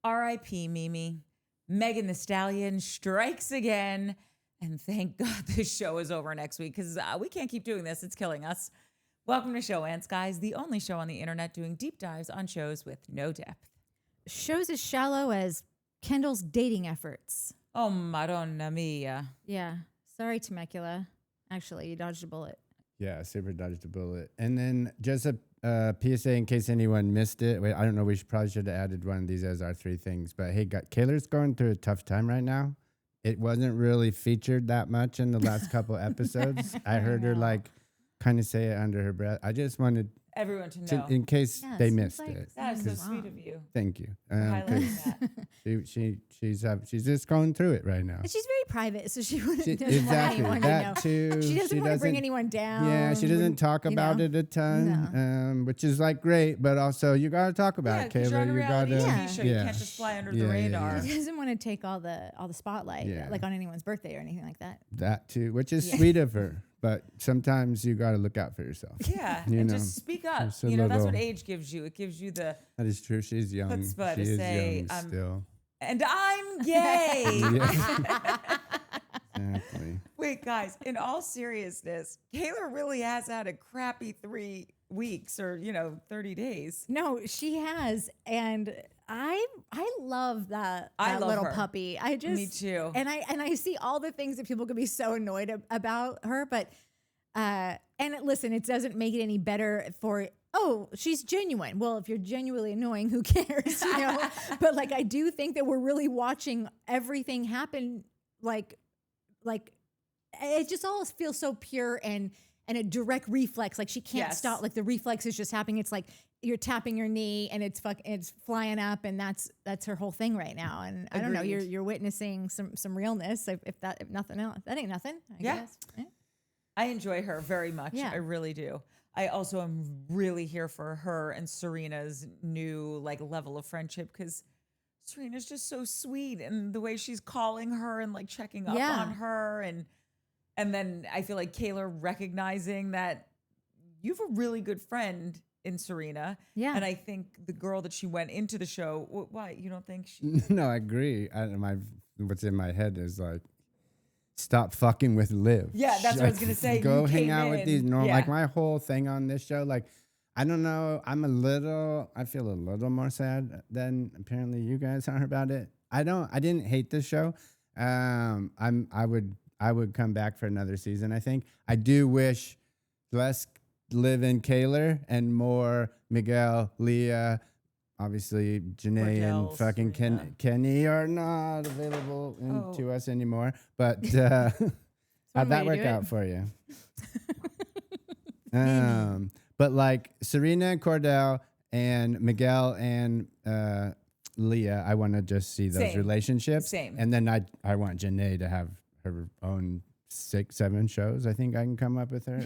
R.I.P. Mimi. Megan the Stallion strikes again. And thank God this show is over next week because we can't keep doing this. It's killing us. Welcome to Showmance, guys, the only show on the internet doing deep dives on shows with no depth. Shows as shallow as Kendall's dating efforts. Oh, Madonna mia. Yeah. Sorry, Temecula. Actually, you dodged a bullet. Yeah, super dodged a bullet. And then just a PSA in case anyone missed it. Wait, I don't know. We probably should have added one of these as our 3 things. But hey, Kayla's going through a tough time right now. It wasn't really featured that much in the last couple episodes. I heard her like kind of say it under her breath. I just wanted everyone to know in case they missed it. That is so sweet of you. Thank you. Highlighting that. She's just going through it right now. And she's very private, so she doesn't exactly. want anyone that to know. Too. She doesn't want to bring anyone down. Yeah, she doesn't talk about it a ton, which is like great, but also you got to talk about it, Kayla. You got to. You can't just fly under the radar. She doesn't want to take all the spotlight, like on anyone's birthday or anything like that. That too, which is sweet of her. But sometimes you got to look out for yourself. Yeah, and just speak up. You know, that's what age gives you. It gives you the. That is true. She's young. Chutzpah she is say, young still. And I'm gay. Exactly. Wait, guys. In all seriousness, Kayla really has had a crappy 3 weeks or 30 days. No, she has, and I love that love little her. puppy. Me too. And I see all the things that people could be so annoyed about her, but listen, it doesn't make it any better for. Oh, she's genuine. Well, if you're genuinely annoying, who cares? But like, I do think that we're really watching everything happen. Like it just all feels so pure and a direct reflex. Like she can't stop. Like the reflex is just happening. It's like you're tapping your knee and it's flying up, and that's her whole thing right now. And I don't know, you're witnessing some realness. If nothing else, that ain't nothing. I guess. Yeah. I enjoy her very much. Yeah. I really do. I also am really here for her and Serena's new level of friendship because Serena's just so sweet, and the way she's calling her and checking up on her, and then I feel like Kayla recognizing that you have a really good friend in Serena. Yeah. And I think the girl that she went into the show, why you don't think she? No, I agree. What's in my head is stop fucking with Liv. Yeah, that's what I was gonna say. Go hang out with these normal. Like my whole thing on this show, I don't know. I feel a little more sad than apparently you guys are about it. I didn't hate this show. I would come back for another season. I think I do wish less Liv and Kayla and more Miguel, Leah. Obviously, Janae Cordell, and fucking Kenny are not available to us anymore. But how'd that work out for you? But Serena and Cordell and Miguel and Leah, I want to just see those relationships. Same. And then I want Janae to have her own 6-7 shows. I think I can come up with her.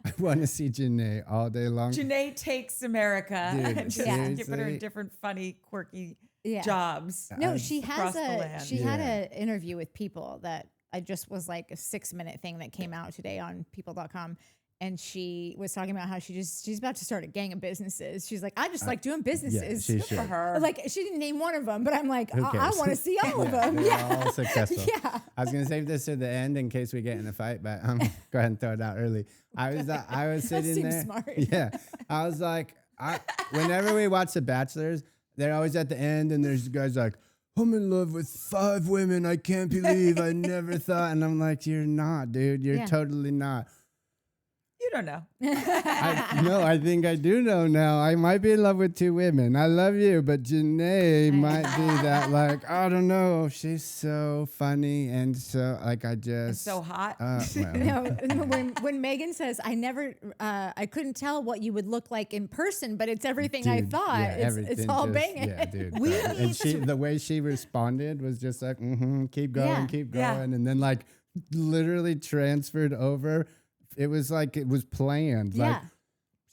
I want to see Janae all day long. Janae takes America and just giving her different funny, quirky jobs. No, she has she had an interview with People that I just was a 6-minute thing that came out today on people.com. And she was talking about how she's about to start a gang of businesses. She's like, I just like doing businesses. Yeah, for her. She didn't name one of them, but I'm like, I want to see all of them. They're all successful. Yeah. I was gonna save this to the end in case we get in a fight, but go ahead and throw it out early. I was sitting there. Smart. Yeah, I was whenever we watch The Bachelors, they're always at the end, and there's guys like, I'm in love with 5 women. I can't believe I never thought. And I'm like, you're not, dude. You're totally not. You don't know. I think I do know now. I might be in love with 2 women. I love you, but Janae might be that I don't know. She's so funny and so and so hot. When Megan says, I couldn't tell what you would look like in person, but it's everything I thought. Yeah, it's all banging. Yeah, dude. And the way she responded was just keep going, keep going. And then literally transferred over. It was it was planned. Yeah.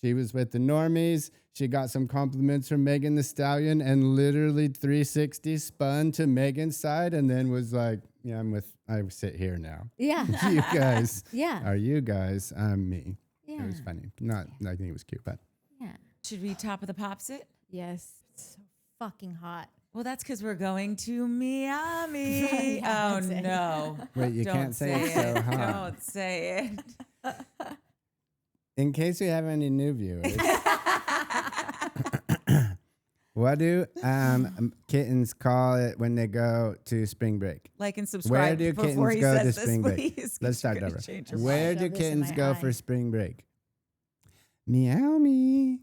She was with the normies. She got some compliments from Megan the Stallion and literally 360 spun to Megan's side and then was I sit here now. Yeah. You guys. Yeah. Are you guys? I'm me. Yeah. It was funny. I think it was cute, but. Yeah. Should we top of the pops it? Yes. It's so fucking hot. Well, that's because we're going to Miami. Yeah, oh, that's it. no. Wait, you Don't can't say it's so hot. Don't say it. In case we have any new viewers, what do kittens call it when they go to spring break? Like and Where subscribe do before kittens he go to says this, spring break? please. Let's start You're over. gonna change your Where mind. do Shove this in kittens my go for eye. spring break? Meow me.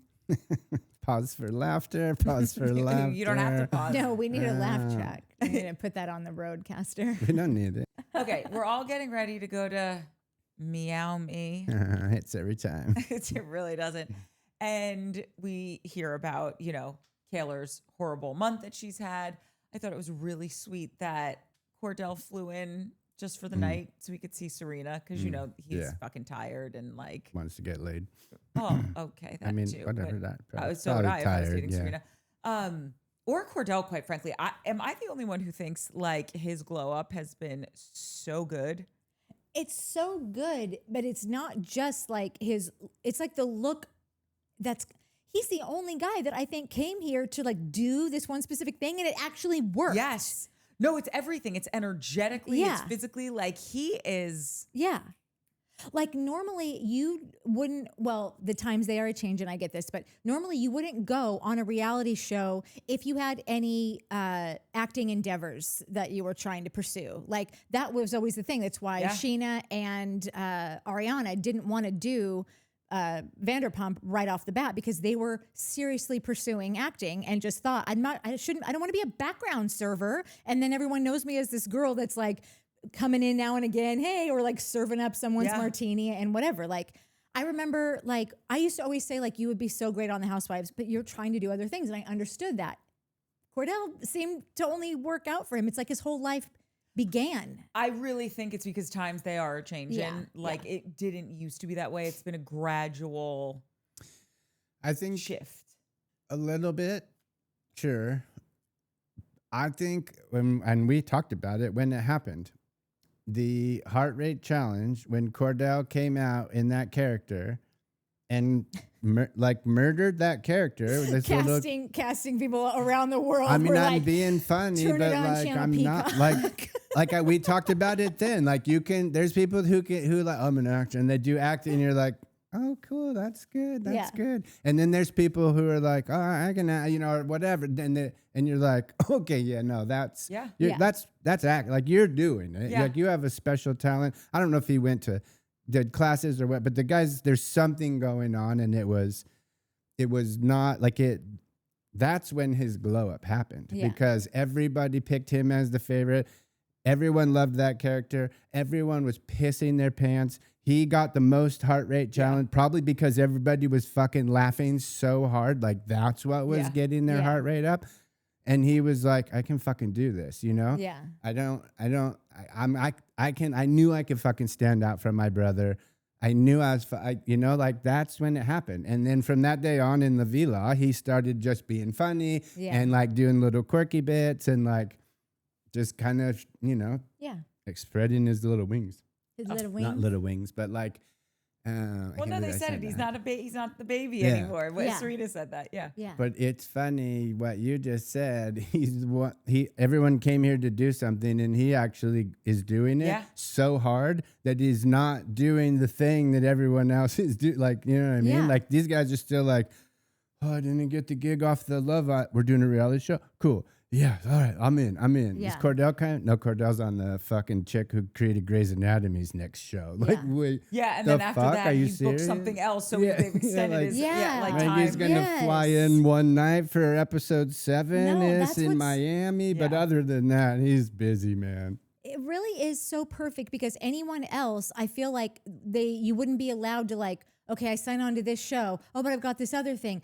Pause for laughter. Pause for laughter. You don't have to pause. No, we need a laugh track. We need to put that on the roadcaster. We don't need it. Okay, we're all getting ready to go to Meow Me. Hits every time. It really doesn't. And we hear about, Kayla's horrible month that she's had. I thought it was really sweet that Cordell flew in just for the night so we could see Serena because, he's fucking tired and like, Wants to get laid. oh, okay. That I mean, too, whatever but that. I was so probably tired if I was dating yeah. Serena. Or Cordell, quite frankly. Am I the only one who thinks like his glow up has been so good? It's so good, but it's not just like it's like the look he's the only guy that I think came here to like do this one specific thing and it actually worked. Yes. No, it's everything. It's energetically, it's Yeah. physically. Like he is. Yeah. Like normally you wouldn't, well, the times they are changing, I get this, but normally you wouldn't go on a reality show if you had any acting endeavors that you were trying to pursue. Like that was always the thing. That's why Sheena and Ariana didn't want to do Vanderpump right off the bat because they were seriously pursuing acting and just thought, I don't want to be a background server. And then everyone knows me as this girl that's like, coming in now and again, hey, or like serving up someone's martini and whatever. Like, I remember, like, I used to always say, like, you would be so great on The Housewives, but you're trying to do other things. And I understood that. Cordell seemed to only work out for him. It's like his whole life began. I really think it's because times they are changing. It didn't used to be that way. It's been a gradual I think shift. a little bit, sure. I think and we talked about it when it happened. The heart rate challenge, when Cordell came out in that character and murdered that character. Casting people around the world. I mean, I'm like, being funny, turn but it on like channel I'm Peacock. not we talked about it then. Like there's people who like, I'm an actor and they do acting and you're like, oh, cool, that's good, that's good. And then there's people who are like, oh, I can, or whatever. And you're like, okay, yeah, no, that's that's act like you're doing it. Yeah. Like you have a special talent. I don't know if he did classes or what, but the guys, there's something going on, and it was not like it. That's when his glow up happened because everybody picked him as the favorite. Everyone loved that character. Everyone was pissing their pants. He got the most heart rate challenge, probably because everybody was fucking laughing so hard. Like that's what was getting their heart rate up. And he was like, I can fucking do this, Yeah. I knew I could fucking stand out from my brother. I knew I was, like that's when it happened. And then from that day on in the villa, he started just being funny and like doing little quirky bits and like just kind of, spreading his little wings. His little wings. Not little wings, but like. Well, no, they said it. He's not he's not the baby anymore. Serena said that. Yeah. But it's funny what you just said. Everyone came here to do something, and he actually is doing it so hard that he's not doing the thing that everyone else is doing. Like, you know what I mean? Yeah. Like these guys are still like, oh, I didn't get the gig off the Love. We're doing a reality show. Cool. Yeah, all right, I'm in. Yeah. Is Cordell No, Cordell's on the fucking chick who created Grey's Anatomy's next show. Like, wait. Yeah, and then after that, he booked something else, so they've extended his time. He's going to fly in one night for episode 7 in Miami, but other than that, he's busy, man. It really is so perfect because anyone else, I feel like you wouldn't be allowed to like, okay, I sign on to this show. Oh, but I've got this other thing.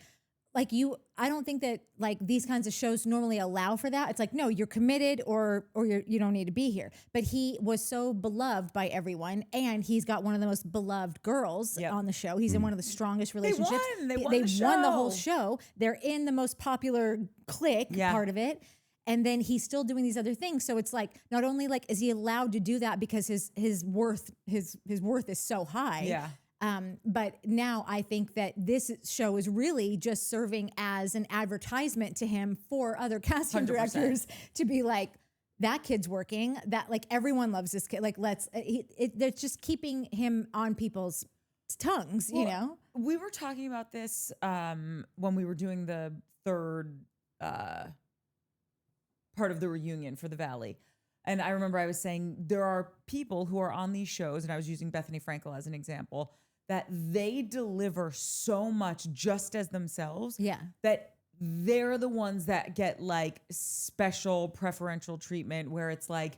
Like I don't think that like these kinds of shows normally allow for that. It's like, no, you're committed or you don't need to be here. But he was so beloved by everyone, and he's got one of the most beloved girls on the show. He's in one of the strongest relationships. They won the whole show. They're in the most popular clique part of it. And then he's still doing these other things. So it's like, not only like is he allowed to do that because his worth is so high. Yeah. But now I think that this show is really just serving as an advertisement to him for other casting 100%. directors to be like, that kid's working, that like everyone loves this kid. Like they're just keeping him on people's tongues, you know? We were talking about this when we were doing the third part of the reunion for the Valley. And I remember I was saying there are people who are on these shows, and I was using Bethany Frankel as an example, that they deliver so much just as themselves that they're the ones that get like special preferential treatment where it's like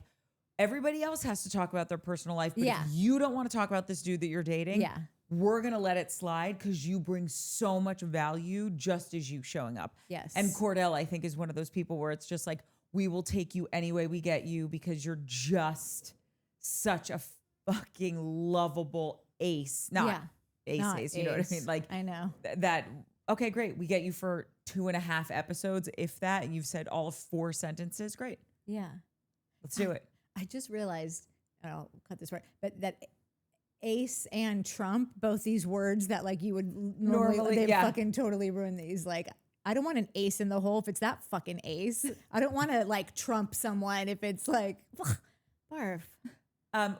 everybody else has to talk about their personal life, but if you don't want to talk about this dude that you're dating, we're going to let it slide because you bring so much value just as you showing up. Yes. And Cordell, I think, is one of those people where it's just like, we will take you any way we get you because you're just such a fucking lovable ace. Not ace, you know what I mean? Like, I know. That, okay, great. We get you for 2.5 episodes, if that, and you've said all 4 sentences. Great. Yeah. Let's do it. I just realized, and I'll cut this part, but that ace and Trump, both these words that like you would normally they fucking totally ruin these. Like, I don't want an ace in the hole if it's that fucking ace. I don't want to like trump someone if it's like, barf.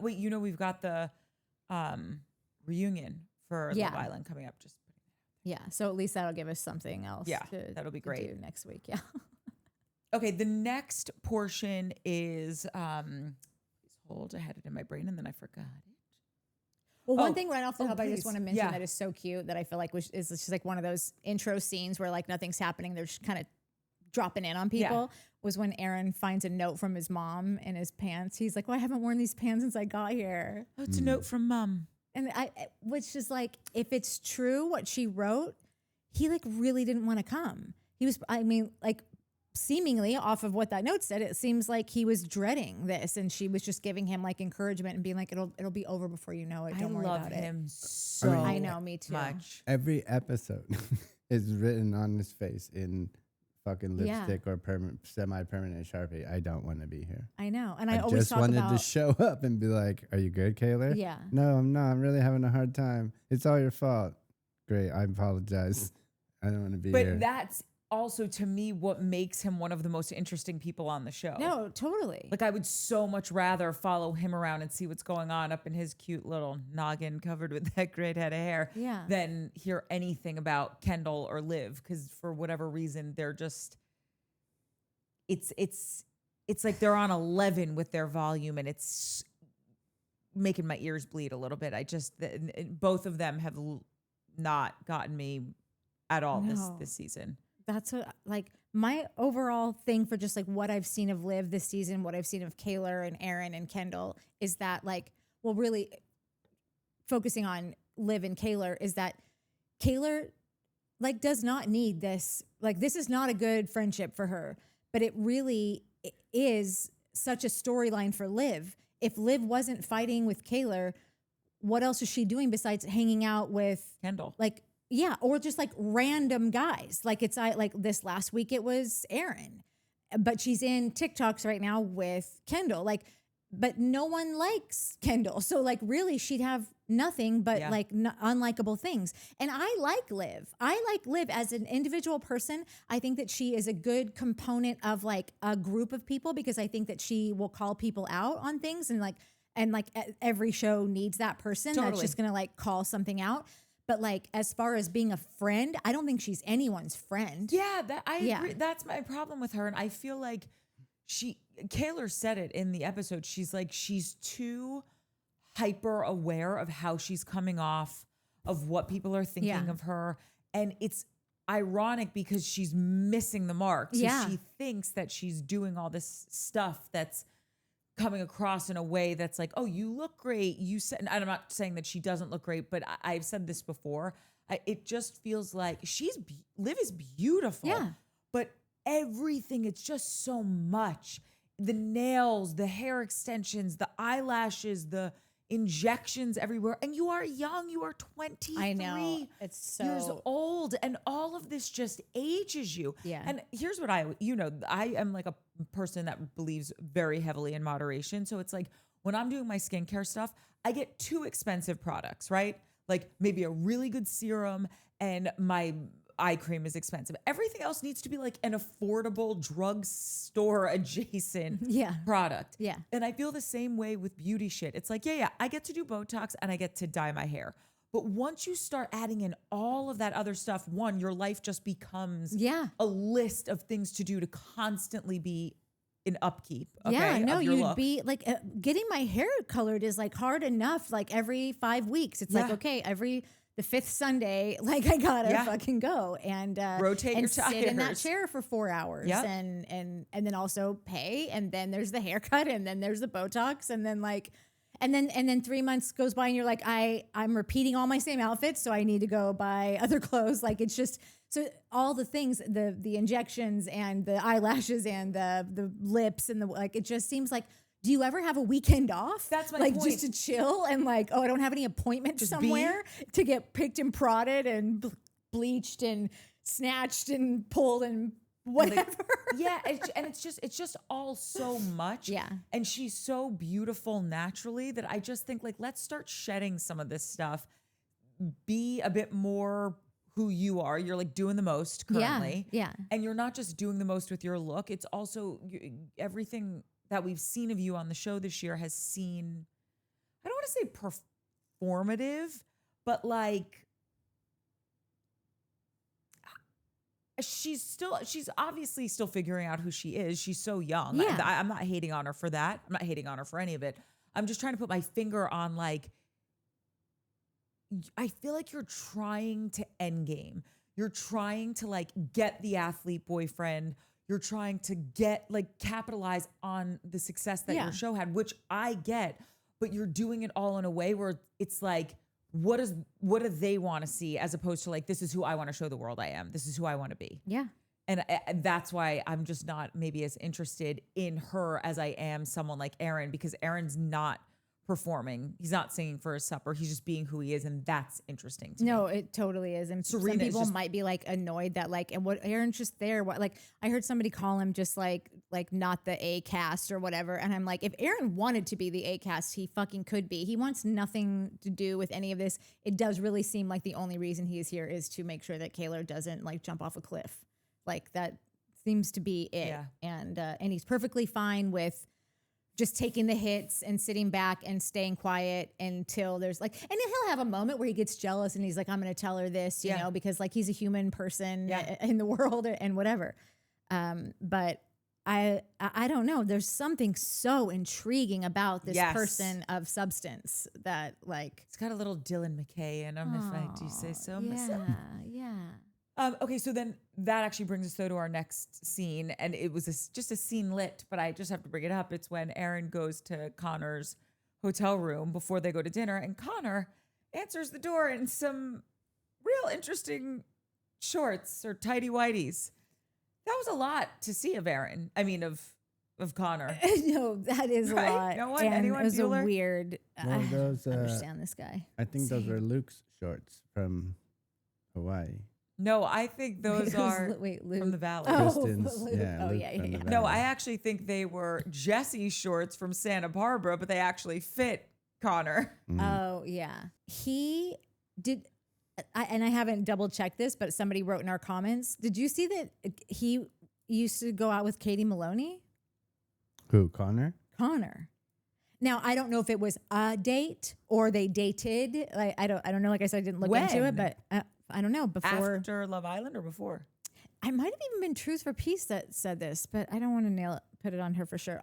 Wait, you know, we've got the reunion for Love Island coming up. Just so at least that'll give us something else. Yeah, that'll be great. To do next week. Yeah. Okay, the next portion is hold. I had it in my brain and then I forgot it. Well, one thing right off the top, I just please. want to mention that is so cute that I feel like is just like one of those intro scenes where like nothing's happening. They're just kind of dropping in on people. Was when Aaron finds a note from his mom in his pants. He's like, well, I haven't worn these pants since I got here. Oh, it's a note from mom. And which is like, if it's true what she wrote, he like really didn't want to come. He was, I mean, like seemingly off of what that note said, it seems like he was dreading this, and she was just giving him like encouragement and being like, it'll be over before you know it. Don't worry about it. I love him so I know, me too. much. Every episode is written on his face in fucking lipstick or semi-permanent Sharpie. I don't want to be here. I know. And I always just talk wanted about to show up and be like, are you good, Kayla? Yeah. No, I'm not. I'm really having a hard time. It's all your fault. Great. I apologize. I don't want to be here. But that's also, to me, what makes him one of the most interesting people on the show. No, totally. Like, I would so much rather follow him around and see what's going on up in his cute little noggin covered with that great head of hair than hear anything about Kendall or Liv, because for whatever reason, they're just, it's like they're on 11 with their volume, and it's making my ears bleed a little bit. I just, both of them have not gotten me at all this season. That's what, like, my overall thing for just like what I've seen of Liv this season, what I've seen of Kayla and Aaron and Kendall is that, like, well, really focusing on Liv and Kayla is that Kayla like does not need this. Like, this is not a good friendship for her, but it really is such a storyline for Liv. If Liv wasn't fighting with Kayla, what else is she doing besides hanging out with Kendall? Like, yeah, or just like random guys. Like, it's like this last week it was Aaron, but she's in TikToks right now with Kendall. Like, but no one likes Kendall, so like really she'd have nothing but like unlikable things. And I like Liv. I like Liv as an individual person. I think that she is a good component of like a group of people, because I think that she will call people out on things, and like every show needs that person that's just gonna like call something out. But like, as far as being a friend, I don't think she's anyone's friend. Yeah, I agree. That's my problem with her. And I feel like Kayla said it in the episode. She's like, she's too hyper aware of how she's coming off, of what people are thinking of her. And it's ironic because she's missing the mark. So she thinks that she's doing all this stuff that's coming across in a way that's like, oh, you look great. You said, and I'm not saying that she doesn't look great, but I've said this before. It just feels like Liv is beautiful. Yeah. But everything, it's just so much. The nails, the hair extensions, the eyelashes, the injections everywhere. And you are young. You are 23. I know. It's years old. And all of this just ages you. Yeah. And here's what I am like a person that believes very heavily in moderation. So it's like, when I'm doing my skincare stuff, I get 2 expensive products, right? like maybe a really good serum, and my eye cream is expensive. Everything else needs to be like an affordable drugstore adjacent product. Yeah. And I feel the same way with beauty shit. It's like, yeah, I get to do Botox and I get to dye my hair. But once you start adding in all of that other stuff, one, your life just becomes a list of things to do to constantly be in upkeep. Okay, yeah, no, of your you'd look. be like getting my hair colored is like hard enough. Like every 5 weeks, it's like, okay, the 5th Sunday, like I gotta fucking go and rotate and your sit tires in that chair for 4 hours and then also pay, and then there's the haircut, and then there's the Botox, and then like and then 3 months goes by and you're like, I'm repeating all my same outfits, so I need to go buy other clothes. Like it's just so all the things, the injections and the eyelashes and the lips and the like, it just seems like, do you ever have a weekend off? That's my like point. just to chill and like, oh, I don't have any appointment somewhere to get picked and prodded and bleached and snatched and pulled and whatever. It's just all so much. Yeah. And she's so beautiful naturally that I just think like, let's start shedding some of this stuff. Be a bit more who you are. You're like doing the most currently. Yeah. And you're not just doing the most with your look. It's also everything that we've seen of you on the show this year has seen, I don't want to say performative, but like she's obviously still figuring out who she is. She's so young. Yeah. I'm not hating on her for that. I'm not hating on her for any of it. I'm just trying to put my finger on like, I feel like you're trying to end game. You're trying to like get the athlete boyfriend. You're trying to get like capitalize on the success that your show had, which I get, but you're doing it all in a way where it's like, what do they want to see, as opposed to like, this is who I want to show the world I am. This is who I want to be. Yeah. And that's why I'm just not maybe as interested in her as I am someone like Aaron, because Aaron's not performing. He's not singing for his supper. He's just being who he is. And that's interesting to me. No, it totally is. And Serena some people just, might be like annoyed that like, and what Aaron's just there. What, like I heard somebody call him just like not the A cast or whatever. And I'm like, if Aaron wanted to be the A cast, he fucking could be. He wants nothing to do with any of this. It does really seem like the only reason he is here is to make sure that Kayla doesn't like jump off a cliff. Like that seems to be it. Yeah. And he's perfectly fine with just taking the hits and sitting back and staying quiet until there's like, and he'll have a moment where he gets jealous and he's like, I'm going to tell her this, you know, because like he's a human person in the world and whatever. But I don't know. There's something so intriguing about this person of substance that like. It's got a little Dylan McKay in him, if I do say so myself. Yeah. Okay, so then that actually brings us though to our next scene, and it was just a scene lit, but I just have to bring it up. It's when Aaron goes to Connor's hotel room before they go to dinner, and Connor answers the door in some real interesting shorts or tighty whities. That was a lot to see of Aaron. I mean, of Connor. No, that is right? a lot. No one, and anyone it was Bueller? a weird. Well, those, I understand this guy. I think those are Luke's shorts from Hawaii. No, I think those are Luke. from the Valley. Kristen's, Luke. yeah, Oh, Luke yeah. from the No, Valley. I actually think they were Jesse's shorts from Santa Barbara, but they actually fit Connor. Oh, yeah. He did, and I haven't double checked this, but somebody wrote in our comments, did you see that he used to go out with Katie Maloney? Who, Connor? Connor. Now, I don't know if it was a date or they dated. Like, I don't know. Like I said, I didn't look into it, but I don't know. Before After Love Island or before? I might have even been Truth for Peace that said this, but I don't want to put it on her for sure.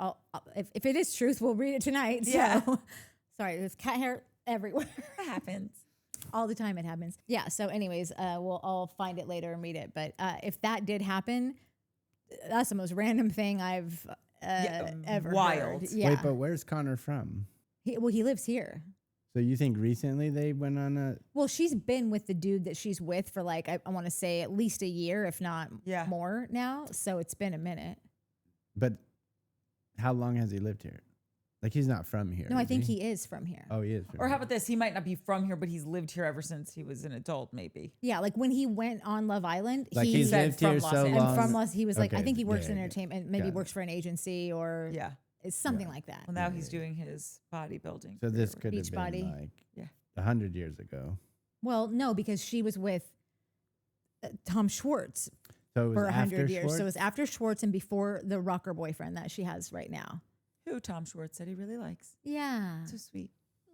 If it is truth, we'll read it tonight. Yeah. So. Sorry, there's cat hair everywhere. That happens. All the time it happens. Yeah. So anyways, I'll find it later and read it. But if that did happen, that's the most random thing I've ever wild. heard. Yeah. Wait, but where's Connor from? He lives here. So you think recently they went on a... Well, she's been with the dude that she's with for like, I want to say at least a year, if not more now. So it's been a minute. But how long has he lived here? Like he's not from here. No, I think he is from here. Oh, he is from Or how here. about this? He might not be from here, but he's lived here ever since he was an adult, maybe. Yeah, like when he went on Love Island, Like he he's said lived from here Los so Angeles. long. and from Los, he was like, I Okay, think he works in yeah. entertainment, maybe Got it. works for an agency or Yeah. it's something like that. Well, now he's doing his bodybuilding. So this career. could have been Beachbody. like Yeah. 100 years ago. Well, no, because she was with Tom Schwartz So it was for 100 after years. Schwartz? So it was after Schwartz and before the rocker boyfriend that she has right now. Who Tom Schwartz said he really likes. Yeah. So sweet.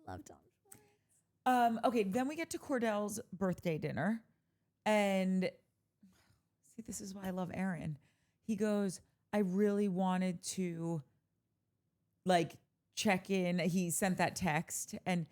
Love Tom. Okay, then we get to Cordell's birthday dinner. And see, this is why I love Aaron. He goes, I really wanted to like check in. He sent that text and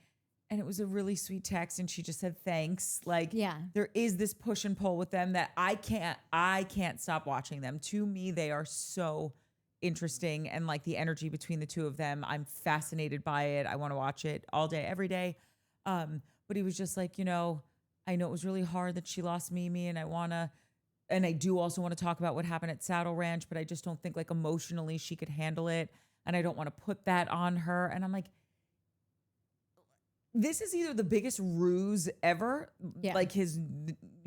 it was a really sweet text. And she just said, thanks. Like, Yeah. there is this push and pull with them that I can't stop watching them. To me, they are so interesting. And like the energy between the two of them, I'm fascinated by it. I want to watch it all day, every day. But he was just like, I know it was really hard that she lost Mimi and I do also want to talk about what happened at Saddle Ranch, but I just don't think like emotionally she could handle it. And I don't want to put that on her. And I'm like, this is either the biggest ruse ever, like his,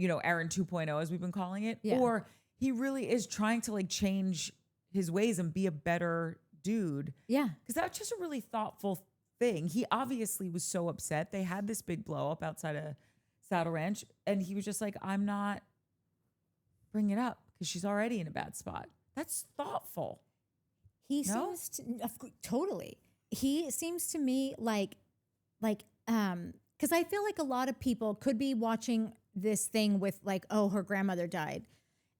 Aaron 2.0, as we've been calling it, or he really is trying to like change his ways and be a better dude. Yeah. Because that's just a really thoughtful thing. He obviously was so upset. They had this big blow up outside of Saddle Ranch, and he was just like, I'm not bringing it up because she's already in a bad spot. That's thoughtful. He seems to, totally. He seems to me like, because I feel like a lot of people could be watching this thing with like, oh, her grandmother died.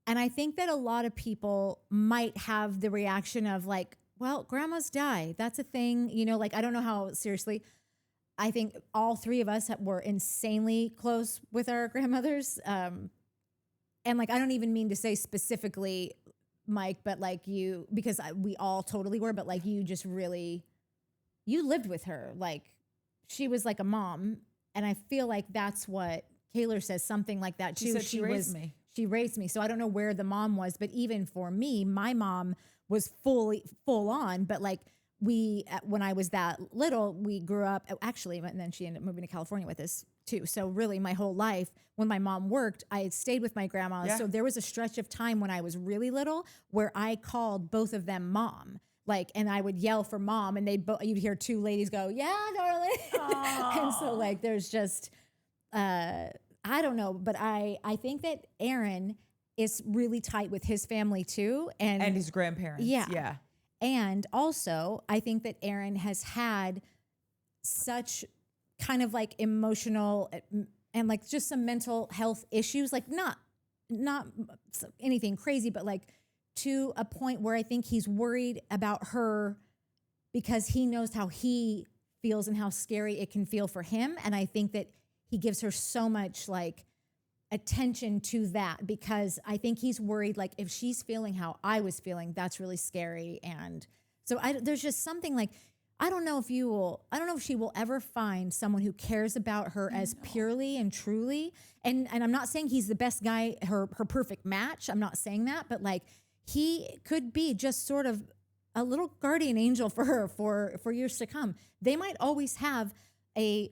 And I think that a lot of people might have the reaction of like, well, grandmas die. That's a thing, like, I don't know how seriously. I think all three of us were insanely close with our grandmothers. And like, I don't even mean to say specifically Mike, but like you, because we all totally were, but like you just really, you lived with her. Like she was like a mom. And I feel like that's what Kayla says, something like that too. She said she raised me. She raised me. So I don't know where the mom was, but even for me, my mom was full on, but like when I was that little, we grew up actually, and then she ended up moving to California with us too. So really my whole life when my mom worked, I had stayed with my grandma. Yeah. So there was a stretch of time when I was really little where I called both of them mom. Like, and I would yell for mom and you'd hear two ladies go, yeah, darling. And so like, there's just, I don't know, but I think that Aaron is really tight with his family too. And his grandparents. Yeah. And also I think that Aaron has had such kind of like emotional and like just some mental health issues, like not anything crazy, but like to a point where I think he's worried about her because he knows how he feels and how scary it can feel for him. And I think that he gives her so much like attention to that because I think he's worried like if she's feeling how I was feeling, that's really scary. And so there's just something like, I don't know if she will ever find someone who cares about her as purely and truly. And I'm not saying he's the best guy, her perfect match. I'm not saying that, but like he could be just sort of a little guardian angel for her for years to come. They might always have a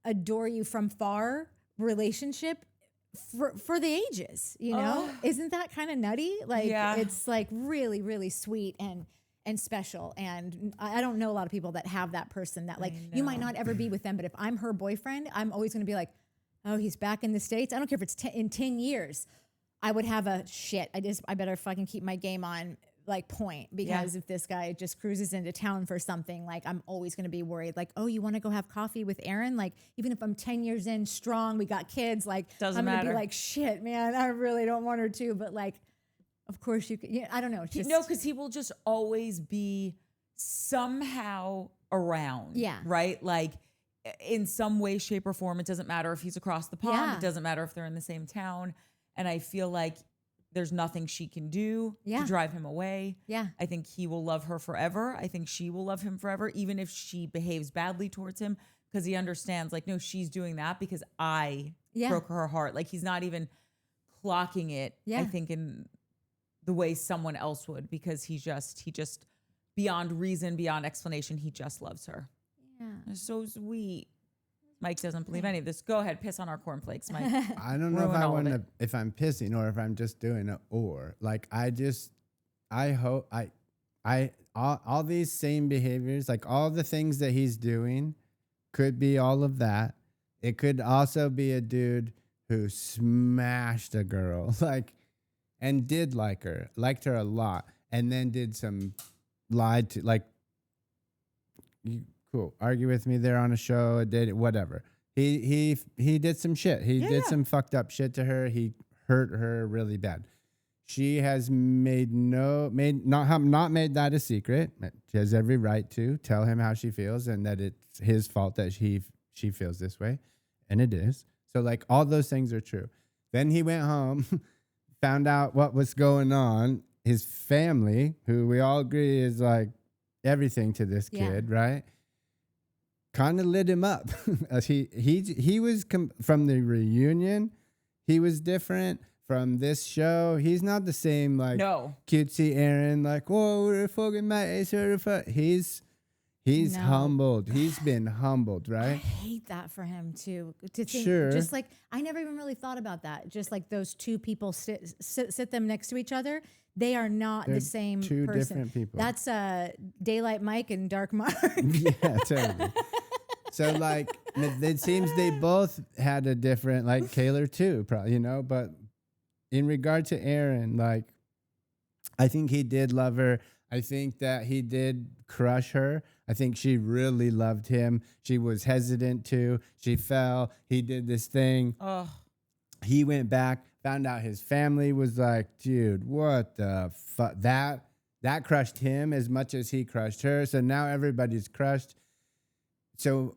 adore you from far relationship for the ages, Isn't that kind of nutty? Like it's like really, really sweet and special. And I don't know a lot of people that have that person that like you might not ever be with them, but if I'm her boyfriend, I'm always going to be like, oh, he's back in the States. I don't care if it's in 10 years. I would have I better fucking keep my game on like point because if this guy just cruises into town for something, like I'm always going to be worried. Like, oh, you want to go have coffee with Aaron? Like, even if I'm 10 years in strong, we got kids, like I'm going to be like, shit, man, I really don't want her to. But like, of course you could, I don't know. No, because he will just always be somehow around. Yeah. Right? Like in some way, shape, or form. It doesn't matter if he's across the pond. Yeah. It doesn't matter if they're in the same town. And I feel like there's nothing she can do to drive him away. Yeah. I think he will love her forever. I think she will love him forever, even if she behaves badly towards him, because he understands, like, no, she's doing that because I broke her heart. Like, he's not even clocking it, I think, in the way someone else would, because he just beyond reason, beyond explanation, he just loves her. Yeah. It's so sweet. Mike doesn't believe any of this. Go ahead, piss on our cornflakes, Mike. I don't know if I'm pissing or if I'm just doing it or like I hope all these same behaviors, like all the things that he's doing could be all of that. it could also be a dude who smashed a girl, like, and did like her, liked her a lot, and then did some lied to, like, cool, argue with me there on a show, did whatever. He did some shit. He did some fucked up shit to her. He hurt her really bad. She has not made that a secret. She has every right to tell him how she feels and that it's his fault that she feels this way, and it is. So like all those things are true. Then he went home, found out what was going on. His family, who we all agree is like everything to this kid, right? Kind of lit him up. he was from the reunion. He was different from this show. He's not the same like cutesy Aaron. Like, whoa, we're fucking mates. He's humbled. He's been humbled, right? I hate that for him too. To think, just like I never even really thought about that. Just like those two people sit them next to each other. They're not the same two person. Different people. That's Daylight Mike and Dark Mark. Yeah, totally. So like it seems they both had a different, like Kayla too, probably, you know. But in regard to Aaron, like I think he did love her. I think that he did crush her. I think she really loved him. She was hesitant to. She fell. He did this thing. Oh. He went back, found out his family was like, dude, what the fuck? That crushed him as much as he crushed her. So now everybody's crushed. So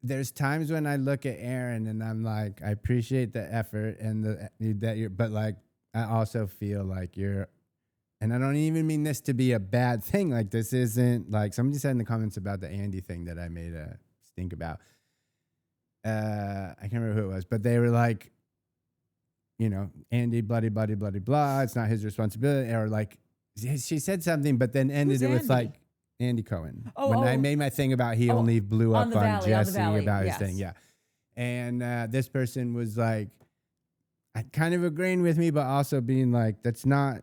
there's times when I look at Aaron and I'm like, I appreciate the effort and but like, I also feel like and I don't even mean this to be a bad thing. Like this isn't like somebody said in the comments about the Andy thing that I made a stink about. I can't remember who it was, but they were like, you know, Andy, bloody, blah. It's not his responsibility. Or like, she said something, but then ended it with like Andy Cohen. I made my thing about he only blew up on Jesse about his thing. Yeah. And this person was like, kind of agreeing with me, but also being like, it's not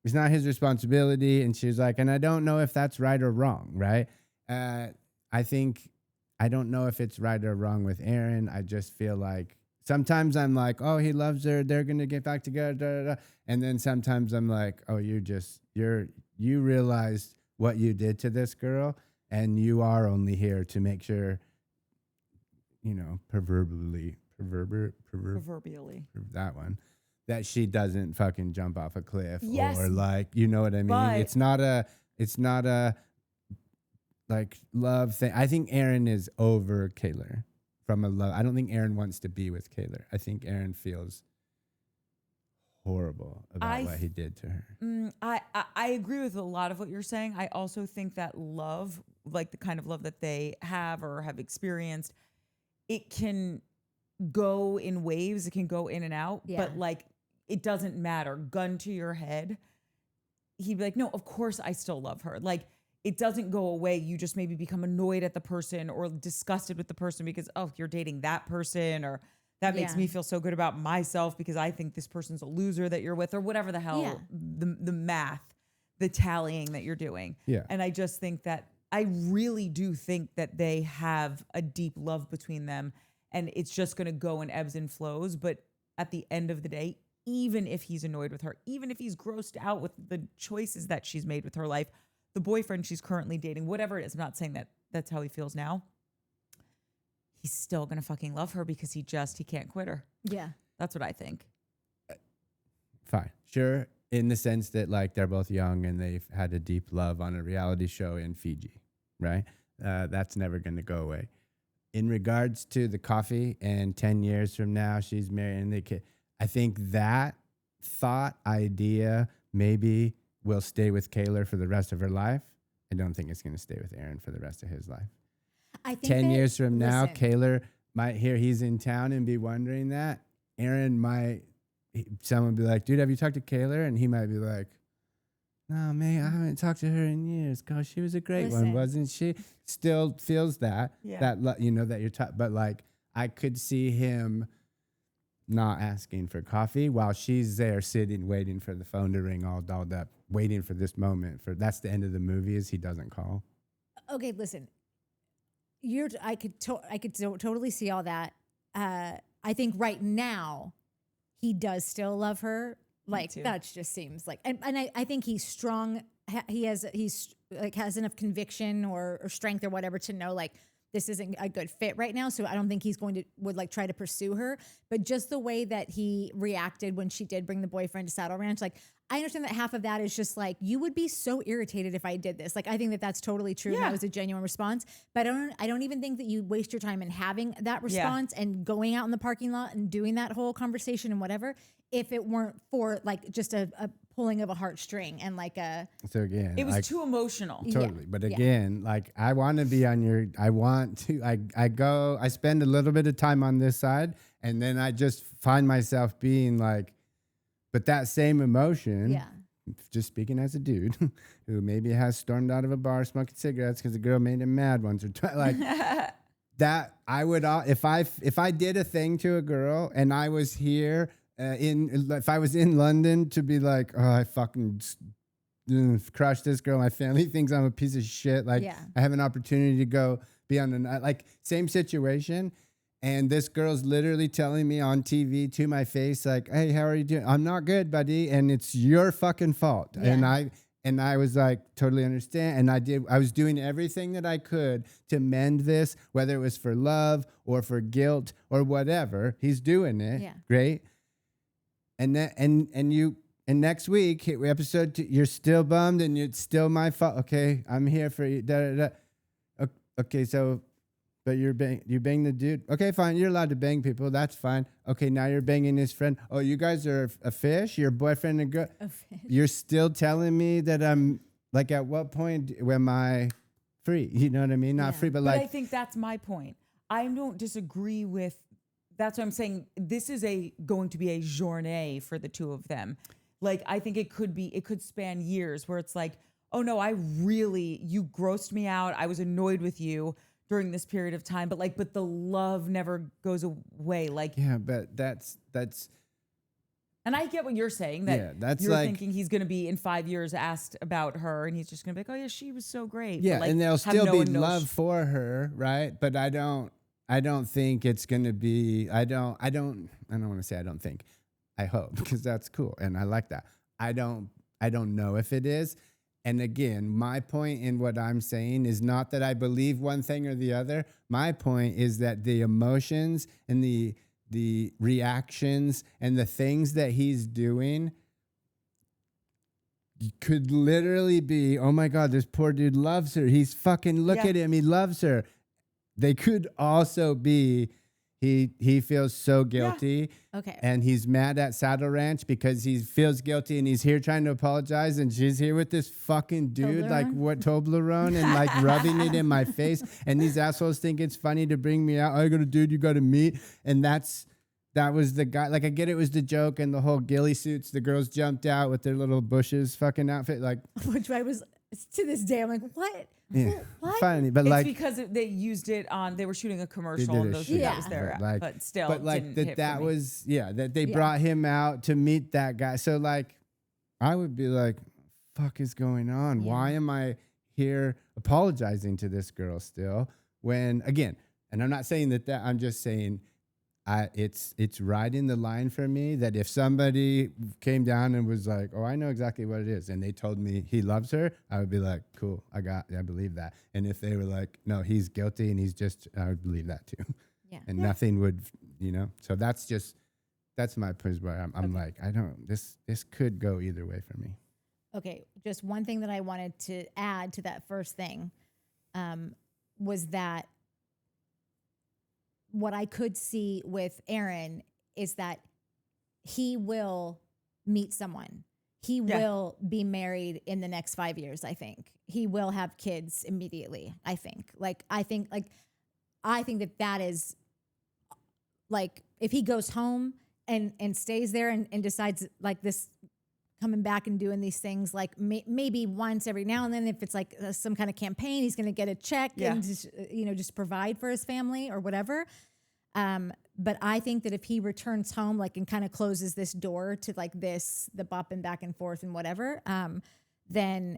his responsibility. And she was like, and I don't know if that's right or wrong, right? I don't know if it's right or wrong with Aaron. I just feel like sometimes I'm like, oh, he loves her. They're going to get back together. Da, da, da. And then sometimes I'm like, oh, you realized what you did to this girl. And you are only here to make sure, you know, proverbially, that one, that she doesn't fucking jump off a cliff or like, you know what I mean? It's not a like love thing. I think Aaron is over Kayla from a love. I don't think Aaron wants to be with Kayla. I think Aaron feels horrible about what he did to her. I agree with a lot of what you're saying. I also think that love, like the kind of love that they have or have experienced, it can go in waves. It can go in and out, but like, it doesn't matter. Gun to your head. He'd be like, no, of course I still love her. Like, it doesn't go away. You just maybe become annoyed at the person or disgusted with the person because, oh, you're dating that person, or that makes me feel so good about myself because I think this person's a loser that you're with, or whatever the hell, the math, the tallying that you're doing. Yeah. And I just think that I really do think that they have a deep love between them, and it's just going to go in ebbs and flows. But at the end of the day, even if he's annoyed with her, even if he's grossed out with the choices that she's made with her life, the boyfriend she's currently dating, whatever it is, I'm not saying that that's how he feels now. He's still going to fucking love her because he can't quit her. Yeah. That's what I think. Fine. Sure. In the sense that like they're both young and they've had a deep love on a reality show in Fiji, right? That's never going to go away. In regards to the coffee and 10 years from now, she's married and the kid, I think that idea maybe will stay with Kayla for the rest of her life. I don't think it's going to stay with Aaron for the rest of his life. I think 10 years from now, Kayla might hear he's in town and be wondering that. Aaron someone be like, dude, have you talked to Kayla? And he might be like, no, man, I haven't talked to her in years. Gosh, she was a great one, wasn't she? Still feels that, that you're but like, I could see him not asking for coffee while she's there sitting, waiting for the phone to ring, all dolled up, waiting for this moment. That's the end of the movie is he doesn't call. Okay, listen, I could totally see all that. I think right now he does still love her. Like that just seems like, and I think he's strong. He's like has enough conviction or strength or whatever to know like this isn't a good fit right now. So I don't think he's would like try to pursue her. But just the way that he reacted when she did bring the boyfriend to Saddle Ranch, like I understand that half of that is just like, you would be so irritated if I did this. Like, I think that that's totally true. And that was a genuine response. But I don't even think that you waste your time in having that response and going out in the parking lot and doing that whole conversation and whatever, if it weren't for like just a pulling of a heartstring and like a. So again, it was like, too emotional. Totally. But again, like I want to be on your, I spend a little bit of time on this side and then I just find myself being like, but that same emotion, just speaking as a dude who maybe has stormed out of a bar smoking cigarettes because a girl made him mad once or twice, like that, I would, if I did a thing to a girl and I was here if I was in London to be like, oh, I fucking crushed this girl, my family thinks I'm a piece of shit. Like I have an opportunity to go be on like same situation. And this girl's literally telling me on TV to my face, like, hey, how are you doing? I'm not good, buddy. And it's your fucking fault. Yeah. And I was like, totally understand. And I was doing everything that I could to mend this, whether it was for love or for guilt or whatever. He's doing it. Yeah. Great. And next week, episode 2, you're still bummed and it's still my fault. Okay, I'm here for you. Da, da, da. Okay, so... But you bang the dude. Okay, fine. You're allowed to bang people. That's fine. Okay, now you're banging his friend. Oh, you guys are a fish? Your boyfriend and girl? A fish. You're still telling me that I'm, like, at what point am I free? You know what I mean? Not free, but like. I think that's my point. I don't disagree with, that's what I'm saying. This is going to be a journée for the two of them. Like, I think it could span years where it's like, oh no, you grossed me out. I was annoyed with you during this period of time, but the love never goes away. Like, yeah, but that's, and I get what you're saying, that you're like, thinking he's going to be in 5 years asked about her and he's just going to be like, oh yeah, she was so great. Yeah. Like, and there'll still be love for her. Right. But I don't think it's going to be, I don't want to say I don't think, I hope, because that's cool. And I like that. I don't know if it is. And again, my point in what I'm saying is not that I believe one thing or the other. My point is that the emotions and the reactions and the things that he's doing could literally be, oh my God, this poor dude loves her. He's fucking, look at him. He loves her. They could also be, he feels so guilty. Yeah. Okay. And he's mad at Saddle Ranch because he feels guilty and he's here trying to apologize and she's here with this fucking dude, Toblerone? Like what, Toblerone, and like rubbing it in my face. And these assholes think it's funny to bring me out. I got a dude you got to meet. And that was the guy. Like I get it was the joke and the whole ghillie suits. The girls jumped out with their little bushes fucking outfit. Like, which I was, to this day, I'm like, what? Yeah, what? Funny, but it's like because they used it on. They were shooting a commercial, and that was there. But still, but like that was that they brought him out to meet that guy. So like, I would be like, "Fuck is going on? Yeah. Why am I here apologizing to this girl still?" When again, and I'm not saying that I'm just saying, it's right in the line for me that if somebody came down and was like, oh, I know exactly what it is, and they told me he loves her, I would be like, cool, I believe that. And if they were like, no, he's guilty and I would believe that too. Yeah. And nothing would, so that's my push where I'm like, this could go either way for me. Okay. Just one thing that I wanted to add to that first thing was that what I could see with Aaron is that he will meet someone. He will be married in the next 5 years, I think. He will have kids immediately, I think. I think that is, like, if he goes home and stays there and decides, like, this coming back and doing these things, like maybe once every now and then, if it's like some kind of campaign, he's going to get a check and just provide for his family or whatever. But I think that if he returns home, like, and kind of closes this door to like the bopping back and forth and whatever, then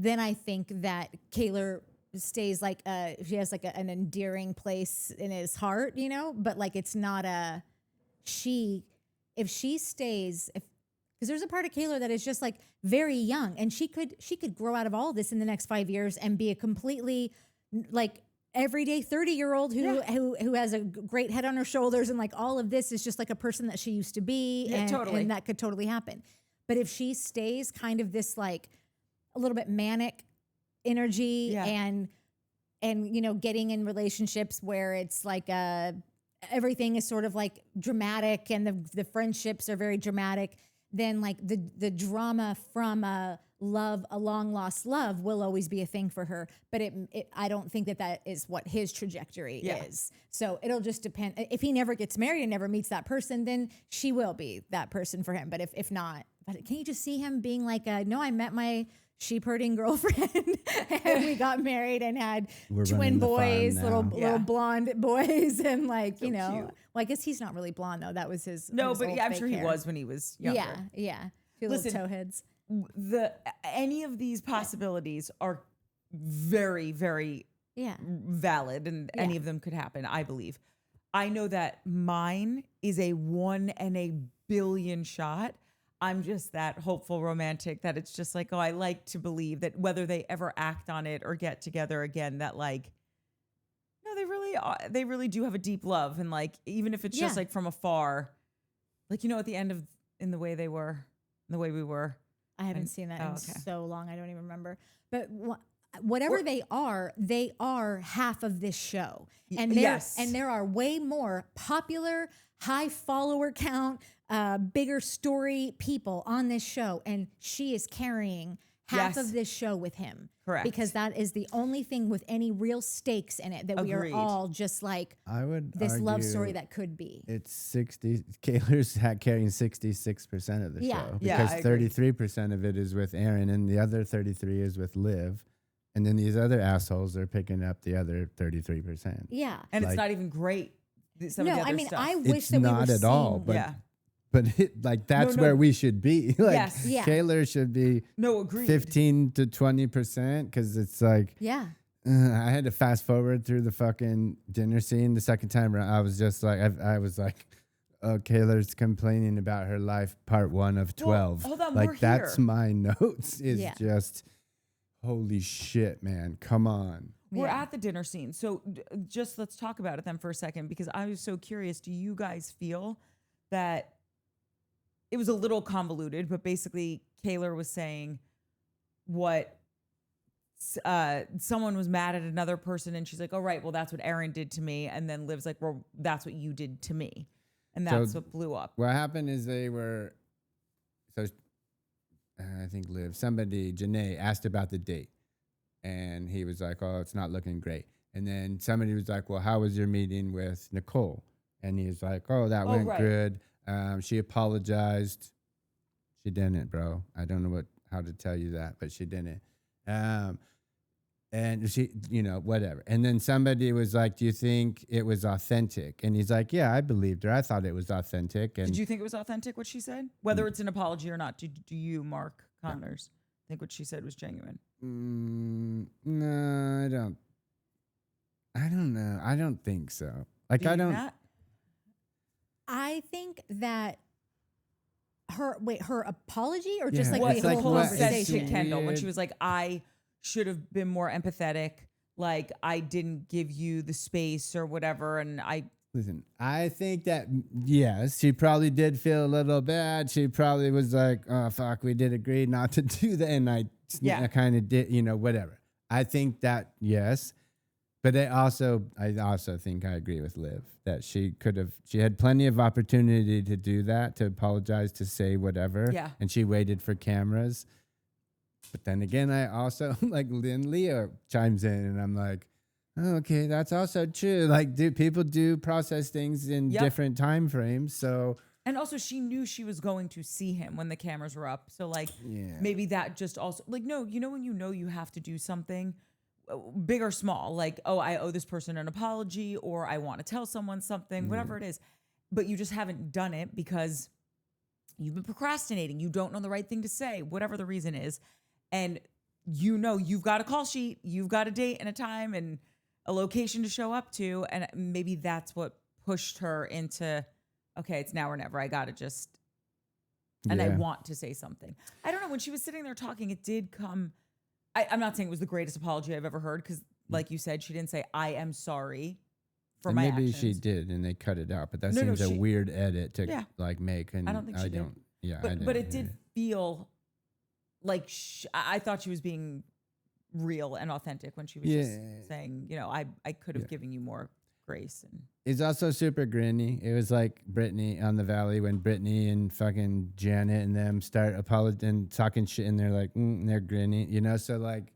I think that Kayla stays like she has like an endearing place in his heart, you know, but like it's not if she stays, because there's a part of Kayla that is just like very young, and she could grow out of all this in the next 5 years and be a completely like everyday 30-year-old who has a great head on her shoulders, and like all of this is just like a person that she used to be, and that could totally happen. But if she stays kind of this like a little bit manic energy and you know, getting in relationships where it's like everything is sort of like dramatic and the friendships are very dramatic, then like the drama from a long lost love will always be a thing for her. But I don't think that is what his trajectory is. So it'll just depend. If he never gets married and never meets that person, then she will be that person for him. But if not, but can you just see him being like, no, I met my sheep herding girlfriend and we got married and had twin boys, little blonde boys, and like, so you know, cute. Well, I guess he's not really blonde though. That was his. No, his but old I'm fake sure hair. he was when he was younger. Yeah. Two little toe heads. Any of these possibilities are very, very valid, and any of them could happen, I believe. I know that mine is a 1 in a billion shot. I'm just that hopeful romantic that it's just like, oh, I like to believe that whether they ever act on it or get together again, that like, no, they really do have a deep love. And like, even if it's just like from afar, like, you know, at the end of In the Way They Were, the Way We Were. I haven't seen that in so long. I don't even remember. But whatever they are half of this show. And there are way more popular, high follower count, bigger story people on this show. And she is carrying half of this show with him. Correct. Because that is the only thing with any real stakes in it, that we are all just like this love story that could be. It's 60. Kayla's carrying 66% of the show. Because 33% of it is with Aaron and the other 33 is with Liv. And then these other assholes are picking up the other 33%. Yeah. And like, it's not even great. I mean, I wish it's that we were not at all. But But that's where we should be. Like Kayla should be 15 to 20%, because it's like I had to fast forward through the fucking dinner scene the second time around. I was just like, I was like, oh, Kayla's complaining about her life, part 1 of 12. Well, hold on, like we're that's here. my notes. Is just holy shit, man. Come on. We're at the dinner scene. So just let's talk about it then for a second, because I was so curious. Do you guys feel that it was a little convoluted, but basically Kayla was saying what someone was mad at another person, and she's like, oh, right, well, that's what Aaron did to me. And then Liv's like, well, that's what you did to me. And that's what blew up. What happened is I think Liv, Janae asked about the date. And he was like, oh, it's not looking great. And then somebody was like, well, how was your meeting with Nicole? And he was like, oh, that went good. She apologized. She didn't, bro. I don't know how to tell you that, but she didn't. And she, whatever. And then somebody was like, do you think it was authentic? And he's like, yeah, I believed her. I thought it was authentic. And did you think it was authentic, what she said? Whether it's an apology or not, do you, Mark Connors, think what she said was genuine? No, I don't know. I don't think so. Like, I don't. Matt? I think that her apology, or just like what the whole said to conversation. Kendall when she was like, I should have been more empathetic. Like, I didn't give you the space or whatever. And listen, I think that, yes, she probably did feel a little bad. She probably was like, oh, fuck, we did agree not to do that. And I kind of did, whatever. I think that, yes. But I also think I agree with Liv that she had plenty of opportunity to do that, to apologize, to say whatever. Yeah. And she waited for cameras. But then again, I also, like, Leah chimes in and I'm like, oh, okay, that's also true. Like, people do process things in different time frames. So. And also, she knew she was going to see him when the cameras were up. So, like, maybe that just also, like, no, when you have to do something, big or small, like, oh, I owe this person an apology, or I want to tell someone something, whatever it is. But you just haven't done it because you've been procrastinating. You don't know the right thing to say, whatever the reason is. And you've got a call sheet, you've got a date and a time and a location to show up to. And maybe that's what pushed her into, okay, it's now or never. I got to just, and I want to say something. I don't know. When she was sitting there talking, it did come, I'm not saying it was the greatest apology I've ever heard. Cause like you said, she didn't say, I am sorry for my maybe actions. she did and they cut it out, but that seems a weird edit to like make. And I don't think she did. Yeah. But it did feel like I thought she was being real and authentic when she was just saying, I could have given you more grace. And it's also super grinny. It was like Brittany on the Valley when Brittany and fucking Janet and them start apologizing and talking shit and they're like, they're grinny, so like,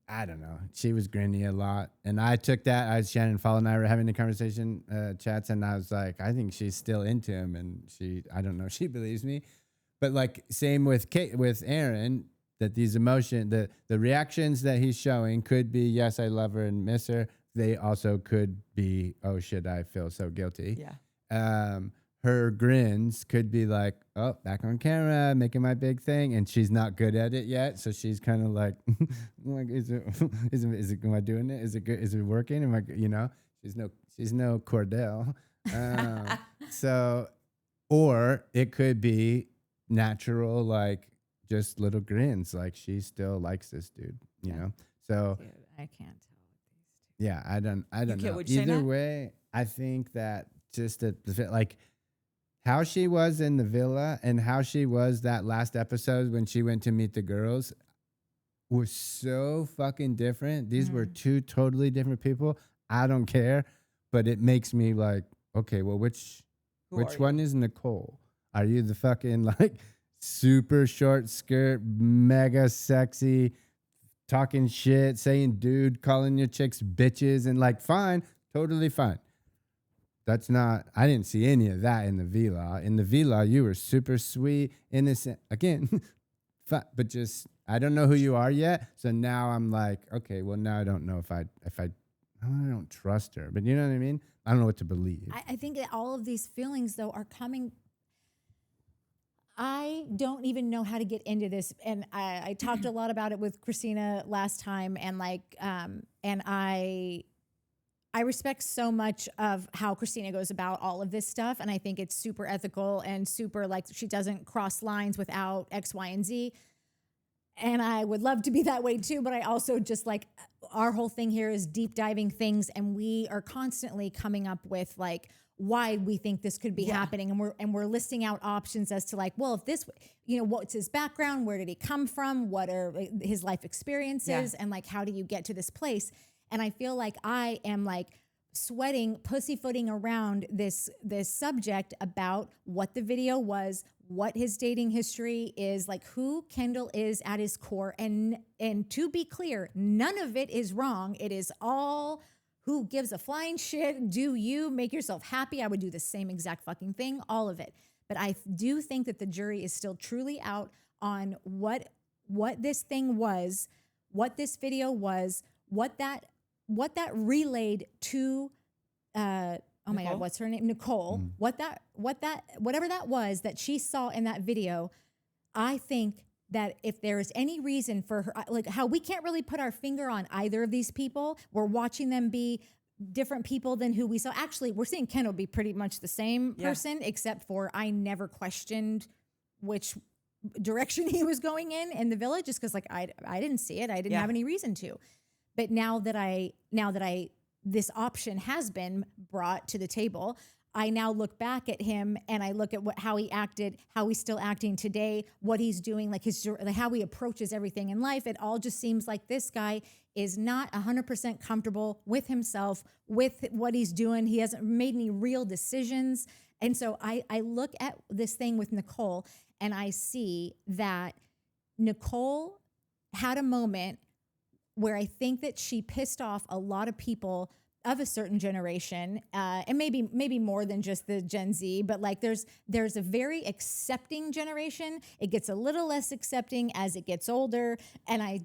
I don't know. She was grinny a lot. And I took that. Shannon Fall and I were having a conversation, chats, and I was like, I think she's still into him. And I don't know, she believes me. But like, same with Aaron, that these the reactions that he's showing could be, yes, I love her and miss her. They also could be, oh shit, I feel so guilty. Yeah. Her grins could be like, oh, back on camera, making my big thing, and she's not good at it yet. So she's kind of like, is it? Am I doing it? Is it good? Is it working? Am I? She's no Cordell. So, or it could be natural, like just little grins, like she still likes this dude. You know. So dude, I can't tell. Yeah, I don't know. Either way, I think that just like how she was in the villa and how she was that last episode when she went to meet the girls was so fucking different. These were two totally different people. I don't care, but it makes me like, okay, well, which one is Nicole? Are you the fucking like super short skirt, mega sexy, talking shit, saying dude, calling your chicks bitches, and like, fine, totally fine. That's not, I didn't see any of that in the villa. In the villa, you were super sweet, innocent. Again, but just, I don't know who you are yet. So now I'm like, okay, well, now I don't know if I don't trust her. But you know what I mean? I don't know what to believe. I think that all of these feelings, though, are coming. I don't even know how to get into this. And I talked a lot about it with Christina last time. And like, and I respect so much of how Christina goes about all of this stuff. And I think it's super ethical and super like she doesn't cross lines without X, Y, and Z. And I would love to be that way too. But I also just like our whole thing here is deep diving things. And we are constantly coming up with like why we think this could be happening. And we're listing out options as to like, well, if this, what's his background? Where did he come from? What are his life experiences? Yeah. And like, how do you get to this place? And I feel like I am like sweating, pussyfooting around this subject about what the video was, what his dating history is, like who Kendall is at his core. And to be clear, none of it is wrong. It is all who gives a flying shit. Do you make yourself happy? I would do the same exact fucking thing, all of it. But I do think that the jury is still truly out on what this thing was, what this video was, what that relayed to oh my God, what's her name? Nicole. Whatever that was that she saw in that video. I think that if there is any reason for her, like how we can't really put our finger on either of these people, we're watching them be different people than who we saw. Actually, we're seeing Kendall be pretty much the same person, except for I never questioned which direction he was going in the village, just because like I didn't see it. I didn't have any reason to. But now that this option has been brought to the table, I now look back at him and I look at how he acted, how he's still acting today, what he's doing, like how he approaches everything in life. It all just seems like this guy is not 100% comfortable with himself, with what he's doing. He hasn't made any real decisions. And so I look at this thing with Nicole and I see that Nicole had a moment where I think that she pissed off a lot of people of a certain generation, and maybe more than just the Gen Z, but like there's a very accepting generation. It gets a little less accepting as it gets older, and I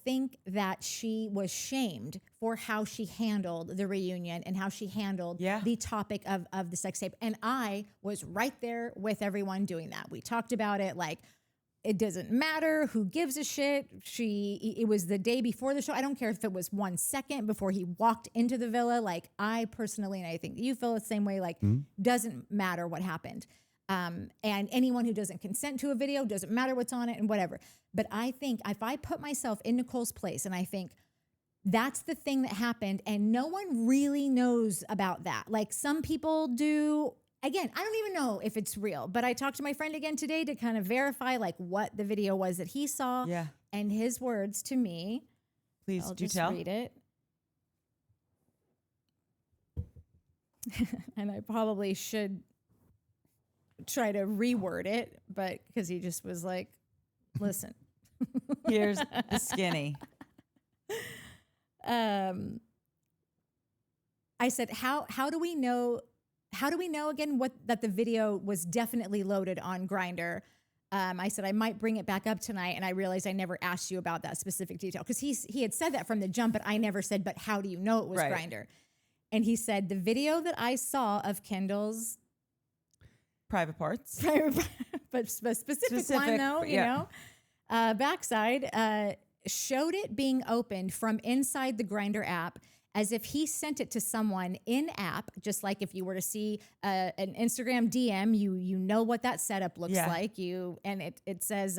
think that she was shamed for how she handled the reunion and how she handled the topic of the sex tape, and I was right there with everyone doing that. We talked about it like it doesn't matter. Who gives a shit? It was the day before the show. I don't care if it was 1 second before he walked into the villa. Like, I personally, and I think you feel the same way, like, doesn't matter what happened. And anyone who doesn't consent to a video, doesn't matter what's on it and whatever. But I think if I put myself in Nicole's place and I think that's the thing that happened and no one really knows about that. Like, some people do. Again, I don't even know if it's real, but I talked to my friend again today to kind of verify like what the video was that he saw. Yeah. And his words to me. Please I'll do just tell. read it. And I probably should try to reword it, but because he just was like, listen. Here's the skinny. I said, how do we know again that the video was definitely loaded on Grindr? I said, I might bring it back up tonight. And I realized I never asked you about that specific detail because he had said that from the jump, but I never said, but how do you know it was Grindr? And he said, the video that I saw of Kendall's private parts, but specific one though, you know, backside, showed it being opened from inside the Grindr app as if he sent it to someone in app, just like if you were to see an Instagram DM, you know what that setup looks like. It says,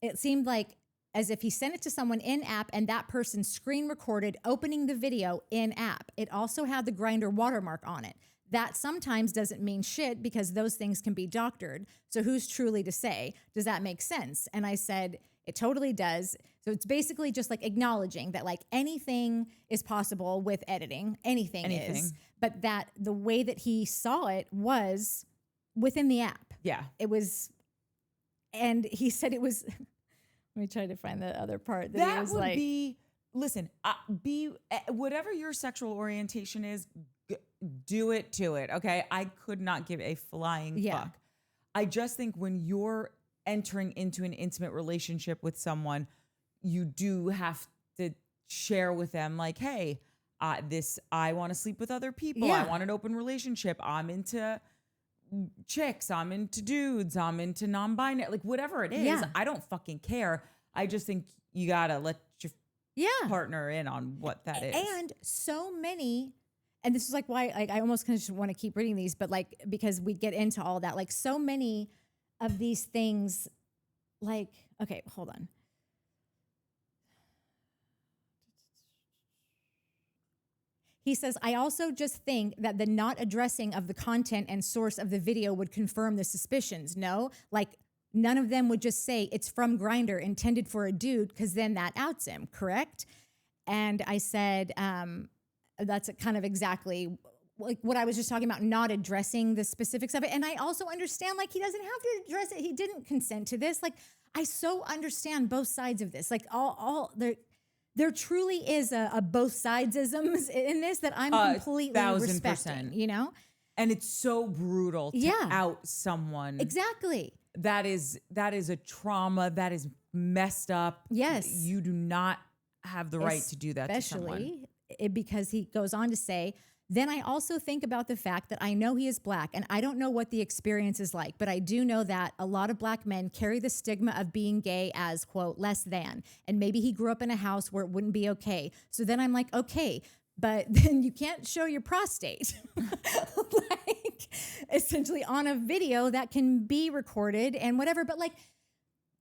it seemed like as if he sent it to someone in app and that person screen recorded opening the video in app. It also had the Grindr watermark on it. That sometimes doesn't mean shit because those things can be doctored. So who's truly to say? Does that make sense? And I said, it totally does. So it's basically just like acknowledging that like anything is possible with editing. Anything is. But that the way that he saw it was within the app. Yeah. It was, and he said it was, let me try to find the other part. That he was would like, be, listen, whatever your sexual orientation is, do it to it. Okay. I could not give a flying fuck. I just think when you're entering into an intimate relationship with someone, you do have to share with them like, hey, I want to sleep with other people. I want an open relationship. I'm into chicks. I'm into dudes. I'm into non-binary, like whatever it is. I don't fucking care. I just think you gotta let your partner in on what that is. And so many, and this is like why I almost kind of just want to keep reading these, but like, because we get into all that, like so many of these things, like, okay, hold on. He says, I also just think that the not addressing of the content and source of the video would confirm the suspicions. No, like none of them would just say it's from Grindr intended for a dude because then that outs him, correct? And I said, that's kind of exactly like what I was just talking about, not addressing the specifics of it. And I also understand, like, he doesn't have to address it. He didn't consent to this. Like, I so understand both sides of this. Like, there truly is a both sidesisms in this that I'm completely 1000%. respecting, you know? And it's so brutal to out someone. Exactly. That is a trauma. That is messed up. Yes. You do not have the right to do that to someone. Especially because he goes on to say, then I also think about the fact that I know he is Black and I don't know what the experience is like, but I do know that a lot of Black men carry the stigma of being gay as, quote, less than. And maybe he grew up in a house where it wouldn't be okay. So then I'm like, okay, but then you can't show your prostate. Like, essentially on a video that can be recorded and whatever. But like,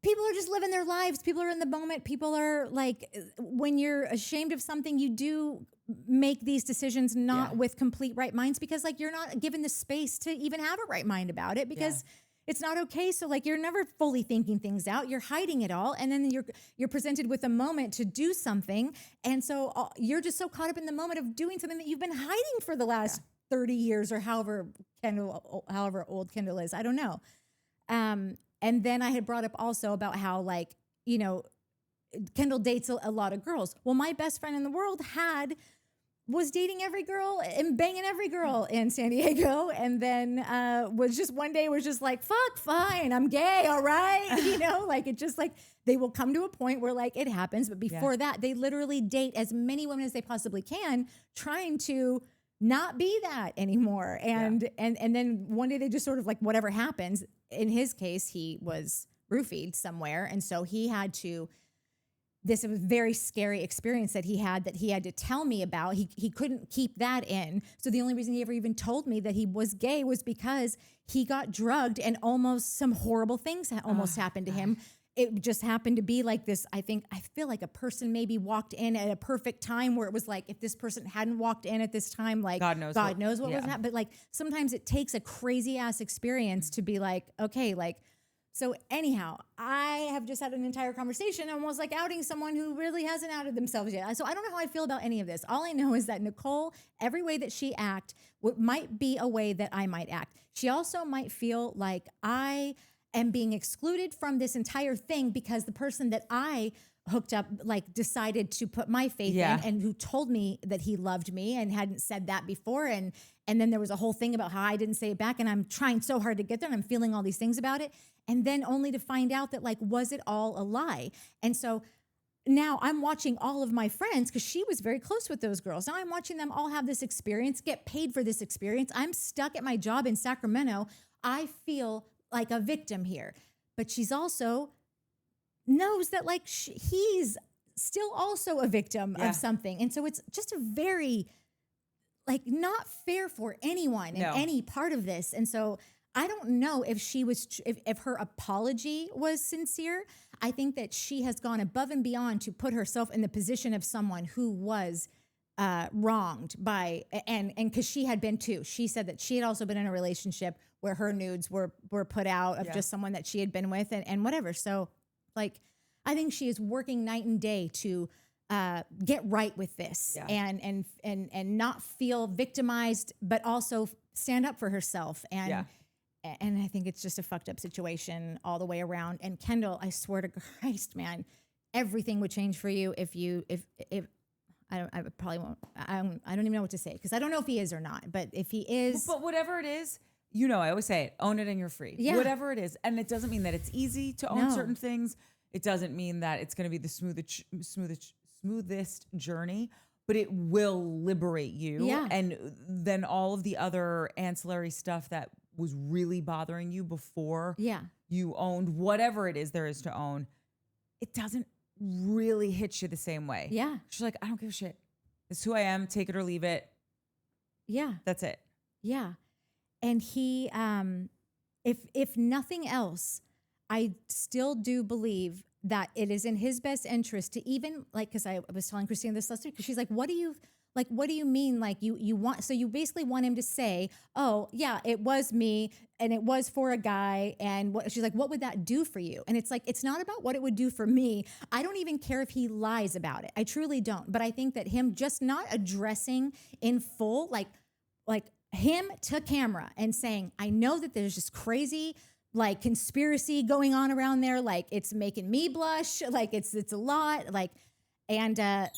people are just living their lives. People are in the moment. People are like, when you're ashamed of something, you do make these decisions not with complete right minds because like you're not given the space to even have a right mind about it because it's not okay. So like you're never fully thinking things out. You're hiding it all. And then you're presented with a moment to do something. And so you're just so caught up in the moment of doing something that you've been hiding for the last 30 years or however old Kendall is. I don't know. And then I had brought up also about how like, you know, Kendall dates a lot of girls. Well, my best friend in the world was dating every girl and banging every girl in San Diego. And then was just like, fuck, fine, I'm gay, all right. You know, like it just like, they will come to a point where like it happens. But before that, they literally date as many women as they possibly can, trying to not be that anymore. And then one day they just sort of like, whatever happens, in his case, he was roofied somewhere. And so he had to, this was a very scary experience that he had to tell me about. He couldn't keep that in. So the only reason he ever even told me that he was gay was because he got drugged and almost some horrible things almost happened to him. It just happened to be like this. I feel like a person maybe walked in at a perfect time where it was like, if this person hadn't walked in at this time, like God knows what was happening. But like, sometimes it takes a crazy ass experience to be like, okay, like, so anyhow, I have just had an entire conversation almost like outing someone who really hasn't outed themselves yet. So I don't know how I feel about any of this. All I know is that Nicole, every way that she act might be a way that I might act. She also might feel like I am being excluded from this entire thing because the person that I hooked up, like decided to put my faith in and who told me that he loved me and hadn't said that before. And then there was a whole thing about how I didn't say it back and I'm trying so hard to get there and I'm feeling all these things about it. And then only to find out that like, was it all a lie? And so now I'm watching all of my friends, because she was very close with those girls. Now I'm watching them all have this experience, get paid for this experience. I'm stuck at my job in Sacramento. I feel like a victim here. But she's also knows that like he's still also a victim of something. And so it's just a very like not fair for anyone in any part of this. And so I don't know if she was, if her apology was sincere. I think that she has gone above and beyond to put herself in the position of someone who was wronged by, and because she had been too. She said that she had also been in a relationship where her nudes were put out of just someone that she had been with and whatever. So like, I think she is working night and day to get right with this and not feel victimized, but also stand up for herself. And I think it's just a fucked up situation all the way around. And Kendall, I swear to Christ, man, everything would change for you if I probably won't. I don't even know what to say because I don't know if he is or not. But if he is, but whatever it is, you know, I always say it: own it and you're free. Yeah. Whatever it is, and it doesn't mean that it's easy to own certain things. It doesn't mean that it's going to be the smoothest journey, but it will liberate you. Yeah. And then all of the other ancillary stuff that was really bothering you before you owned whatever it is there is to own, it doesn't really hit you the same way. Yeah. She's like, I don't give a shit. It's who I am. Take it or leave it. Yeah. That's it. Yeah. And he, if nothing else, I still do believe that it is in his best interest to even like, cause I was telling Christina this last week, cause she's like, what do you mean? Like you want, so you basically want him to say, oh yeah, it was me and it was for a guy. And she's like, what would that do for you? And it's like, it's not about what it would do for me. I don't even care if he lies about it. I truly don't. But I think that him just not addressing in full, like him to camera and saying, I know that there's just crazy like conspiracy going on around there. Like it's making me blush. Like it's a lot like, and,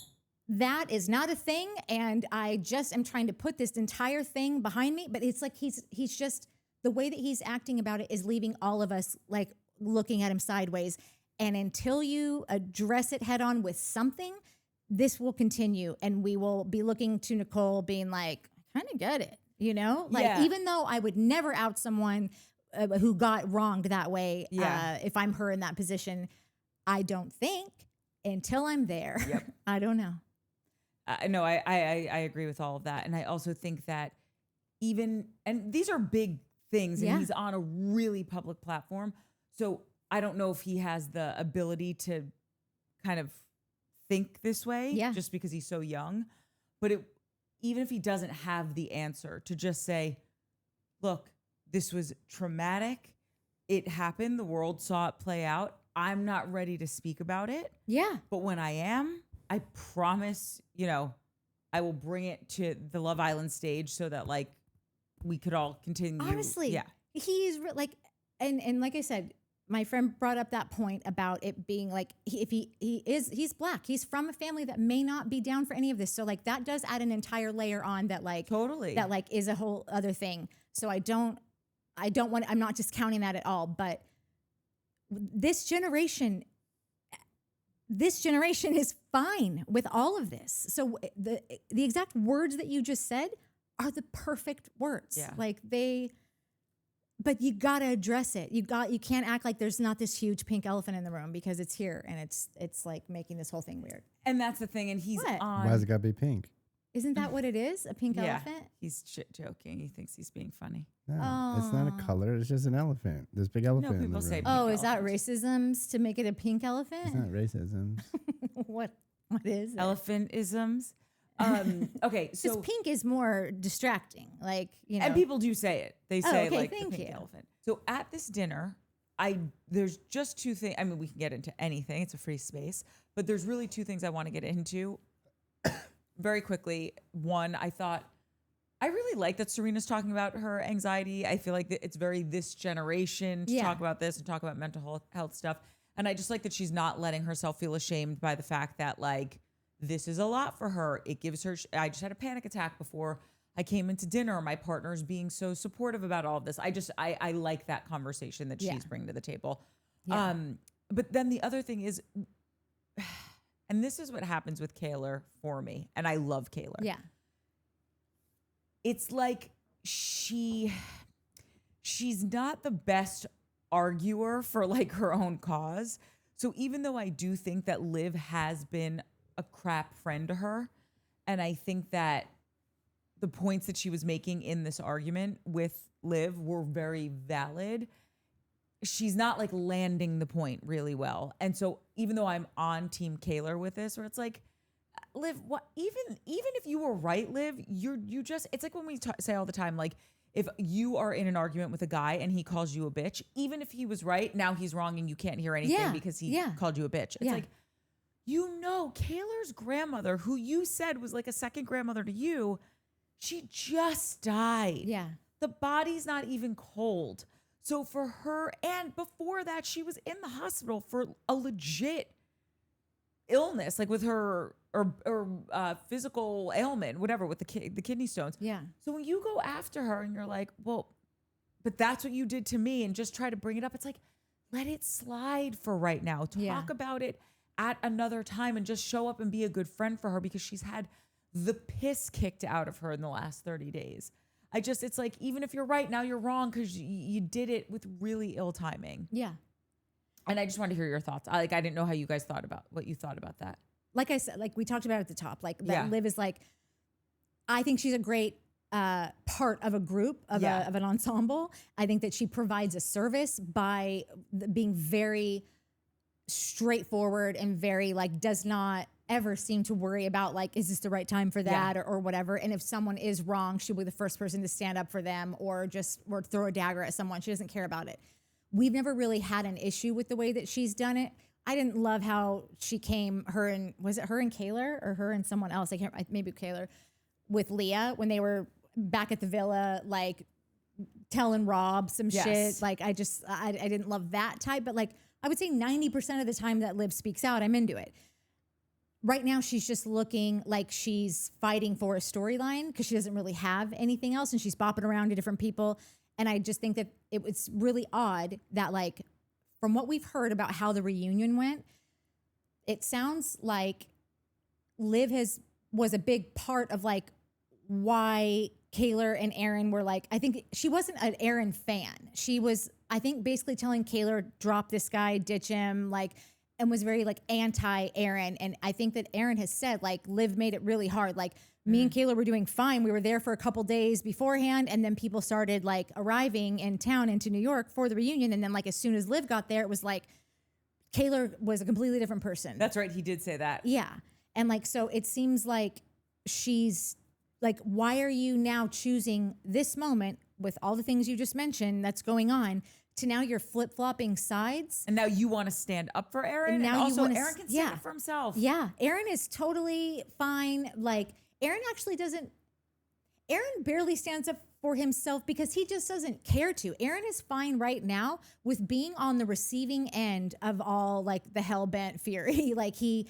that is not a thing. And I just am trying to put this entire thing behind me. But it's like he's just, the way that he's acting about it is leaving all of us like looking at him sideways. And until you address it head on with something, this will continue. And we will be looking to Nicole being like, I kind of get it, you know? Like, even though I would never out someone who got wronged that way, if I'm her in that position, I don't think until I'm there. Yep. I don't know. No, I agree with all of that. And I also think that and these are big things and he's on a really public platform. So I don't know if he has the ability to kind of think this way just because he's so young. But even if he doesn't have the answer, to just say, look, this was traumatic. It happened. The world saw it play out. I'm not ready to speak about it. Yeah. But when I am, I promise, you know, I will bring it to the Love Island stage so that like we could all continue. Honestly, he's like, and like I said, my friend brought up that point about it being like, he's black. He's from a family that may not be down for any of this. So like that does add an entire layer on that, like totally that like is a whole other thing. So I'm not discounting that at all, but this generation is fine with all of this. So the exact words that you just said are the perfect words. Yeah. Like but you gotta address it. You can't act like there's not this huge pink elephant in the room, because it's here, and it's like making this whole thing weird. And that's the thing. And he's What? on. Why's it gotta be pink? Isn't that what it is? A pink elephant? He's shit joking. He thinks he's being funny. No, it's not a color. It's just an elephant. This big elephant. people in the say room. Oh, is that racisms to make it a pink elephant? It's not racism. What is it? Elephantisms. Okay, so Because pink is more distracting, like, you know. and people do say it. They say okay, like the thank pink you. elephant. So at this dinner, there's just two things. I mean, we can get into anything. It's a free space, but there's really two things I want to get into very quickly. One, I thought I really like that Serena's talking about her anxiety. I feel like that it's very this generation to talk about this and talk about mental health stuff. And I just like that she's not letting herself feel ashamed by the fact that like this is a lot for her. It gives her, I just had a panic attack before I came into dinner. My partner's being so supportive about all of this. I like that conversation that she's bringing to the table. Yeah. But then the other thing is, and this is what happens with Kayla for me, and I love Kayla. Yeah. It's like she's not the best arguer for like her own cause. So even though I do think that Liv has been a crap friend to her, and I think that the points that she was making in this argument with Liv were very valid, she's not like landing the point really well. And so even though I'm on Team Kayla with this, where it's like, Liv, what? Even if you were right, Liv, you just. It's like when we say all the time, like if you are in an argument with a guy and he calls you a bitch, even if he was right, now he's wrong and you can't hear anything because he called you a bitch. It's like, you know, Kayla's grandmother, who you said was like a second grandmother to you, she just died. Yeah. The body's not even cold. So for her, and before that, she was in the hospital for a legit illness, like with her or physical ailment, whatever, with the kidney stones. Yeah. So when you go after her and you're like, well, but that's what you did to me, and just try to bring it up, it's like, let it slide for right now. Talk about it at another time and just show up and be a good friend for her, because she's had the piss kicked out of her in the last 30 days. It's like, even if you're right, now you're wrong because you did it with really ill timing. Yeah. And I just wanted to hear your thoughts. I didn't know how you guys thought about what you thought about that. Like I said, like we talked about at the top, like that Liv is like, I think she's a great part of a group, of an ensemble. I think that she provides a service by being very straightforward and very like, does not ever seem to worry about like, is this the right time for that or whatever. And if someone is wrong, she'll be the first person to stand up for them or throw a dagger at someone. She doesn't care about it. We've never really had an issue with the way that she's done it. I didn't love how she came, was it her and Kayla or her and someone else? Maybe Kayla with Leah when they were back at the villa, like telling Rob some shit. Like I didn't love that type, but like I would say 90% of the time that Liv speaks out, I'm into it. Right now, she's just looking like she's fighting for a storyline because she doesn't really have anything else, and she's bopping around to different people. And I just think that it's really odd that, like, from what we've heard about how the reunion went, it sounds like Liv was a big part of like why Kayla and Aaron were like, I think she wasn't an Aaron fan. She was, I think, basically telling Kayla, drop this guy, ditch him, like, and was very like anti-Aaron. And I think that Aaron has said like Liv made it really hard. Like me and Kayla were doing fine. We were there for a couple days beforehand, and then people started like arriving in town into New York for the reunion. And then like as soon as Liv got there, it was like Kayla was a completely different person. That's right. He did say that. Yeah. And like, so it seems like she's like, why are you now choosing this moment with all the things you just mentioned that's going on to now you're flip-flopping sides? And now you want to stand up for Aaron? And now also Aaron can stand up for himself. Yeah. Aaron is totally fine. Like Aaron actually Aaron barely stands up for himself because he just doesn't care to. Aaron is fine right now with being on the receiving end of all like the hell-bent fury. Like he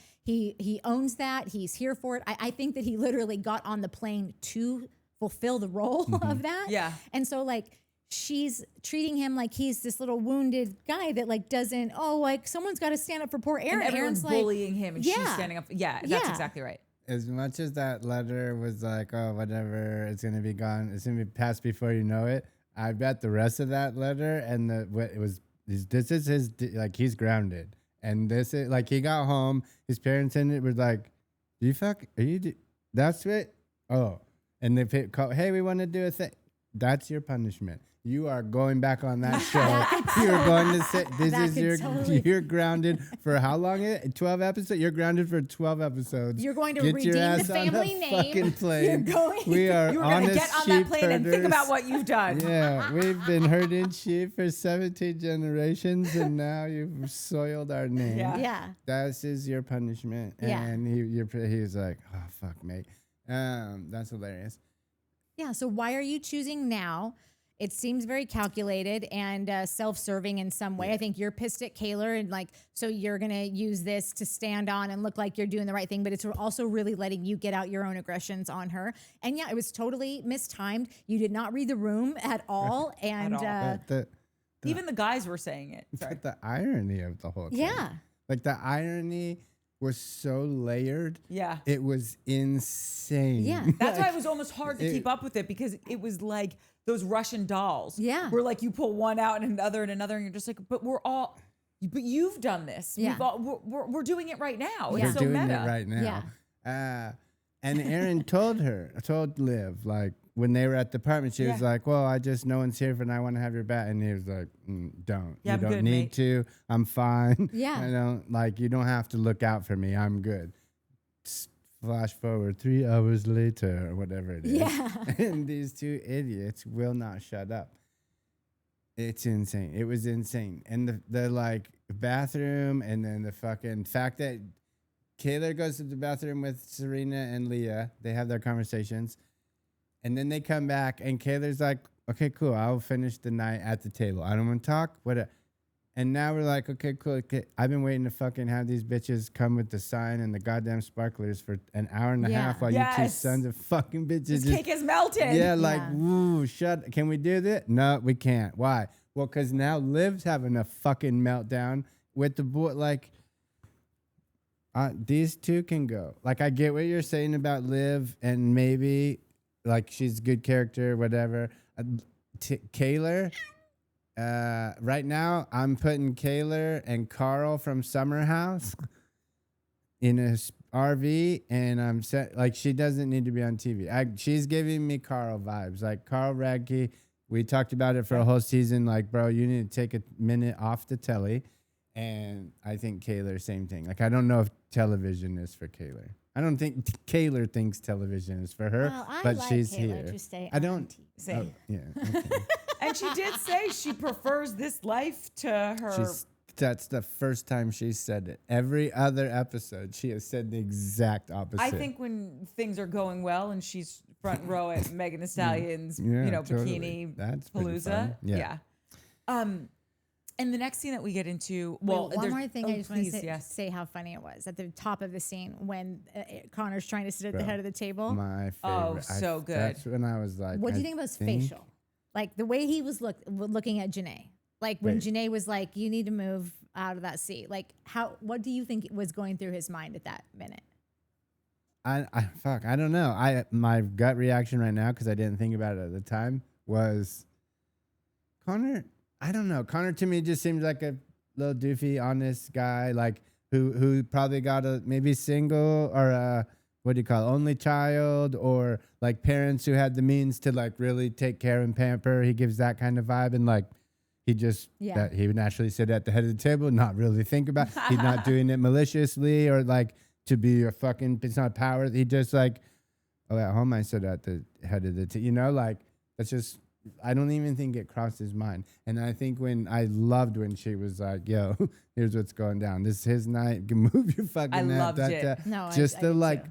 owns that. He's here for it. I think that he literally got on the plane to fulfill the role of that. Yeah. And so like she's treating him like he's this little wounded guy that like doesn't, like someone's got to stand up for poor Aaron. And everyone's Aaron's bullying him and she's standing up. Yeah, that's exactly right. As much as that letter was like, oh, whatever, it's going to be gone, it's going to be passed before you know it, I bet the rest of that letter and what it was. This is his like he's grounded, and this is like he got home. His parents in it were like, "Do you fuck? Are you? That's it? Oh." And they call, "Hey, we want to do a thing." That's your punishment. You are going back on that show. You're going to sit. This is your. Totally. You're grounded for how long? 12 episodes. You're grounded for 12 episodes. You're going to get redeem your ass the family on name. Fucking plane. You're going. We are. You're going to get on that plane and think about what you've done. Yeah, we've been herding sheep for 17 generations, and now you've soiled our name. Yeah. That is your punishment. Yeah. And he was like, "Oh fuck, mate." That's hilarious. Yeah. So why are you choosing now? It seems very calculated and self-serving in some way. I think you're pissed at Kayla and like, so you're going to use this to stand on and look like you're doing the right thing, but it's also really letting you get out your own aggressions on her. And yeah, it was totally mistimed. You did not read the room at all. And even the guys were saying it. Sorry. But the irony of the whole thing. Yeah. Like the irony was so layered. Yeah. It was insane. Yeah. That's why it was almost hard to keep up with it because it was like those Russian dolls. Yeah. Where like you pull one out and another, and you're just like, but you've done this. Yeah. We're doing it right now. Yeah. It's so We're doing meta. it right now. Yeah. And Aaron told Liv, like, when they were at the apartment, she was like, well, no one's here for, and I want to have your back. And he was like, don't. Yeah, you don't good, need mate. to. I'm fine. Yeah. You don't have to look out for me. I'm good. Flash forward 3 hours later or whatever it is. Yeah. And these two idiots will not shut up. It's insane. It was insane. And the like bathroom, and then the fucking fact that Kayla goes to the bathroom with Serena and Leah. They have their conversations. And then they come back and Kayla's like, okay, cool. I'll finish the night at the table. I don't want to talk. And now we're like, okay, cool. Okay. I've been waiting to fucking have these bitches come with the sign and the goddamn sparklers for an hour and a half while you two sons of fucking bitches. This cake is melted. Yeah, like, woo, can we do this? No, we can't. Why? Well, because now Liv's having a fucking meltdown with the boy. Like, these two can go. Like, I get what you're saying about Liv, and maybe, like, she's a good character, whatever. Kayla, right now, I'm putting Kayla and Carl from Summer House in a RV, and I'm set. Like, she doesn't need to be on TV. She's giving me Carl vibes. Like, Carl Radke, we talked about it for a whole season. Like, bro, you need to take a minute off the telly. And I think Kayla, same thing. Like, I don't know if television is for Kayla. I don't think Kayla thinks television is for her, but like she's Kayla here. To stay I don't. TV. Oh, yeah. Okay. And she did say she prefers this life to her. That's the first time she said it. Every other episode, she has said the exact opposite. I think when things are going well and she's front row at Megan Thee Stallion's, totally. bikini That's palooza. Yeah. And the next scene that we get into, one more thing I just want to say, say how funny it was at the top of the scene when Connor's trying to sit at the head of the table. My favorite. Oh, so good. That's when I was like, what do you think about his facial? Like the way he was looking at Janae. Like when Janae was like, you need to move out of that seat. Like what do you think was going through his mind at that minute? I don't know. My gut reaction right now, because I didn't think about it at the time, was Connor. I don't know. Connor to me just seems like a little doofy, honest guy, like who probably got a maybe single or what do you call it, only child, or like parents who had the means to like really take care and pamper. He gives that kind of vibe, and like he just that he would naturally sit at the head of the table, not really think about. He's not doing it maliciously or like to be a fucking. It's not power. He just like, oh, at home I sit at the head of the table. Like that's just. I don't even think it crossed his mind. And I think I loved when she was like, yo, here's what's going down. This is his night. Move your fucking I loved it. No, just I the did like,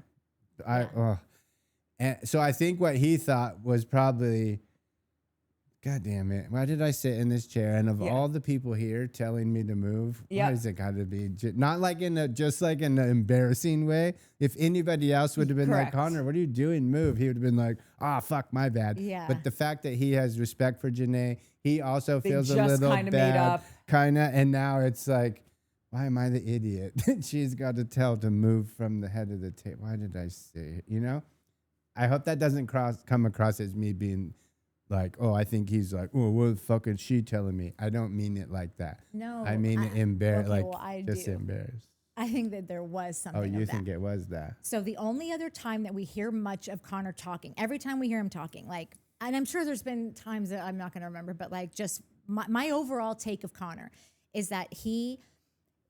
too. And so I think what he thought was probably, God damn it. Why did I sit in this chair? And of all the people here telling me to move, why is it got to be not like in an embarrassing way? If anybody else would have been like, Connor, what are you doing? Move. He would have been like, fuck, my bad. Yeah. But the fact that he has respect for Janae, he also feels a little kinda bad. made up. Kinda. And now it's like, why am I the idiot? She's got to tell to move from the head of the table. Why did I say it? I hope that doesn't come across as me being like, oh, I think he's like, oh, what the fuck is she telling me? I don't mean it like that. No. I mean it embarrassed, okay, like well, I just do. embarrassed. I think that there was something. Oh, you of think that. it was that? So the only other time that we hear much of Connor talking, every time we hear him talking, like, and I'm sure there's been times that I'm not going to remember, but like just my overall take of Connor is that he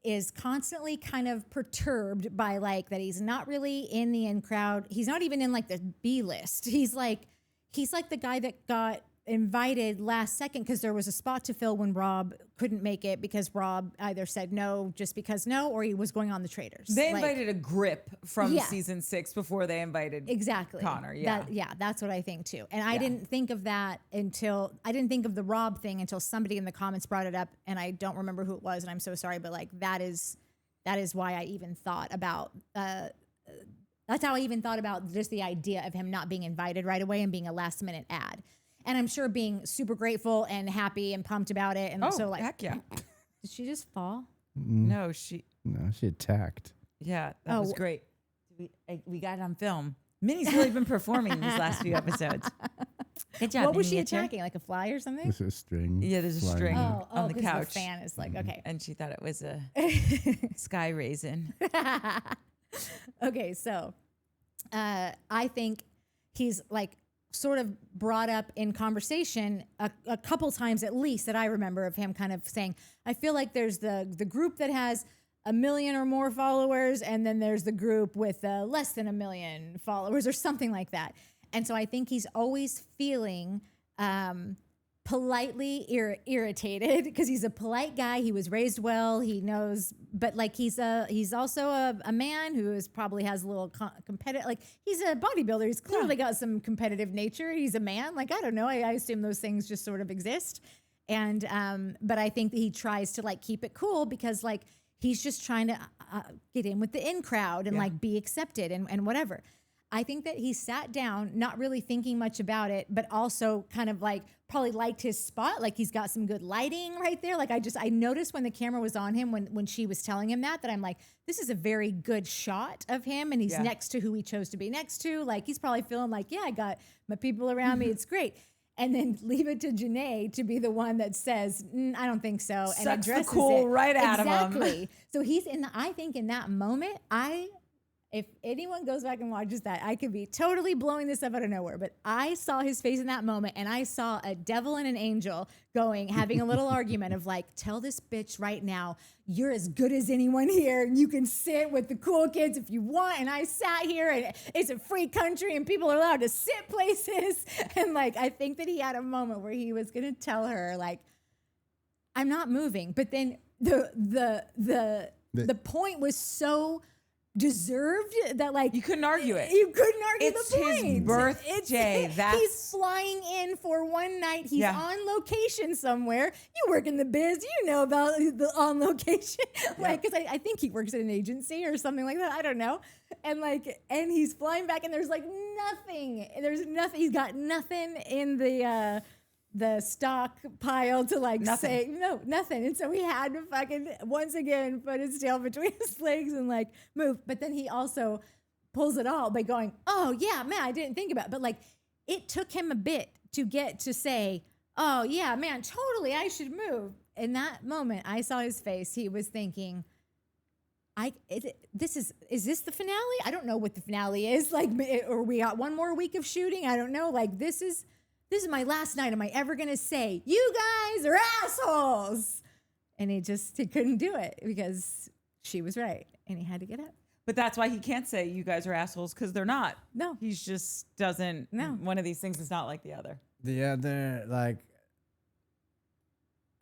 is constantly kind of perturbed by like that he's not really in the in crowd. He's not even in like the B list. He's like the guy that got invited last second because there was a spot to fill when Rob couldn't make it because Rob either said no just because no, or he was going on the Traitors. They like, invited a grip from season 6 before they invited Connor. Yeah. That's what I think too. And I didn't think of the Rob thing until somebody in the comments brought it up, and I don't remember who it was, and I'm so sorry, but like that is why I even thought about that's how I even thought about just the idea of him not being invited right away and being a last minute ad. And I'm sure being super grateful and happy and pumped about it. And so like, heck yeah. Did she just fall? No, she attacked. Yeah, that was great. We got it on film. Minnie's really been performing these last few episodes. Good job. What was she miniature. attacking? Like a fly or something? There's a string. Yeah, there's a flying string out. on the couch. The fan is like, okay. And she thought it was a sky raisin. Okay, so I think he's like sort of brought up in conversation a couple times at least that I remember of him kind of saying, I feel like there's the group that has 1 million or more followers, and then there's the group with less than 1 million followers or something like that. And so I think he's always feeling politely irritated because he's a polite guy. He was raised well. He knows, but like he's also a man who probably has a little competitive. Like he's a bodybuilder. He's clearly got some competitive nature. He's a man. Like I don't know. I assume those things just sort of exist. And but I think that he tries to like keep it cool because like he's just trying to get in with the in crowd and like be accepted and whatever. I think that he sat down, not really thinking much about it, but also kind of like probably liked his spot. Like he's got some good lighting right there. Like I noticed when the camera was on him, when she was telling him that I'm like, this is a very good shot of him. And he's next to who he chose to be next to. Like he's probably feeling like, yeah, I got my people around me. It's great. And then leave it to Janae to be the one that says, I don't think so. And sucks addresses the cool it. right out of him. Exactly. So he's I think in that moment, if anyone goes back and watches that, I could be totally blowing this up out of nowhere. But I saw his face in that moment, and I saw a devil and an angel having a little argument of like, tell this bitch right now, you're as good as anyone here, and you can sit with the cool kids if you want. And I sat here, and it's a free country, and people are allowed to sit places. And like, I think that he had a moment where he was gonna tell her like, I'm not moving. But then the point was so deserved that like you couldn't argue it. You couldn't argue it's the point. His birthday. He's flying in for one night. He's on location somewhere. You work in the biz, you know about the on location. Like, because I think he works at an agency or something like that. I don't know. And like, and he's flying back, and there's like nothing. There's nothing. He's got nothing in the stock pile to like say nothing. And so he had to fucking once again put his tail between his legs and like move. But then he also pulls it all by going, oh yeah, man, I didn't think about it. But like it took him a bit to get to say, oh yeah, man, totally, I should move. In that moment, I saw his face. He was thinking, is this the finale? I don't know what the finale is. Like, or we got one more week of shooting. I don't know. Like this is my last night. Am I ever going to say, you guys are assholes? And he couldn't do it because she was right. And he had to get up. But that's why he can't say you guys are assholes, because they're not. No. He's just doesn't. No. One of these things is not like the other. The other, like,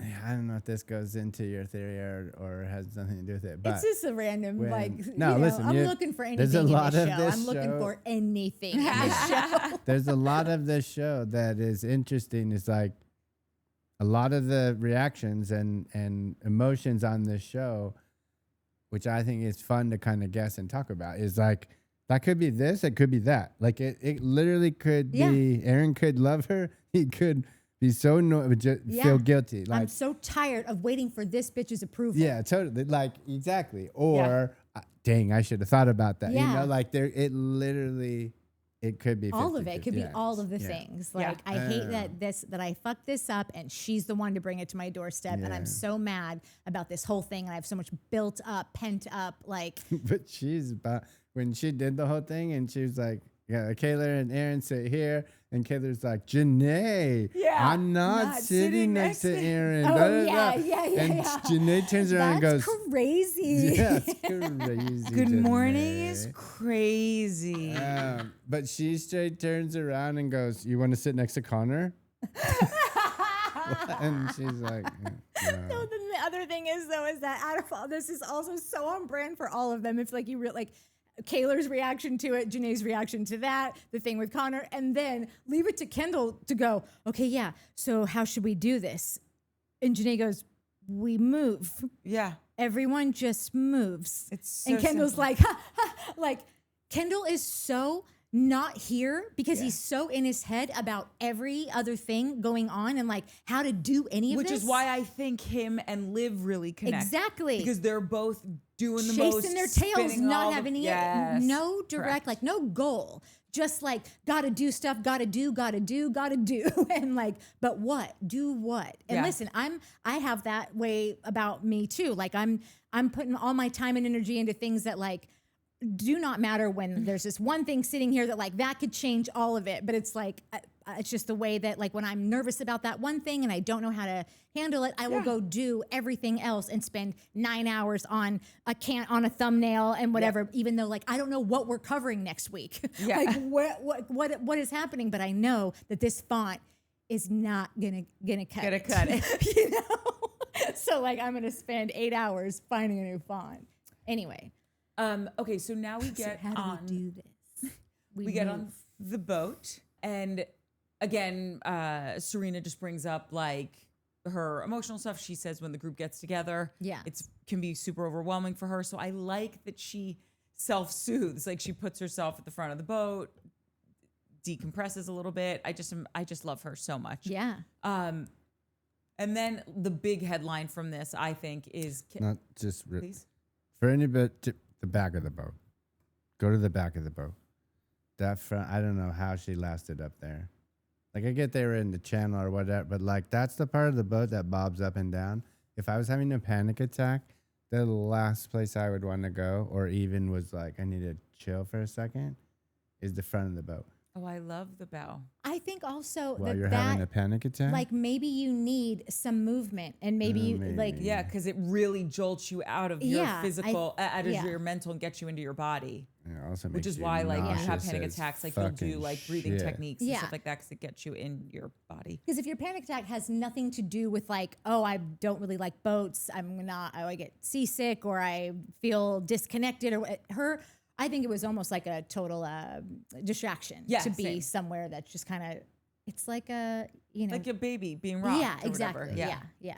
I don't know if this goes into your theory or has nothing to do with it. But it's just a random, listen, I'm looking for anything there's a lot in of this show. this I'm looking show. for anything in this show. There's a lot of this show that is interesting. It's like a lot of the reactions and emotions on this show, which I think is fun to kind of guess and talk about, is like, that could be this, it could be that. Like it literally could be, Aaron could love her, he could be so feel guilty. Like, I'm so tired of waiting for this bitch's approval. Yeah, totally. Like, exactly. Or, dang, I should have thought about that. Yeah. You know, like it literally It could be all of it. It could be yes. all of the things. Like I hate that I fucked this up, and she's the one to bring it to my doorstep, and I'm so mad about this whole thing, and I have so much built up, pent up, like. But she's about when she did the whole thing, and she was like, "Yeah, Kayla and Aaron sit here," and Kayla's like, "Janae, I'm not sitting next to Aaron." Oh yeah. And Janae turns around and goes, "Crazy." Yeah, it's crazy. Good Janae. morning is crazy. But she straight turns around and goes, "You want to sit next to Connor?" And she's like, No, then the other thing is that out of all this is also so on brand for all of them. It's like Kayla's reaction to it, Janae's reaction to that, the thing with Connor, and then leave it to Kendall to go, okay, yeah, so how should we do this? And Janae goes, we move. Yeah. Everyone just moves. It's so and Kendall's simple. like, ha, ha, like, Kendall is so not here because he's so in his head about every other thing going on and like how to do any of this. Which is why I think him and Liv really connect. Exactly. Because they're both doing the chasing most. their tails, spinning all not the- having any, Yes. no direct, Correct. like no goal. Just like gotta do stuff, gotta do, and like, but what? Do what? And listen, I have that way about me too. Like I'm putting all my time and energy into things that like do not matter when there's this one thing sitting here that like that could change all of it. But it's like it's just the way that like when I'm nervous about that one thing and I don't know how to handle it, I will go do everything else and spend 9 hours on a thumbnail and whatever, even though like I don't know what we're covering next week. Yeah. Like what is happening, but I know that this font is not gonna cut it. You know? So like I'm gonna spend 8 hours finding a new font. Anyway. Okay, so now we get how do on. we do this? We get on the boat, and again, Serena just brings up like her emotional stuff. She says when the group gets together, it can be super overwhelming for her. So I like that she self-soothes. Like she puts herself at the front of the boat, decompresses a little bit. I just love her so much. Yeah. And then the big headline from this, I think, is not just please. For anybody, the back of the boat. Go to the back of the boat. That front, I don't know how she lasted up there. Like I get they were in the channel or whatever, but like that's the part of the boat that bobs up and down. If I was having a panic attack, the last place I would want to go, or even was like I need to chill for a second, is the front of the boat. Oh, I love the bow. I think also While you're having a panic attack? like maybe you need some movement and maybe you like Yeah, because it really jolts you out of your Yeah, physical, out of your mental, and gets you into your body. Yeah, also Which makes is you why, like, when you have nauseous panic as attacks, like you'll do fucking like breathing shit. techniques and stuff like that because it gets you in your body. because if your panic attack has nothing to do with like, oh, I don't really like boats, I get seasick or I feel disconnected or I think it was almost like a total distraction to be same. somewhere that's just kind of, it's like a, you know. Like a baby being rocked. Yeah, or exactly. whatever. Yeah.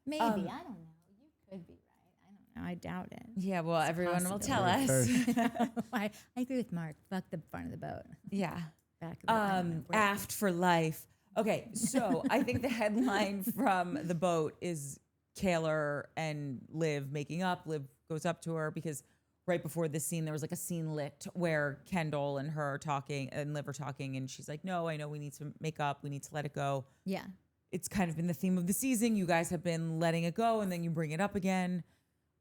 Maybe. I don't know. You could be right. I don't know. I doubt it. Yeah, well, everyone will tell possibility. us. I agree with Mark. Fuck the front of the boat. Yeah. Back of the boat. Aft for life. Okay, so I think the headline from the boat is Kayla and Liv making up. Liv goes up to her because right before this scene, there was like a scene lit where Kendall and her are talking and Liv are talking, and she's like, no, I know we need to make up. We need to let it go. Yeah. It's kind of been the theme of the season. You guys have been letting it go, and then you bring it up again.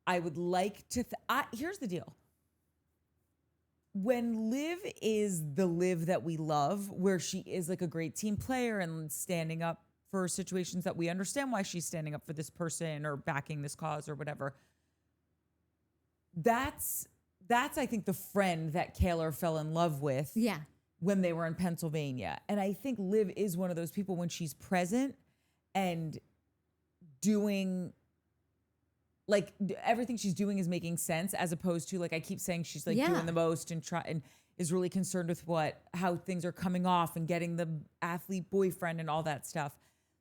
I would like to, here's the deal. When Liv is the Liv that we love, where she is like a great team player and standing up for situations that we understand why she's standing up for this person or backing this cause or whatever, that's I think the friend that Kayla fell in love with when they were in Pennsylvania. And I think Liv is one of those people when she's present and doing like everything she's doing is making sense, as opposed to like I keep saying she's like doing the most and is really concerned with how things are coming off and getting the athlete boyfriend and all that stuff.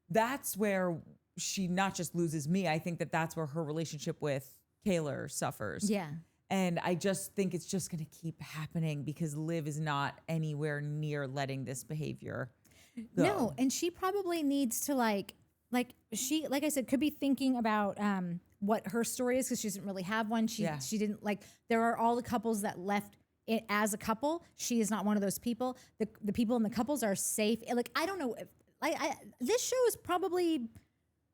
That's where she not just loses me. I think that's where her relationship with Kayla suffers. Yeah. And I just think it's just going to keep happening because Liv is not anywhere near letting this behavior go. No, and she probably needs to like she, like I said, could be thinking about what her story is because she doesn't really have one. She didn't like, there are all the couples that left as a couple, she is not one of those people. The people in the couples are safe. Like, I don't know. This show is probably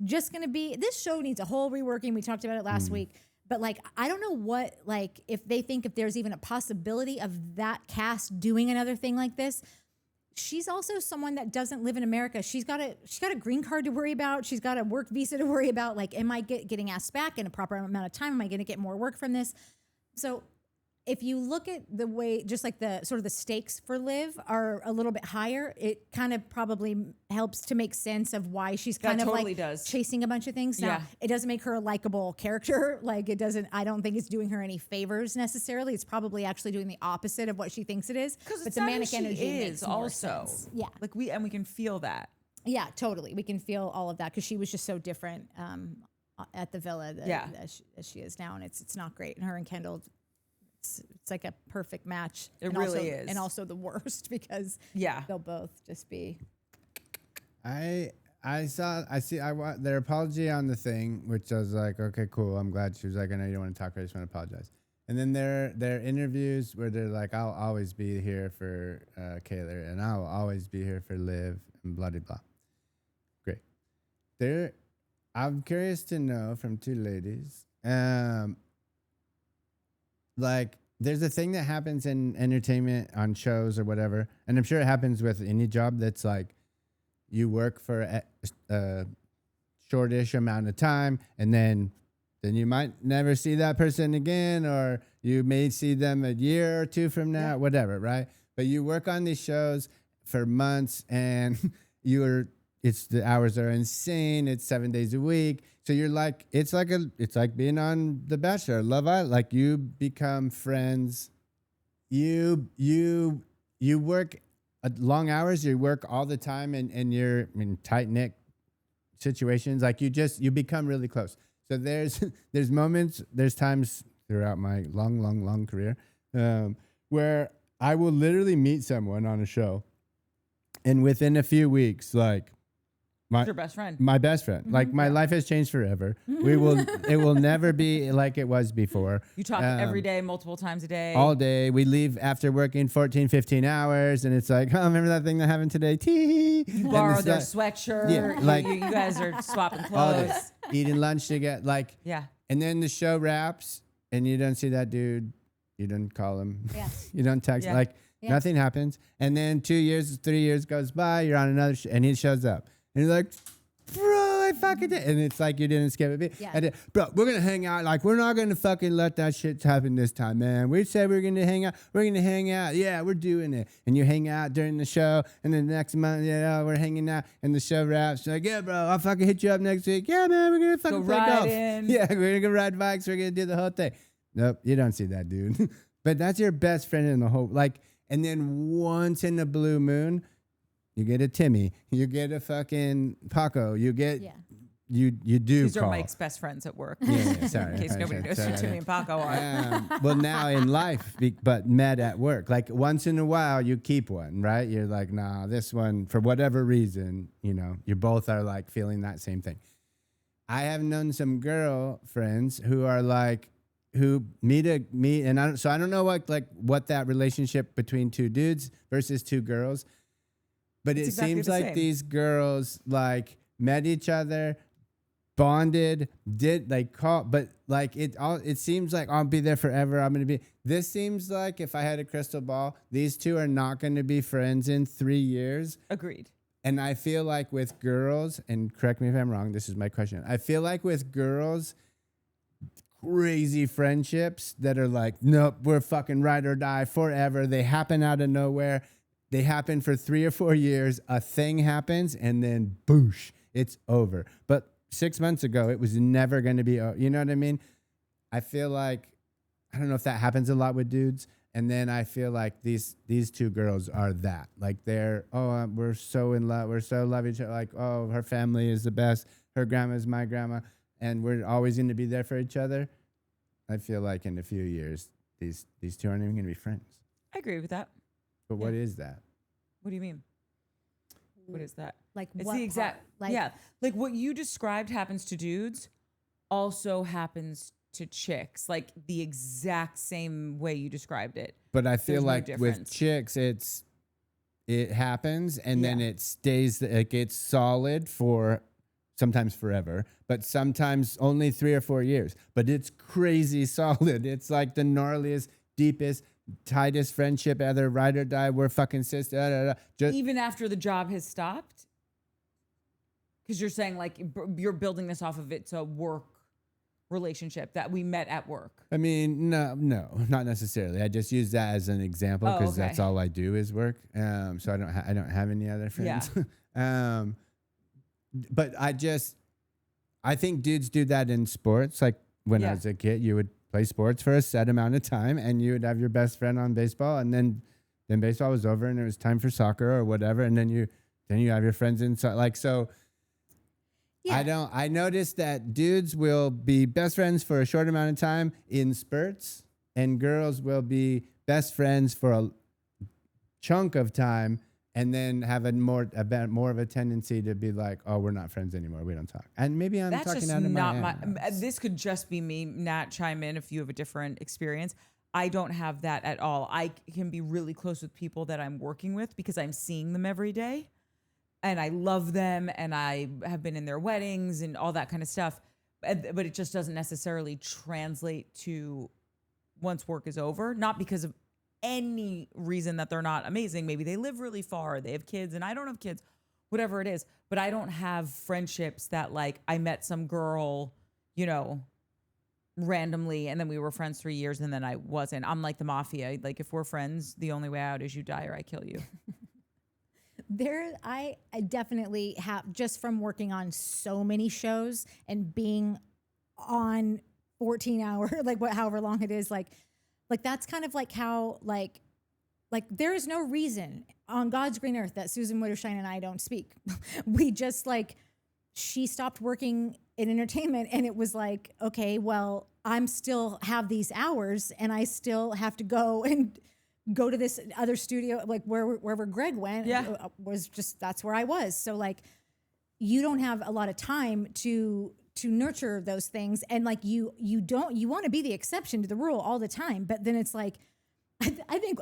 just going to be, this show needs a whole reworking. We talked about it last week. But like, I don't know what, like, if they think if there's even a possibility of that cast doing another thing like this. She's also someone that doesn't live in America. She's got a green card to worry about. She's got a work visa to worry about. Like, am I getting asked back in a proper amount of time? Am I going to get more work from this? So if you look at the way, just like the sort of the stakes for Liv are a little bit higher, it kind of probably helps to make sense of why she's kind of totally like does. chasing a bunch of things. Now, it doesn't make her a likable character. Like, it doesn't, I don't think it's doing her any favors necessarily. It's probably actually doing the opposite of what she thinks it is. But the manic energy is also sense. Yeah. Like we can feel that. Yeah, totally. We can feel all of that because she was just so different at the villa as she is now. And it's not great. And her and Kendall, it's like a perfect match. It really is. And also the worst because they'll both just be. I see their apology on the thing, which I was like, okay, cool. I'm glad. She was like, I know you don't want to talk, but I just want to apologize. And then their interviews where they're like, I'll always be here for Kayla, and I'll always be here for Liv, and blah, blah, blah. Great. I'm curious to know from two ladies, like, there's a thing that happens in entertainment on shows or whatever, and I'm sure it happens with any job that's like, you work for a shortish amount of time, and then you might never see that person again, or you may see them a year or two from now, whatever, right? But you work on these shows for months, and the hours are insane. It's 7 days a week. So you're like, it's like being on The Bachelor, Love Island. Like, you become friends. You work long hours. You work all the time, and you're in tight knit situations. Like, you become really close. So there's moments, there's times throughout my long career where I will literally meet someone on a show, and within a few weeks, like, your best friend. My best friend. Mm-hmm. Like, my life has changed forever. It will never be like it was before. You talk every day, multiple times a day. All day. We leave after working 14, 15 hours, and it's like, oh, remember that thing that happened today? Tee. You borrow their sweatshirt. Yeah, like, you guys are swapping clothes. Eating lunch together. Like, yeah. And then the show wraps, and you don't see that dude. You don't call him. Yeah. You don't text. Yeah. Like, nothing happens. And then 2 years, 3 years goes by. You're on another and he shows up. And you're like, bro, I fucking did. And it's like you didn't skip a beat. Yeah. Bro, we're going to hang out. Like, we're not going to fucking let that shit happen this time, man. We said we were going to hang out. We're going to hang out. Yeah, we're doing it. And you hang out during the show. And then the next month, we're hanging out. And the show wraps. You're like, yeah, bro, I'll fucking hit you up next week. Yeah, man, we're going to fucking play golf. Yeah, we're going to go ride bikes. We're going to do the whole thing. Nope, you don't see that, dude. But that's your best friend in the whole, like, and then once in the blue moon, you get a Timmy, you get a fucking Paco, you get, you do These call. are Mike's best friends at work. Yeah, sorry. In case nobody knows who Timmy and Paco are. Well, now in life, but met at work. Like, once in a while, you keep one, right? You're like, nah, this one, for whatever reason, you both are like feeling that same thing. I have known some girl friends who are like, who meet, and I don't know what that relationship between two dudes versus two girls. But it seems like these girls like met each other, bonded, but like it seems like I'll be there forever. I'm going to be, this seems like if I had a crystal ball, these two are not going to be friends in 3 years. Agreed. And I feel like with girls, and correct me if I'm wrong, this is my question. I feel like with girls, crazy friendships that are like, nope, we're fucking ride or die forever. They happen out of nowhere. They happen for 3 or 4 years. A thing happens, and then boosh, it's over. But 6 months ago, it was never going to be. You know what I mean? I feel like, I don't know if that happens a lot with dudes. And then I feel like these two girls are that. Like, they're, we're so in love. We're so love each other. Like, oh, her family is the best. Her grandma's my grandma. And we're always going to be there for each other. I feel like in a few years, these two aren't even going to be friends. I agree with that. But what is that? What do you mean? What is that? Like, it's what the exact part? Like, like what you described happens to dudes also happens to chicks, like the exact same way you described it. But I feel There's no like with difference. chicks, it happens and then it stays, it gets solid for sometimes forever, but sometimes only 3 or 4 years. But it's crazy solid. It's like the gnarliest, deepest, tightest friendship ever. Ride or die. We're fucking sisters. Even after the job has stopped? Because you're saying like you're building this off of it's a work relationship that we met at work. I mean, no, not necessarily. I just use that as an example because that's all I do is work. So I don't have any other friends. Yeah. But I think dudes do that in sports. Like when I was a kid, you would play sports for a set amount of time and you would have your best friend on baseball, and then baseball was over and it was time for soccer or whatever, and then you have your friends inside. Like, so yeah. I noticed that dudes will be best friends for a short amount of time in spurts, and girls will be best friends for a chunk of time and then have more of a tendency to be like, oh, we're not friends anymore. We don't talk. And maybe I'm That's talking just out of not my ass. This could just be me. Nat, chime in if you have a different experience. I don't have that at all. I can be really close with people that I'm working with because I'm seeing them every day. And I love them, and I have been in their weddings and all that kind of stuff. But it just doesn't necessarily translate to once work is over. Not because of any reason that they're not amazing. Maybe they live really far, they have kids, and I don't have kids, whatever it is. But I don't have friendships that like I met some girl, you know, randomly, and then we were friends 3 years, and then I wasn't. I'm like the mafia. Like if we're friends, the only way out is you die or I kill you. I definitely have, just from working on so many shows and being on 14 hour, like however long it is, like that's kind of like how like there is no reason on God's green earth that Susan Witterstein and I don't speak. We just like, she stopped working in entertainment and it was like, okay, well, I'm still have these hours and I still have to go to this other studio, like wherever Greg went, was just, that's where I was. So like, you don't have a lot of time to nurture those things. And like, you want to be the exception to the rule all the time. But then it's like, I think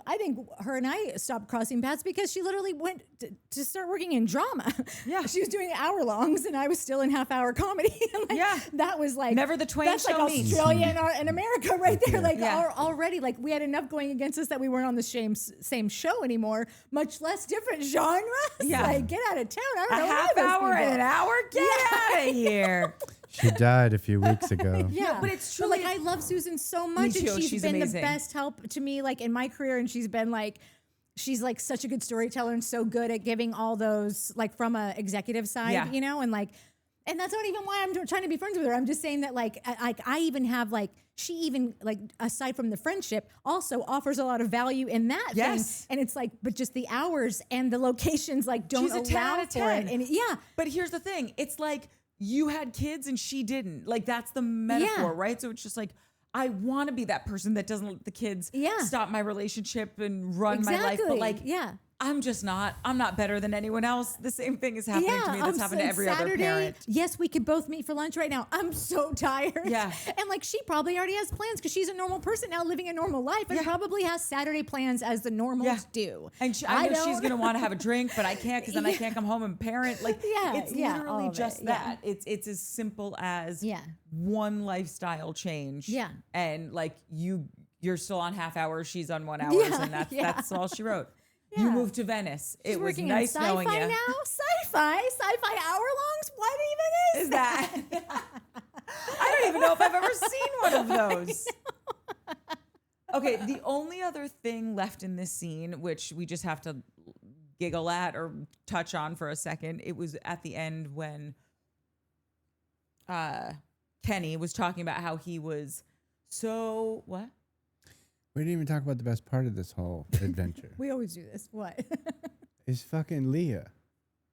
her and I stopped crossing paths because she literally went to start working in drama. Yeah. She was doing hour-longs and I was still in half-hour comedy. Like, that was like... Never the twain that's shall like meet. Australia and America right there. Like already, like we had enough going against us that we weren't on the same show anymore, much less different genres. Yeah. Like, get out of town. I don't know. A half hour and an hour? Get out of here. She died a few weeks ago. Yeah, but it's true. Like I love Susan so much, and she's been amazing. The best help to me, like in my career. And she's like such a good storyteller and so good at giving all those, like from a executive side, you know, and that's not even why I'm trying to be friends with her. I'm just saying that like I even have like, she even like, aside from the friendship, also offers a lot of value in that thing. And it's like, but just the hours and the locations like don't allow for it. And but here's the thing, it's like, you had kids and she didn't. Like, that's the metaphor, right? So it's just like, I want to be that person that doesn't let the kids stop my relationship and run my life. But like, I'm just not. I'm not better than anyone else. The same thing is happening to me that's happened to every other parent. Yes, we could both meet for lunch right now. I'm so tired. Yeah. And like, she probably already has plans because she's a normal person now living a normal life and probably has Saturday plans as the normals do. And I know she's going to want to have a drink, but I can't because then I can't come home and parent. Like, it's literally just that. It's as simple as one lifestyle change. Yeah. And like, you're still on half hours, she's on 1 hour, and that's all she wrote. Yeah. You moved to Venice. She's it was nice knowing you. Now? Sci-fi hour-longs? What even is that? I don't even know if I've ever seen one of those. Okay, the only other thing left in this scene, which we just have to giggle at or touch on for a second, it was at the end when Kenny was talking about how he was so... What? We didn't even talk about the best part of this whole adventure. We always do this. What? Is fucking Leah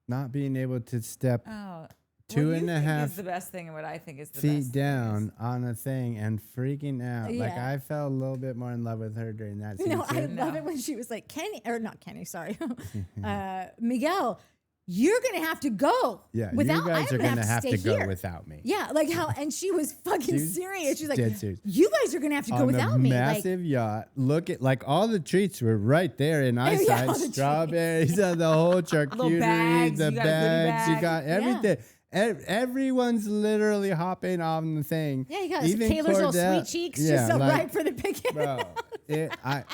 not being able to step 2.5 is the best thing and what I think is the feet best down on a thing and freaking out. Like, I fell a little bit more in love with her during that scene. No, I love it when she was like, not Kenny, sorry. Miguel, you're gonna have to go. Yeah, without, you guys I'm are gonna have stay to go here. without me. Yeah, like how, and she was fucking serious. She's like, dead serious. you guys are gonna have to go On without a me. massive yacht. Look at like all the treats were right there in yeah, eyesight. all the Strawberries, the whole charcuterie, bags, the you got a goodie bags, you bag. got everything. Everyone's literally hopping on the thing. Yeah, you got Even Kayla's little Cordell- sweet cheeks yeah, just so like, right for the picking. Bro,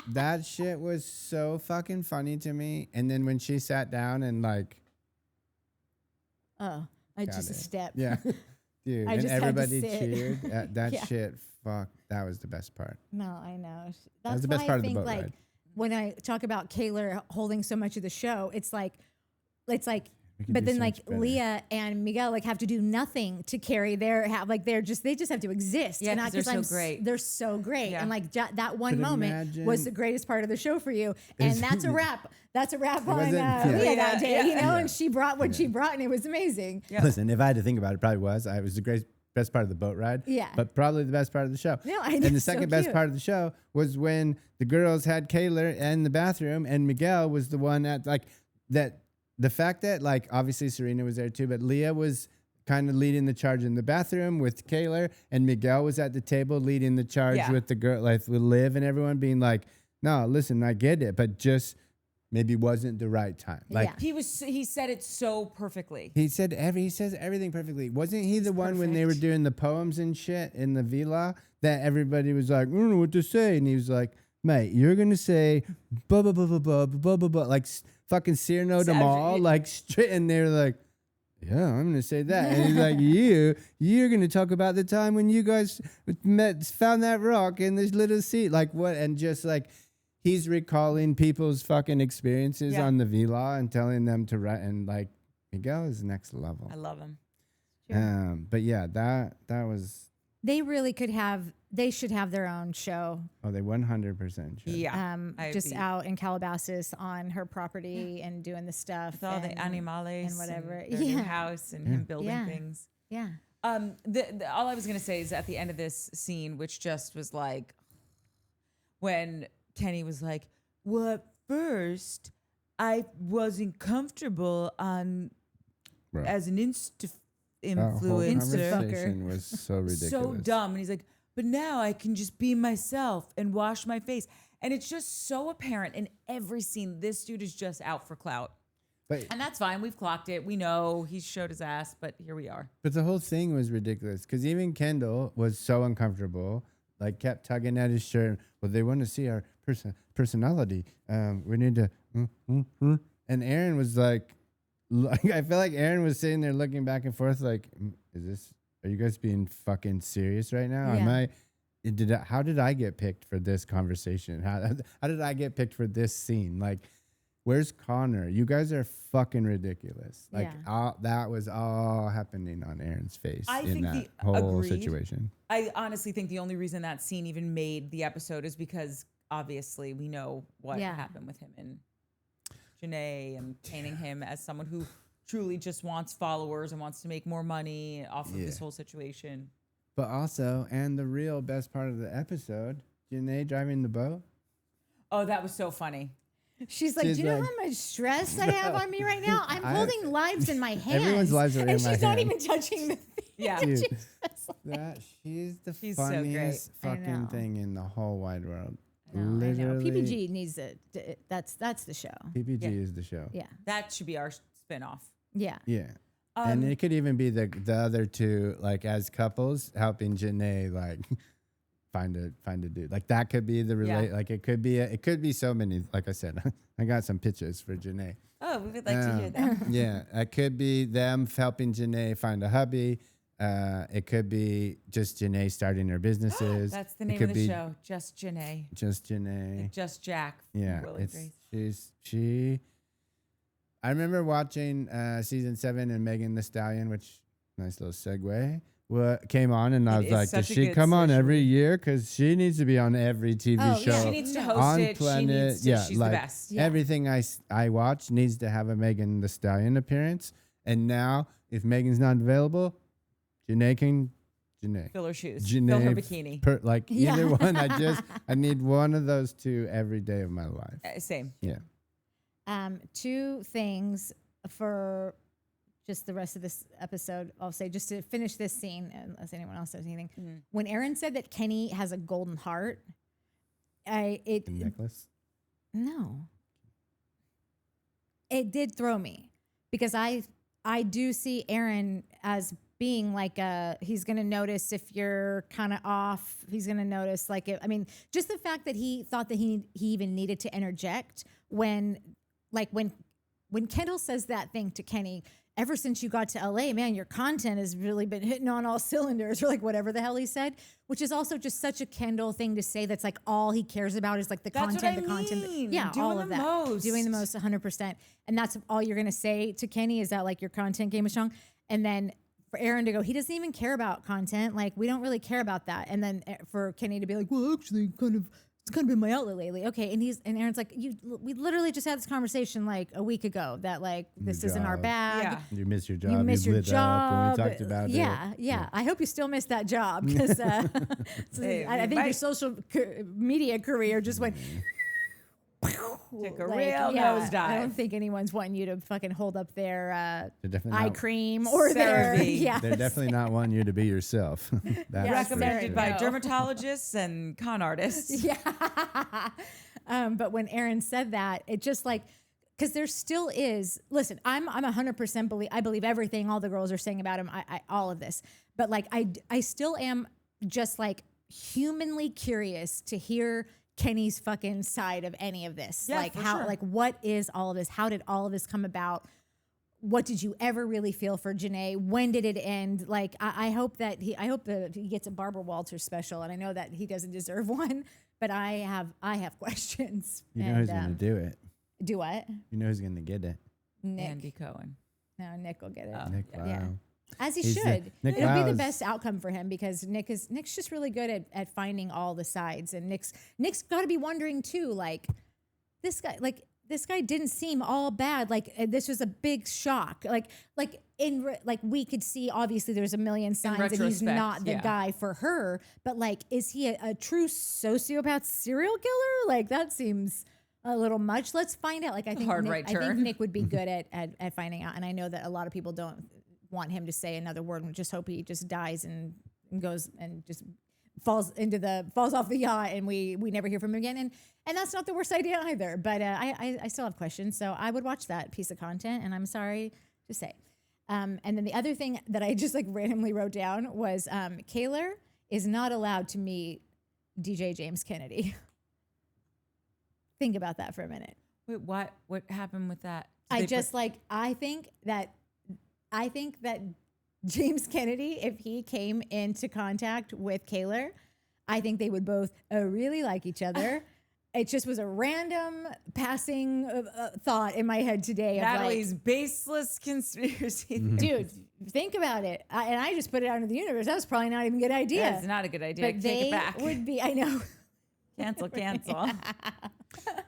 that shit was so fucking funny to me. And then when she sat down and like, Oh, I got just a it. step. Yeah, dude, I and just had to everybody sit. cheered. That Yeah. shit, fuck, that was the best part. No, I know. That was That's the best why part I of the think boat like ride. when I talk about Kayla holding so much of the show, it's like, We could but do then so like much better. Leah and Miguel like have to do nothing to carry their they just have to exist. Yeah, And 'cause they're so I'm great. They're so great. Yeah. And like that one But moment was the greatest part of the show for you. And Is- that's a wrap. That's a wrap on wasn't- yeah. Leah that day, Yeah, you know. yeah. And she brought what she brought, and it was amazing. Yeah. Listen, if I had to think about it, it probably was. It was the best part of the boat ride. Yeah. But probably the best part of the show. No, I know, And the so second best cute. part of the show was when the girls had Kayla in the bathroom and Miguel was the one at like that. The fact that like obviously Serena was there too, but Leah was kind of leading the charge in the bathroom with Kayla and Miguel was at the table leading the charge Yeah. with the girl, like with Liv and everyone being like, no, listen, I get it, but just maybe wasn't the right time. Like Yeah. He said it so perfectly. he says everything perfectly. Wasn't he the one when they were perfect. doing the poems and shit in the villa that everybody was like, I don't know what to say, and he was like, mate, you're gonna say blah blah blah blah blah blah blah blah, like fucking Cyrano de Mall, like straight, and they're like, yeah, I'm gonna say that, and he's like, you're gonna talk about the time when you guys found that rock in this little seat, like what, and just like. He's recalling people's fucking experiences Yeah. on the villa and telling them to write, and like Miguel is next level. I love him. But yeah, that was They really could have. They should have their own show. they 100% should. Yeah. Just out in Calabasas on her property and doing the stuff. With all the and- animales and whatever. their new Yeah. house and him building Yeah. things. Yeah. All I was gonna say is at the end of this scene, which just was like when Kenny was like, "Well, at first, I wasn't comfortable on Bro. as an That whole influencer." conversation was so ridiculous. So dumb. And he's like, but now I can just be myself and wash my face. And it's just so apparent in every scene. This dude is just out for clout. But And that's fine. We've clocked it. We know he showed his ass, but here we are. the whole thing was ridiculous because even Kendall was so uncomfortable, like kept tugging at his shirt. Well, they want to see our personality. We need to. And Aaron was like, I feel like Aaron was sitting there looking back and forth, like, are you guys being fucking serious right now? Yeah. How did I get picked for this conversation? How did I get picked for this scene? Like, where's Connor? You guys are fucking ridiculous. Like, that was all happening on Aaron's face I in think that whole agreed. situation. I honestly think the only reason that scene even made the episode is because obviously we know what happened with him and Janae and painting him as someone who truly just wants followers and wants to make more money off of this whole situation. But also, and the real best part of the episode, Janae driving the boat. Oh, that was so funny. She's like, do you know how much stress I have on me right now? I'm holding lives in my hands. Everyone's lives are in and my she's not hand. even touching the thing. Yeah. Dude, She's just like- she's the She's so great. funniest I fucking know. thing in the whole wide world. I know. Literally, PPG needs it. That's the show. PPG Yeah. is the show. Yeah. That should be our spinoff. Yeah. Yeah. And it could even be the other two, like as couples, helping Janae like find a dude. Like that could be the relate. Like it could be so many. Like I said, I got some pitches for Janae. Oh, we would like to hear that. Yeah, it could be them helping Janae find a hubby. It could be just Janae starting her businesses. That's the It name could of the be show. Just Janae. Just Janae. Just Jack. Yeah, Will and it's Grace. she. I remember watching season 7 and Megan Thee Stallion, which nice little segue. Came on and I It was is like, such does a she good come on switch. every year? Because she needs to be on every TV Oh, show. yeah. She needs to host on it. planet. She needs to, yeah, she's like the best. Yeah. everything I watch needs to have a Megan Thee Stallion appearance. And now, if Megan's not available, Janae can. Janae. Fill her shoes. Janae, Fill her bikini. Like Yeah. either one. I need one of those two every day of my life. Same. Yeah. 2 things. for just the rest of this episode, I'll say just to finish this scene, unless anyone else says anything. When Aaron said that Kenny has a golden heart, The necklace. No. It did throw me because I do see Aaron as being like he's going to notice if you're kind of off. He's going to notice just the fact that he thought that he even needed to interject when Kendall says that thing to Kenny, ever since you got to LA, man, your content has really been hitting on all cylinders, or like whatever the hell he said, which is also just such a Kendall thing to say. That's like all he cares about is like the content. Yeah, doing all of that. Doing the most 100%. And that's all you're going to say to Kenny is that like your content game is strong. And then for Aaron to go, he doesn't even care about content. Like we don't really care about that. And then for Kenny to be like, well, actually it's kind of been my outlet lately. Okay. And Aaron's like, we literally just had this conversation like a week ago that like this isn't our bag. Yeah. You missed your job. You missed your job. When we talked about it. Yeah. I hope you still missed that job because I think your social media career just went. Took a real nosedive. I don't think anyone's wanting you to fucking hold up their eye cream or their. Yeah, they're definitely not wanting you to be yourself. That's recommended by dermatologists and con artists. Yeah. But when Aaron said that, it just like, because there still is. Listen, I'm 100% I believe everything all the girls are saying about him. I all of this, but like I still am just like humanly curious to hear Kenny's fucking side of any of this. Yeah, like how, like what is all of this? How did all of this come about? What did you ever really feel for Janae? When did it end? Like, I hope that he gets a Barbara Walters special, and I know that he doesn't deserve one, but I have questions. You know who's gonna do it? Do what? You know who's gonna get it? Nick. Andy Cohen. No, Nick will get it. Nick, wow. Yeah. As he should. It'll be the best outcome for him because Nick's just really good at finding all the sides. And Nick's got to be wondering too, like this guy didn't seem all bad. Like this was a big shock. Like we could see obviously there's a million signs that he's not the guy for her. But like, is he a true sociopath serial killer? Like that seems a little much. Let's find out. Like I think Nick would be good at finding out. And I know that a lot of people don't want him to say another word and just hope he just dies and goes and just falls off the yacht and we never hear from him again. And that's not the worst idea either. But I still have questions. So I would watch that piece of content and I'm sorry to say. And then the other thing that I just like randomly wrote down was Kayla is not allowed to meet DJ James Kennedy. Think about that for a minute. Wait, what happened with that? I think that James Kennedy, if he came into contact with Kayla, I think they would both really like each other. It just was a random passing thought in my head today. Natalie's baseless conspiracy. Dude, think about it. And I just put it out into the universe. That was probably not even a good idea. Yeah, it's not a good idea. But take it back. Would be, I know. Cancel.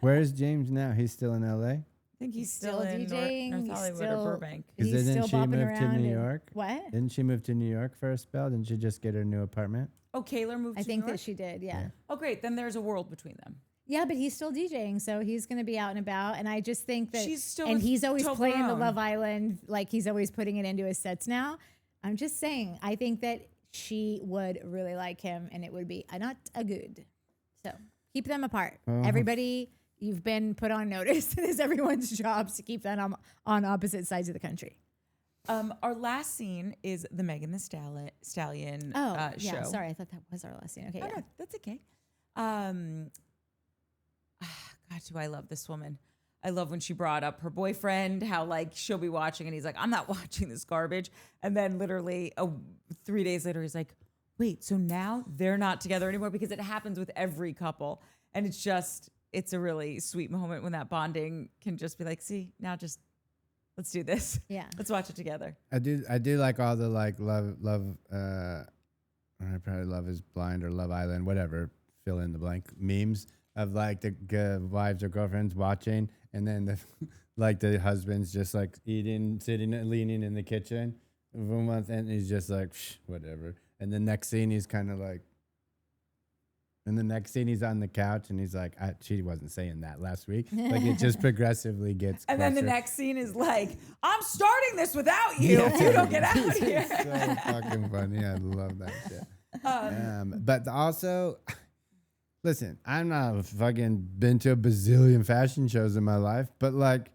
Where is James now? He's still in LA? I think he's still in DJing. North Hollywood or Burbank. Because didn't she move to New York? What? Didn't she move to New York for a spell? Didn't she just get her new apartment? Oh, Kayla moved to New York? I think that she did, yeah. Oh, great. Then there's a world between them. Yeah, but he's still DJing, so he's going to be out and about. And I just think that she's still and he's always playing the Toblerone. Love Island, like he's always putting it into his sets now. I'm just saying, I think that she would really like him, and it would be not a good. So keep them apart. Everybody, you've been put on notice. It is everyone's job to keep them on opposite sides of the country. Our last scene is the Megan the Stallion yeah. show. Sorry, I thought that was our last scene. Okay, No, that's okay. God, do I love this woman. I love when she brought up her boyfriend, how like she'll be watching and he's like, I'm not watching this garbage. And then literally 3 days later, he's like, wait, so now they're not together anymore? Because it happens with every couple. And it's a really sweet moment when that bonding can just be like, see, now just let's do this. Yeah. Let's watch it together. I do like all the like love I probably Love Is Blind or Love Island, whatever, fill in the blank memes of like the wives or girlfriends watching, and then the husband's just like eating, sitting, leaning in the kitchen for a month, and he's just like whatever. And the next scene, he's kind of like, And the next scene, he's on the couch, and he's like, she wasn't saying that last week. Like, it just progressively gets And closer. then the next scene is like, I'm starting this without you if you don't get out It's here. so fucking funny. I love that shit. But also, listen, I'm not fucking been to a bazillion fashion shows in my life, but like,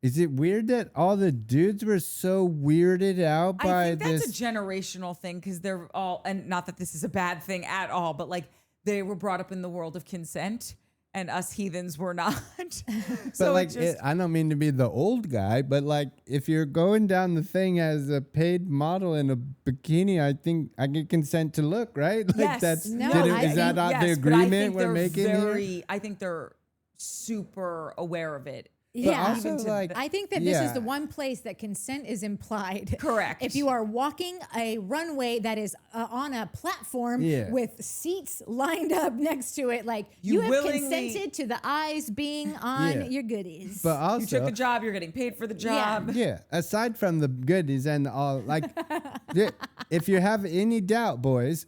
is it weird that all the dudes were so weirded out by I think this? that's a generational thing because they're all, and not that this is a bad thing at all, but like they were brought up in the world of consent and us heathens were not. But like, I don't mean to be the old guy, but like, if you're going down the thing as a paid model in a bikini, I think I get consent to look, right? Like yes. that's, No, is that not the agreement we're making here? I think they're super aware of it. Yeah. also, like, I think that this is the one place that consent is implied. Correct. If you are walking a runway that is on a platform with seats lined up next to it, like you have consented to the eyes being on your goodies. But also, you took the job, you're getting paid for the job. Yeah. Aside from the goodies and all, like, if you have any doubt, boys,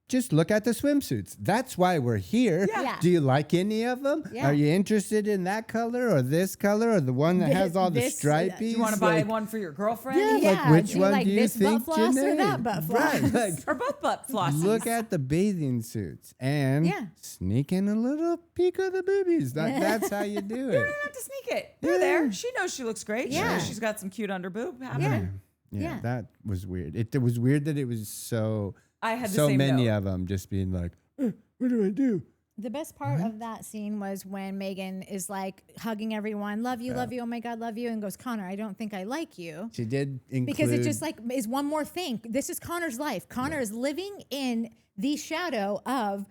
just look at the swimsuits. That's why we're here. Yeah. Do you like any of them? Yeah. Are you interested in that color or this color or the one that has all the stripies? Do you want to buy one for your girlfriend? Yeah, like which do you one like do you this think, butt floss or Janae? that butt floss? Right, like, Or both butt flosses. look at the bathing suits and sneak in a little peek of the boobies. That's how you do You it. don't have to sneak it. They're there. She knows she looks great. She Yeah. knows she's got some cute under boob happening. Yeah, that was weird. It was weird that it was so I had the so same many note. of them just being like, what do I do? The best part of that scene was when Megan is like hugging everyone, love you, oh my God, love you, and goes, Connor, I don't think I like you. She did include, Because it just like is one more thing. This is Connor's life. Connor is living in the shadow of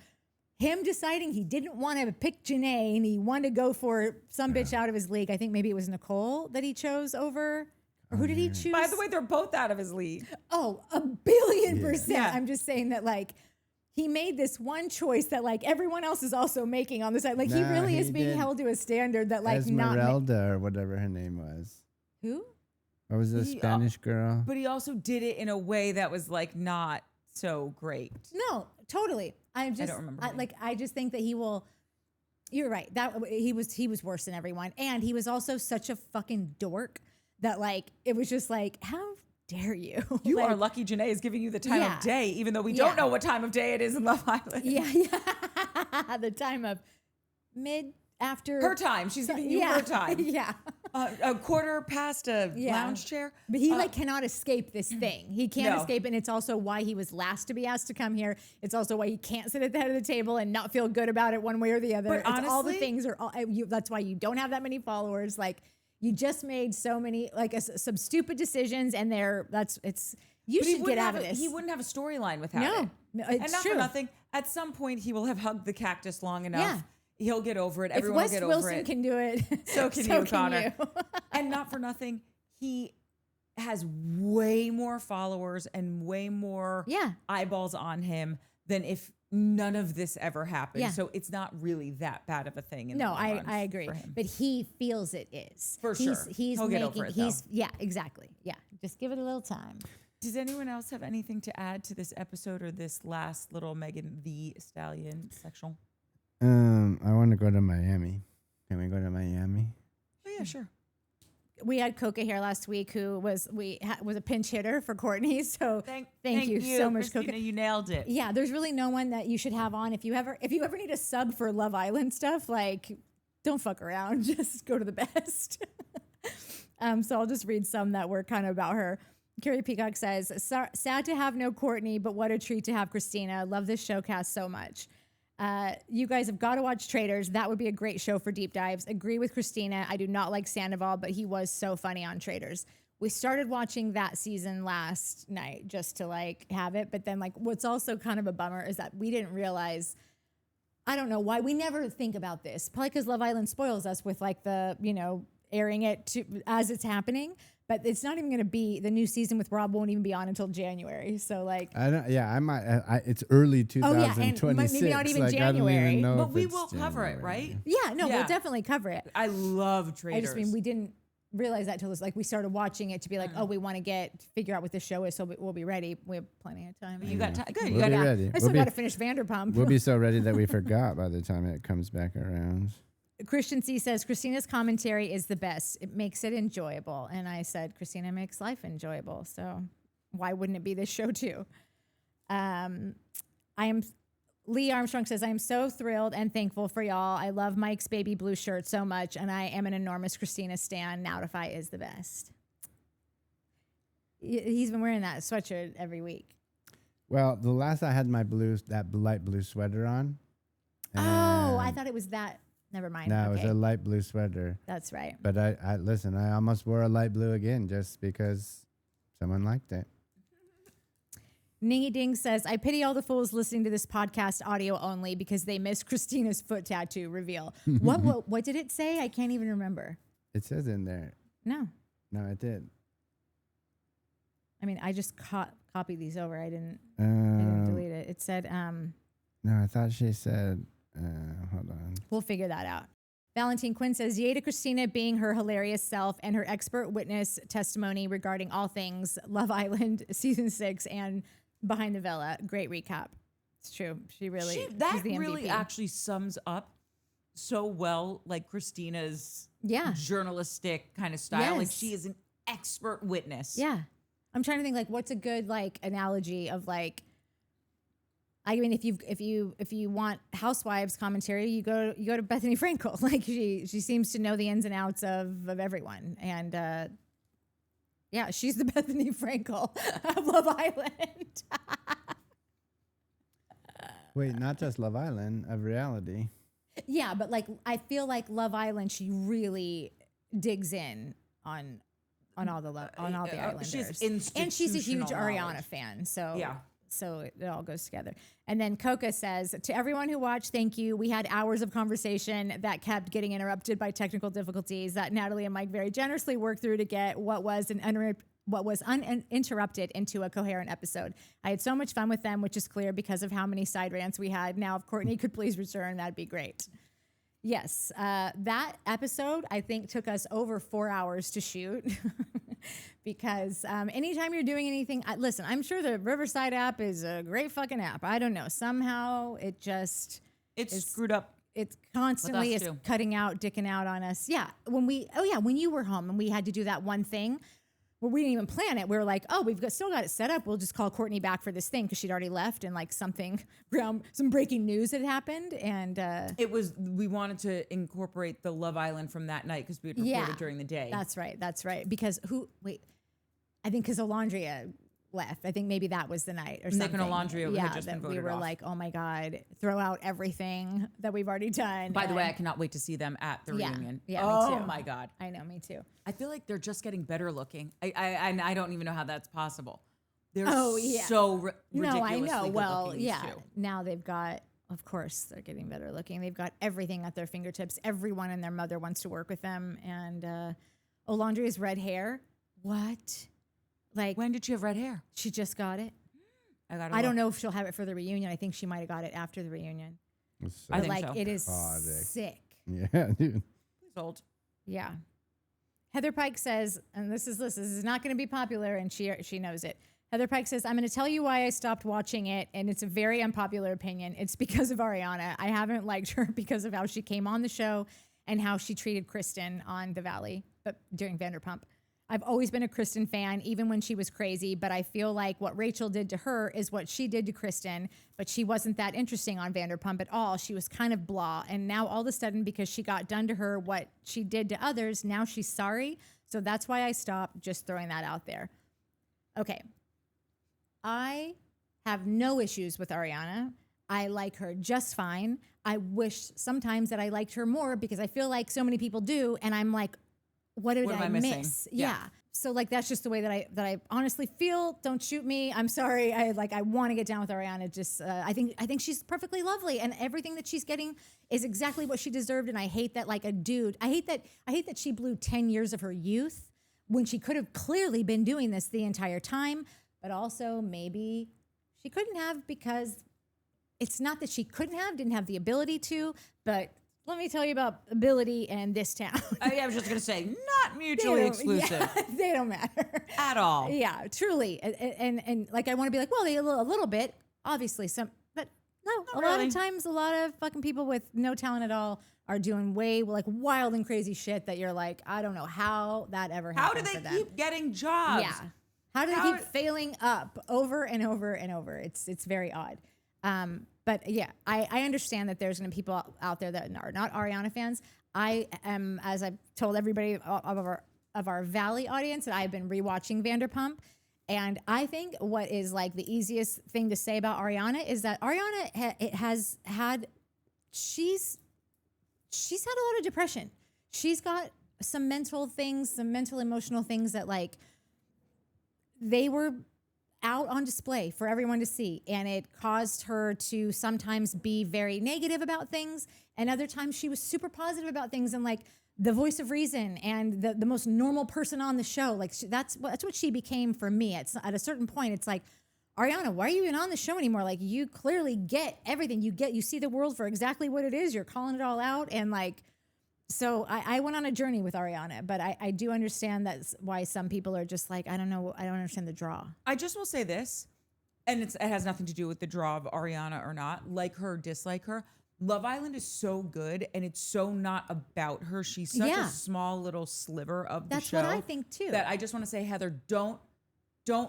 him deciding he didn't want to pick Janae and he wanted to go for some bitch out of his league. I think maybe it was Nicole that he chose over. Or who did he choose? By the way, they're both out of his league. Oh, 1,000,000,000%. Yeah. I'm just saying that like he made this one choice that like everyone else is also making on the side. Like he Nah, really he is being did. held to a standard that like not Esmeralda or whatever her name was. who? What was the He, Spanish girl? But he also did it in a way that was like not so great. No, totally. I don't remember her name. I just think that he will. You're right. That he was worse than everyone, and he was also such a fucking dork that like it was just like how dare you? You like, are lucky Janae is giving you the time Yeah. of day, even though we Yeah. don't know what time of day it is in Love Island. Yeah, the time of mid after Her time. She's giving you her time. Yeah. A quarter past a Yeah. lounge chair. But he like cannot escape this thing. He can't No. escape, and it's also why he was last to be asked to come here. It's also why he can't sit at the head of the table and not feel good about it one way or the other. But It's all the honestly- things are. That's why you don't have that many followers. Like you just made so many some stupid decisions, and you But he should get wouldn't out have of this. He wouldn't have a storyline without No. it. No, And it's not true. for nothing. At some point, he will have hugged the cactus long enough. Yeah. He'll get over it. If Everyone will Wes get over Wilson it. can do it, So can you, Connor. you. And not for nothing, he has way more followers and way more eyeballs on him than if none of this ever happened. Yeah. So it's not really that bad of a thing. In the No, long I run agree. for him. But he feels it is. For sure. He's He'll get making, over it, though. yeah, exactly. Yeah. Just give it a little time. Does anyone else have anything to add to this episode or this last little Megan the Stallion section? I want to go to Miami. Can we go to Miami? Oh yeah, sure. We had Coca here last week, who was a pinch hitter for Courtney. So thank you so much, Christina, Coca. you nailed it. Yeah, there's really no one that you should have on if you ever need a sub for Love Island stuff. Like, don't fuck around, just go to the best. So I'll just read some that were kind of about her. Carrie Peacock says, sad to have no Courtney, but what a treat to have Christina. Love this showcast so much. You guys have got to watch Traitors. That would be a great show for deep dives. Agree with Christina. I do not like Sandoval, but he was so funny on Traitors. We started watching that season last night just to like have it. But then like what's also kind of a bummer is that we didn't realize, I don't know why we never think about this. Probably because Love Island spoils us with like the, airing it as it's happening. But it's not even going to be, the new season with Rob won't even be on until January. So like, I might. It's early 2026. and maybe not even like, January. I don't even know But if we it's will cover it, January. right? yeah, no, we'll definitely cover it. I love Traitors. I just mean we didn't realize that till we started watching it to be like, oh, we want to figure out what the show is, so we'll be ready. We have plenty of time. You got time. Good. We'll be ready. I still got to finish Vanderpump. We'll be so ready that we forgot by the time it comes back around. Christian C says, Christina's commentary is the best. It makes it enjoyable. And I said, Christina makes life enjoyable. So why wouldn't it be this show too? Lee Armstrong says, I am so thrilled and thankful for y'all. I love Mike's baby blue shirt so much, and I am an enormous Christina stan. NOWDIFY is the best. He's been wearing that sweatshirt every week. Well, the last I had that light blue sweater on. Oh, I thought it was that. Never mind. No, okay. It was a light blue sweater. That's right. But I listen, I almost wore a light blue again just because someone liked it. Ningy Ding says, I pity all the fools listening to this podcast audio only because they missed Christina's foot tattoo reveal. What did it say? I can't even remember. It says in there. No, it did. I mean, I just copied these over. I didn't delete it. It said, no, I thought she said, hold on. We'll figure that out. Valentine Quinn says, yay to Christina being her hilarious self and her expert witness testimony regarding all things Love Island season 6 and Behind the Villa. Great recap. It's true. She's the really MVP. actually sums up so well, like Christina's journalistic kind of style. Yes. Like she is an expert witness. Yeah. I'm trying to think like what's a good like analogy of like, I mean, if you want housewives commentary, you go to Bethany Frankel. Like she seems to know the ins and outs of everyone. And yeah, she's the Bethany Frankel of Love Island. Wait, not just Love Island, of reality. Yeah, but like I feel like Love Island, she really digs in on all the Islanders. And she's a huge Ariana fan, so yeah. So it all goes together. And then Coca says, to everyone who watched, thank you. We had hours of conversation that kept getting interrupted by technical difficulties that Natalie and Mike very generously worked through to get what was uninterrupted into a coherent episode. I had so much fun with them, which is clear because of how many side rants we had. Now, if Courtney could please return, that'd be great. Yes, that episode, I think, took us over 4 hours to shoot because anytime you're doing anything, listen, I'm sure the Riverside app is a great fucking app. I don't know. Somehow it just... It's screwed up. It constantly is cutting out, dicking out on us. Yeah. When you were home and we had to do that one thing, well, we didn't even plan it. We were like, oh, still got it set up. We'll just call Courtney back for this thing because she'd already left and like some breaking news had happened. And we wanted to incorporate the Love Island from that night because we had recorded during the day. That's right. Because I think because Alondria left. I think maybe that was the night or something. Nick and Alondria had just been voted we were off. like, oh my God, throw out everything that we've already done. By the way, I cannot wait to see them at the reunion. Yeah, oh me too. My God. I know, me too. I feel like they're just getting better looking. I don't even know how that's possible. They're so ridiculously No, I know. good Well, looking, yeah. these two. Now they've got, of course, they're getting better looking. They've got everything at their fingertips. Everyone and their mother wants to work with them. And Alondria's red hair. What? Like, when did she have red hair? She just got it. I don't know if she'll have it for the reunion. I think she might have got it after the reunion. I think so. It is sick. Yeah, dude. It's old. Yeah. Heather Pike says, and this is not going to be popular, and she knows it. Heather Pike says, I'm going to tell you why I stopped watching it, and it's a very unpopular opinion. It's because of Ariana. I haven't liked her because of how she came on the show and how she treated Kristen on The Valley, but during Vanderpump. I've always been a Kristen fan, even when she was crazy, but I feel like what Rachel did to her is what she did to Kristen, but she wasn't that interesting on Vanderpump at all. She was kind of blah, and now all of a sudden, because she got done to her what she did to others, now she's sorry, so that's why I stopped. Just throwing that out there. Okay. I have no issues with Ariana. I like her just fine. I wish sometimes that I liked her more because I feel like so many people do, and I'm like, what did I miss? Yeah. So like that's just the way that I honestly feel. Don't shoot me. I'm sorry. I want to get down with Ariana. Just I think she's perfectly lovely, and everything that she's getting is exactly what she deserved. And I hate that like a dude. I hate that she blew 10 years of her youth when she could have clearly been doing this the entire time. But also maybe she couldn't have, because it's not that she couldn't have, didn't have the ability to, but let me tell you about ability and this town. I was just gonna say, not mutually exclusive. Yeah, they don't matter at all. Yeah, truly. And like, I want to be like, well, they a little bit, obviously some, but no, Not a lot really. of times, a lot of fucking people with no talent at all are doing way like wild and crazy shit that you're like, I don't know how that ever How do happened they for them. keep getting jobs? Yeah. How do they keep failing up over and over and over? It's very odd. But yeah, I understand that there's going to be people out there that are not Ariana fans. I am, as I've told everybody of our Valley audience, that I've been rewatching Vanderpump. And I think what is like the easiest thing to say about Ariana is that Ariana she's had a lot of depression. She's got some mental things, some mental emotional things that like they were out on display for everyone to see. And it caused her to sometimes be very negative about things. And other times she was super positive about things and like the voice of reason and the most normal person on the show. Like that's what she became for me. It's at a certain point, it's like, Ariana, why are you even on the show anymore? Like you clearly get everything. You see the world for exactly what it is. You're calling it all out. And like, so I went on a journey with Ariana, but I do understand that's why some people are just like, I don't know. I don't understand the draw. I just will say this, and it has nothing to do with the draw of Ariana or not, like her, dislike her. Love Island is so good, and it's so not about her. She's such a small little sliver of the show. That's what I think too. That I just want to say, Heather, don't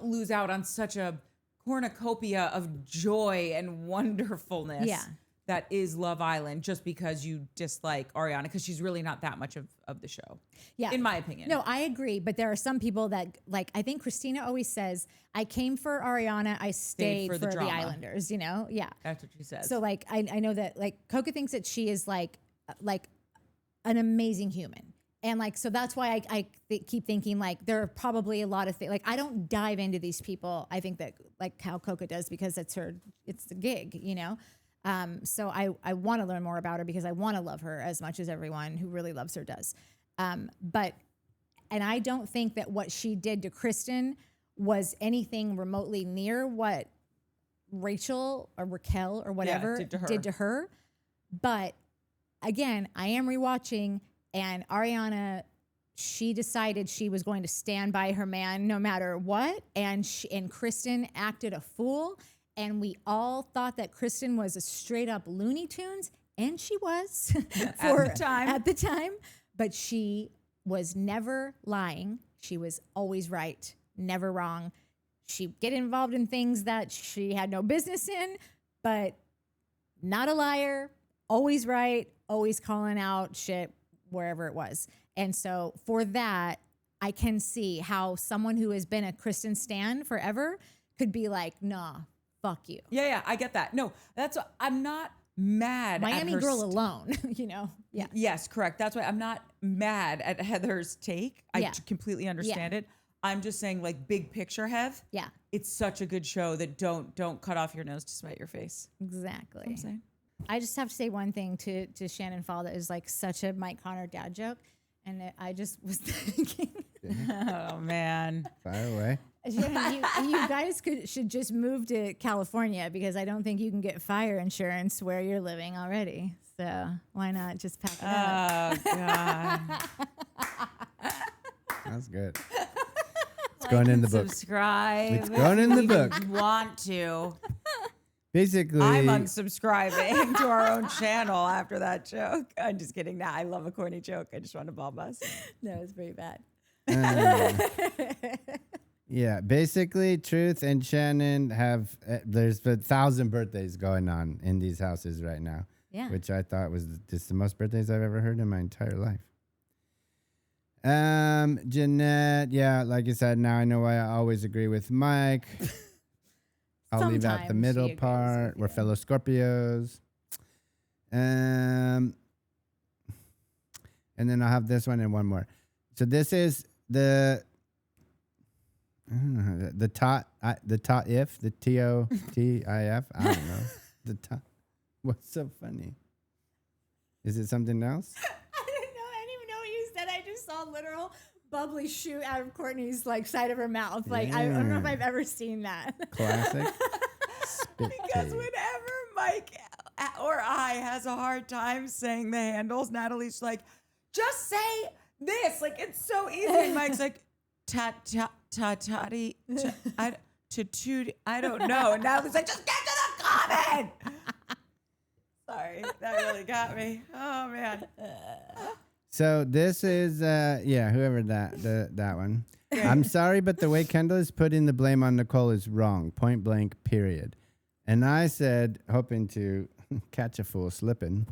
lose out on such a cornucopia of joy and wonderfulness. Yeah. That is Love Island, just because you dislike Ariana, because she's really not that much of the show. Yeah. In my opinion. No, I agree. But there are some people that, like, I think Christina always says, I came for Ariana, I stayed for the Islanders, you know? Yeah. That's what she says. So, like, I know that, like, Coca thinks that she is, like an amazing human. And, like, so that's why I keep thinking, like, there are probably a lot of things. Like, I don't dive into these people. I think that, like, how Coca does, because it's the gig, you know? So I want to learn more about her because I want to love her as much as everyone who really loves her does. And I don't think that what she did to Kristen was anything remotely near what Rachel or Raquel or whatever did to her. But again, I am rewatching, and Ariana, she decided she was going to stand by her man no matter what. And Kristen acted a fool. And we all thought that Kristen was a straight up Looney Tunes, and she was at the time. But she was never lying. She was always right, never wrong. She'd get involved in things that she had no business in, but not a liar, always right, always calling out shit wherever it was. And so for that, I can see how someone who has been a Kristen stan forever could be like, nah, fuck you. Yeah, I get that. No, I'm not mad Miami at her girl alone, you know? Yeah. Yes, correct. That's why I'm not mad at Heather's take. I completely understand it. I'm just saying, like, big picture, Hev. Yeah. It's such a good show that don't cut off your nose to spite your face. Exactly. I'm saying. I just have to say one thing to Shannon Fall that is like such a Mike Connor dad joke. And I just was thinking. Oh, man. Fire away. Shannon, you guys should just move to California, because I don't think you can get fire insurance where you're living already. So why not just pack it up? Oh, God. That's good. It's going in the book. Subscribe. It's going in the book. If you want to. Basically, I'm unsubscribing to our own channel after that joke. I'm just kidding. Nah, I love a corny joke. I just want to bomb us. No, it's pretty bad. Yeah, basically, Truth and Shannon have, there's 1,000 birthdays going on in these houses right now. Yeah. Which I thought was just the most birthdays I've ever heard in my entire life. Jeanette, yeah, like I said, now I know why I always agree with Mike. I'll leave out the middle part. We're fellow Scorpios. And then I'll have this one and one more. So this is the TOTIF, the TOTIF. I don't know. The TOT. What's so funny? Is it something else? I didn't know. I didn't even know what you said. I just saw literal bubbly shoot out of Courtney's like side of her mouth. Like I don't know if I've ever seen that. Classic. Because whenever Mike I has a hard time saying the handles. Natalie's like, just say this. Like, it's so easy. And Mike's like, tati, I don't know. And Natalie's like, just get to the comment. Sorry, that really got me. Oh, man. So this is, whoever that one. I'm sorry, but the way Kendall is putting the blame on Nicole is wrong. Point blank, period. And I said, hoping to catch a fool slipping.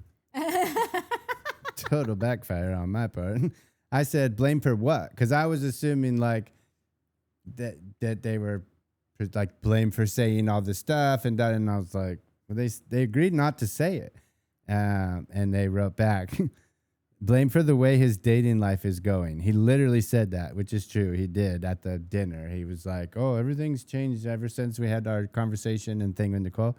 Total backfire on my part. I said, blame for what? Because I was assuming like that they were like blamed for saying all this stuff and that. And I was like, well, they agreed not to say it. And they wrote back, blame for the way his dating life is going. He literally said that, which is true. He did at the dinner. He was like, oh, everything's changed ever since we had our conversation and thing with Nicole,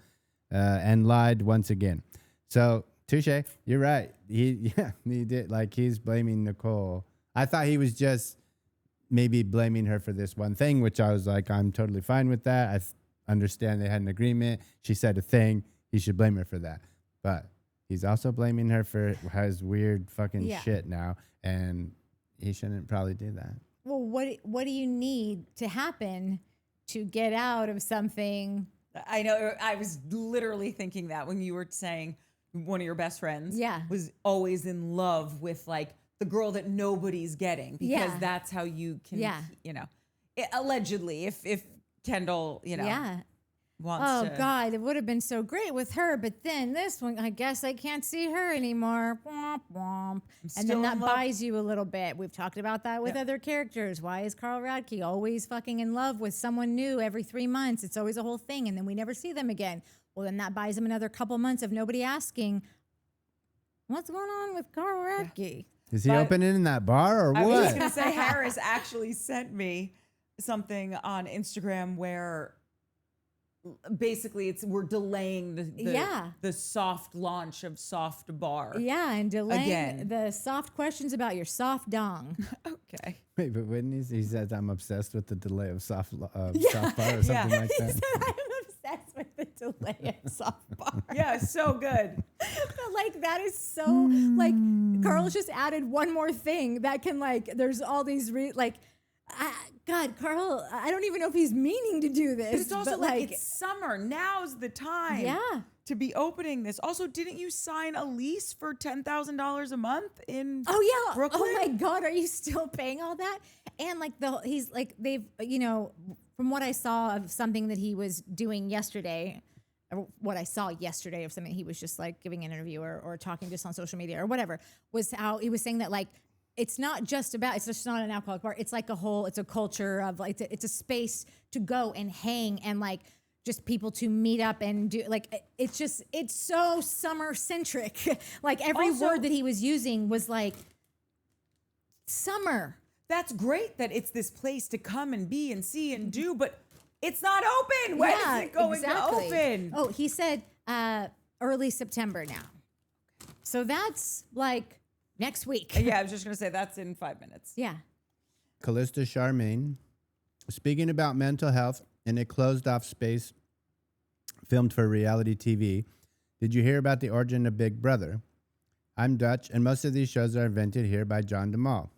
and lied once again. So, touche. You're right. He did. Like, he's blaming Nicole. I thought he was just maybe blaming her for this one thing, which I was like, I'm totally fine with that. I understand they had an agreement. She said a thing. He should blame her for that. But he's also blaming her for his weird fucking shit now, and he shouldn't probably do that. Well, what do you need to happen to get out of something? I know. I was literally thinking that when you were saying one of your best friends was always in love with like the girl that nobody's getting, because that's how you can, allegedly, if Kendall, wants to. God, it would have been so great with her, but then this one, I guess I can't see her anymore. Womp, womp. And then that buys you a little bit. We've talked about that with other characters. Why is Carl Radke always fucking in love with someone new every 3 months? It's always a whole thing, and then we never see them again. Well, then that buys him another couple months of nobody asking, what's going on with Carl Radke? Is he opening in that bar or what? I was just going to say, Harris actually sent me something on Instagram where basically we're delaying the soft launch of Soft Bar. Yeah, and delaying the soft questions about your soft dong. Okay. Wait, but when he says I'm obsessed with the delay of Soft Bar or something like that. I'm obsessed with the delay of Soft Bar. Yeah, so good. But like that is so like Carl's just added one more thing that can like there's all these God, Carl, I don't even know if he's meaning to do this. But it's also like it's summer. Now's the time to be opening this. Also, didn't you sign a lease for $10,000 a month in Brooklyn? Oh my God, are you still paying all that? And like he's like they've from what I saw of something that he was doing yesterday, or what I saw yesterday of something he was just like giving an interview or talking just on social media or whatever, was how he was saying that like it's not just not an alcoholic bar. It's like it's a culture of like, it's a space to go and hang and like just people to meet up and do like, it's so summer centric. Like every word that he was using was like summer. That's great that it's this place to come and be and see and do, but it's not open. When is it going to open? Oh, he said early September now. So that's like next week. Yeah, I was just going to say that's in 5 minutes. Yeah. Callista Charmaine, speaking about mental health in a closed-off space filmed for reality TV, did you hear about the origin of Big Brother? I'm Dutch, and most of these shows are invented here by John DeMol.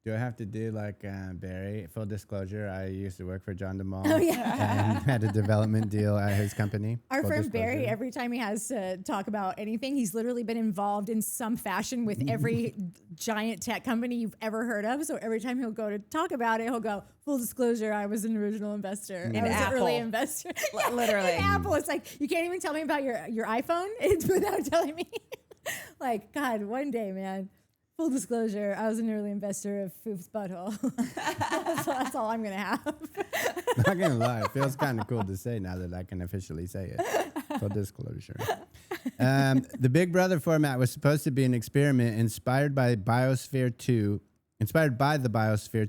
Do I have to do like Barry? Full disclosure, I used to work for John DeMol. Oh, yeah. And had a development deal at his company. Our friend Barry, every time he has to talk about anything, he's literally been involved in some fashion with every giant tech company you've ever heard of. So every time he'll go to talk about it, he'll go, full disclosure, I was an original investor. I was an early investor. Literally. In Apple, it's like, you can't even tell me about your iPhone without telling me. Like, God, one day, man. Full disclosure, I was an early investor of Foof's Butthole. So that's all I'm going to have. Not going to lie. It feels kind of cool to say now that I can officially say it. Full disclosure. The Big Brother format was supposed to be an experiment inspired by the Biosphere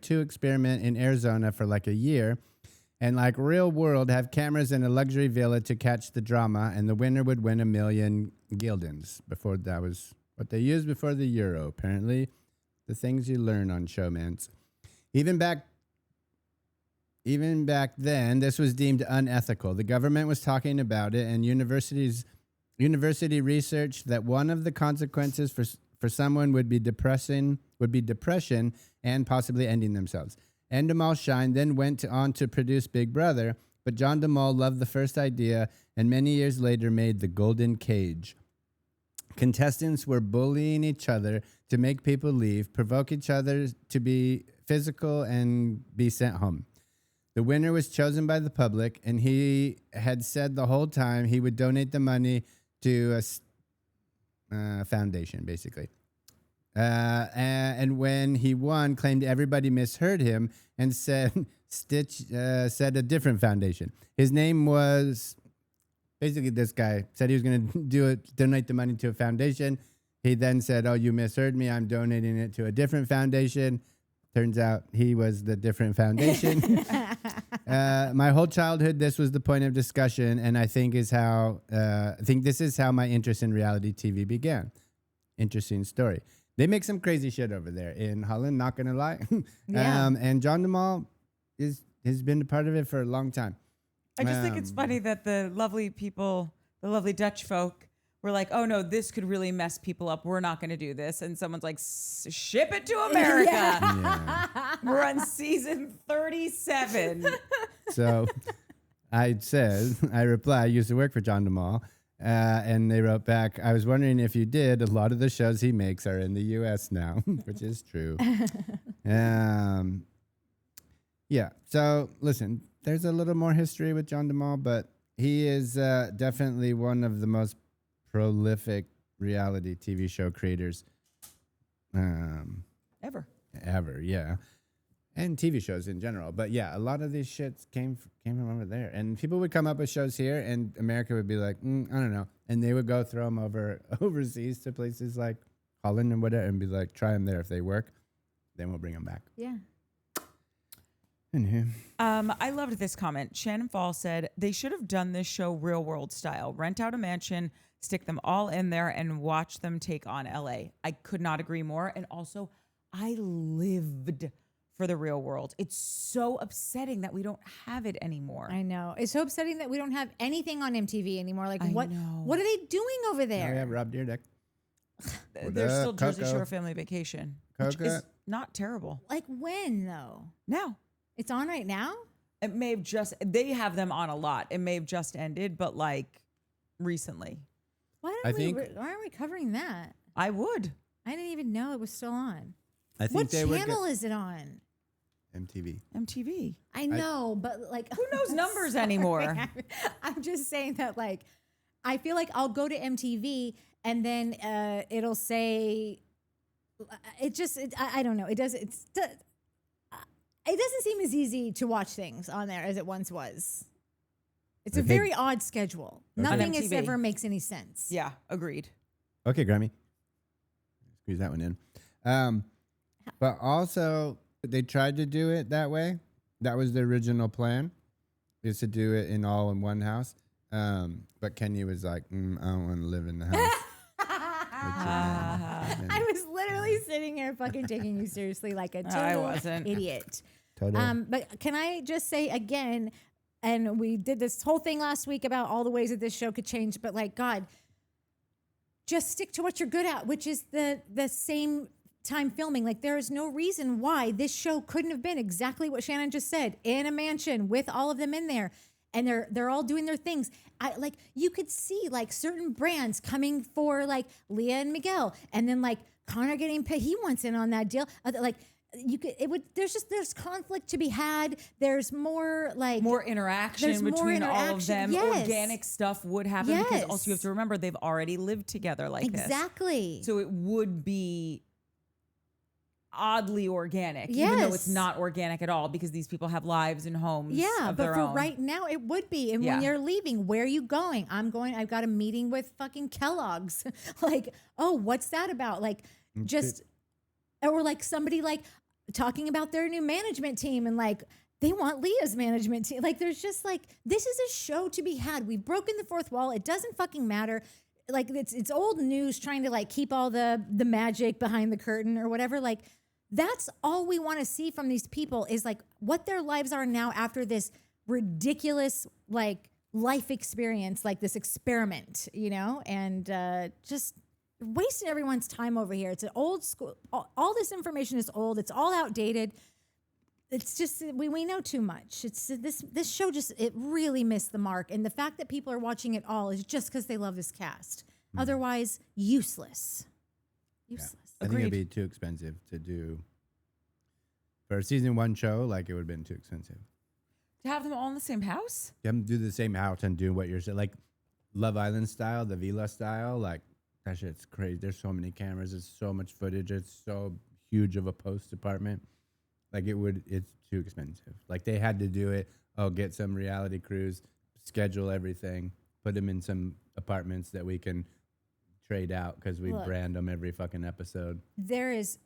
2 experiment in Arizona for like a year. And like real world, have cameras in a luxury villa to catch the drama, and the winner would win 1 million guildens. Before that was what they used before the Euro, apparently. The things you learn on Showmance. Even back even back then, this was deemed unethical. The government was talking about it, and university research that one of the consequences for someone would be depression and possibly ending themselves. Endemol Shine then went on to produce Big Brother, but John DeMol loved the first idea and many years later made The Golden Cage. Contestants were bullying each other to make people leave, provoke each other to be physical, and be sent home. The winner was chosen by the public, and he had said the whole time he would donate the money to a foundation, basically. And when he won, claimed everybody misheard him and said said a different foundation. His name was basically this guy said he was going to donate the money to a foundation. He then said, "Oh, you misheard me. I'm donating it to a different foundation." Turns out he was the different foundation. My whole childhood, this was the point of discussion, and I think this is how my interest in reality TV began. Interesting story. They make some crazy shit over there in Holland, not gonna lie. Yeah. And John DeMol has been a part of it for a long time. I just think it's funny that the lovely people, the lovely Dutch folk, were like, "Oh no, this could really mess people up. We're not going to do this." And someone's like, "Ship it to America." Yeah. We're on season 37. So I replied, I used to work for John DeMol. And they wrote back, "I was wondering if you did. A lot of the shows he makes are in the U.S. now," which is true. Yeah. So listen, there's a little more history with John DeMol, but he is definitely one of the most prolific reality TV show creators Ever. Yeah. And TV shows in general. But yeah, a lot of these shits came from over there. And people would come up with shows here, and America would be like, I don't know. And they would go throw them overseas to places like Holland and whatever and be like, try them there. If they work, then we'll bring them back. Yeah. Anywho. I loved this comment. Shannon Fall said, "They should have done this show real world style. Rent out a mansion, stick them all in there, and watch them take on LA." I could not agree more. And also, I lived for the real world. It's so upsetting that we don't have it anymore. I know. It's so upsetting that we don't have anything on MTV anymore. Like, I what know. are they doing over there? Now we have Rob Dyrdek. There's still Jersey Coco? Shore Family Vacation, which Coco? is not terrible. Like, when, though? Now, It's on right now? it may have they have them on a lot. It may have just ended, but like recently. Why I aren't think- we covering that? I would. I didn't even know it was still on. I think What they would channel is it on? MTV. MTV. I know, but like, Who knows numbers anymore? I'm just saying that, like, I feel like I'll go to MTV and then it'll say, I don't know. It doesn't seem as easy to watch things on there as it once was. It's a Okay. very odd schedule. Okay. Nothing On is MTV. ever makes any sense. Yeah, agreed. Okay, Grammy. Squeeze that one in. But also, they tried to do it that way. That was the original plan, is to do it in one house. But Kenya was like, I don't want to live in the house. I was literally sitting here fucking taking you seriously like a total wasn't. idiot. Totally. But can I just say again, and we did this whole thing last week about all the ways that this show could change, but like, God, just stick to what you're good at, which is the same time filming. Like, there is no reason why this show couldn't have been exactly what Shannon just said, in a mansion with all of them in there. And they're all doing their things. Like, you could see like certain brands coming for like Leah and Miguel, and then like Connor getting paid. He wants in on that deal. Like, there's conflict to be had. There's more like More interaction there's more between all of them. yes. Organic stuff would happen because Yes. also you have to remember they've already lived together like this. exactly. So it would be oddly organic, even though it's Yes. not organic at all because these people have lives and homes. Yeah, of but their for own. right now, it would be. And Yeah. when you're leaving, where are you going? I've got a meeting with fucking Kellogg's. Like, oh, what's that about? Like, just, or like somebody like talking about their new management team and like, they want Leah's management team. Like, there's just like, this is a show to be had. We've broken the fourth wall. It doesn't fucking matter. Like, it's old news trying to like keep all the magic behind the curtain or whatever. Like, That's all we want to see from these people is like what their lives are now after this ridiculous like life experience, like this experiment, you know, and just wasting everyone's time over here. It's an old school. All this information is old. It's all outdated. It's just we know too much. It's this show just it really missed the mark, and the fact that people are watching it all is just because they love this cast. Otherwise, useless. Useless. I think it'd be too expensive to do for a season 1 show. Like it would have been too expensive to have them all in the same house. Them do the same house and do what you're saying, like Love Island style, the Villa style. Like that shit's crazy. There's so many cameras. It's so much footage. It's so huge of a post department. Like it's too expensive. Like they had to do it. Oh, get some reality crews, schedule everything, put them in some apartments that we can trade out because we brand them every fucking episode. There is,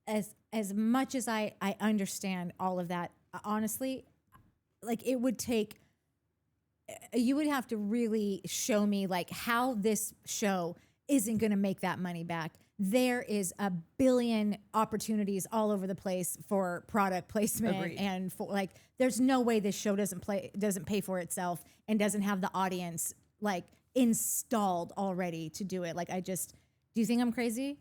as much as I understand all of that, honestly, like it would take, you would have to really show me like how this show isn't going to make that money back. There is a billion opportunities all over the place for product placement. Agreed. And for like, there's no way this show doesn't pay for itself and doesn't have the audience like installed already to do it. Like, do you think I'm crazy?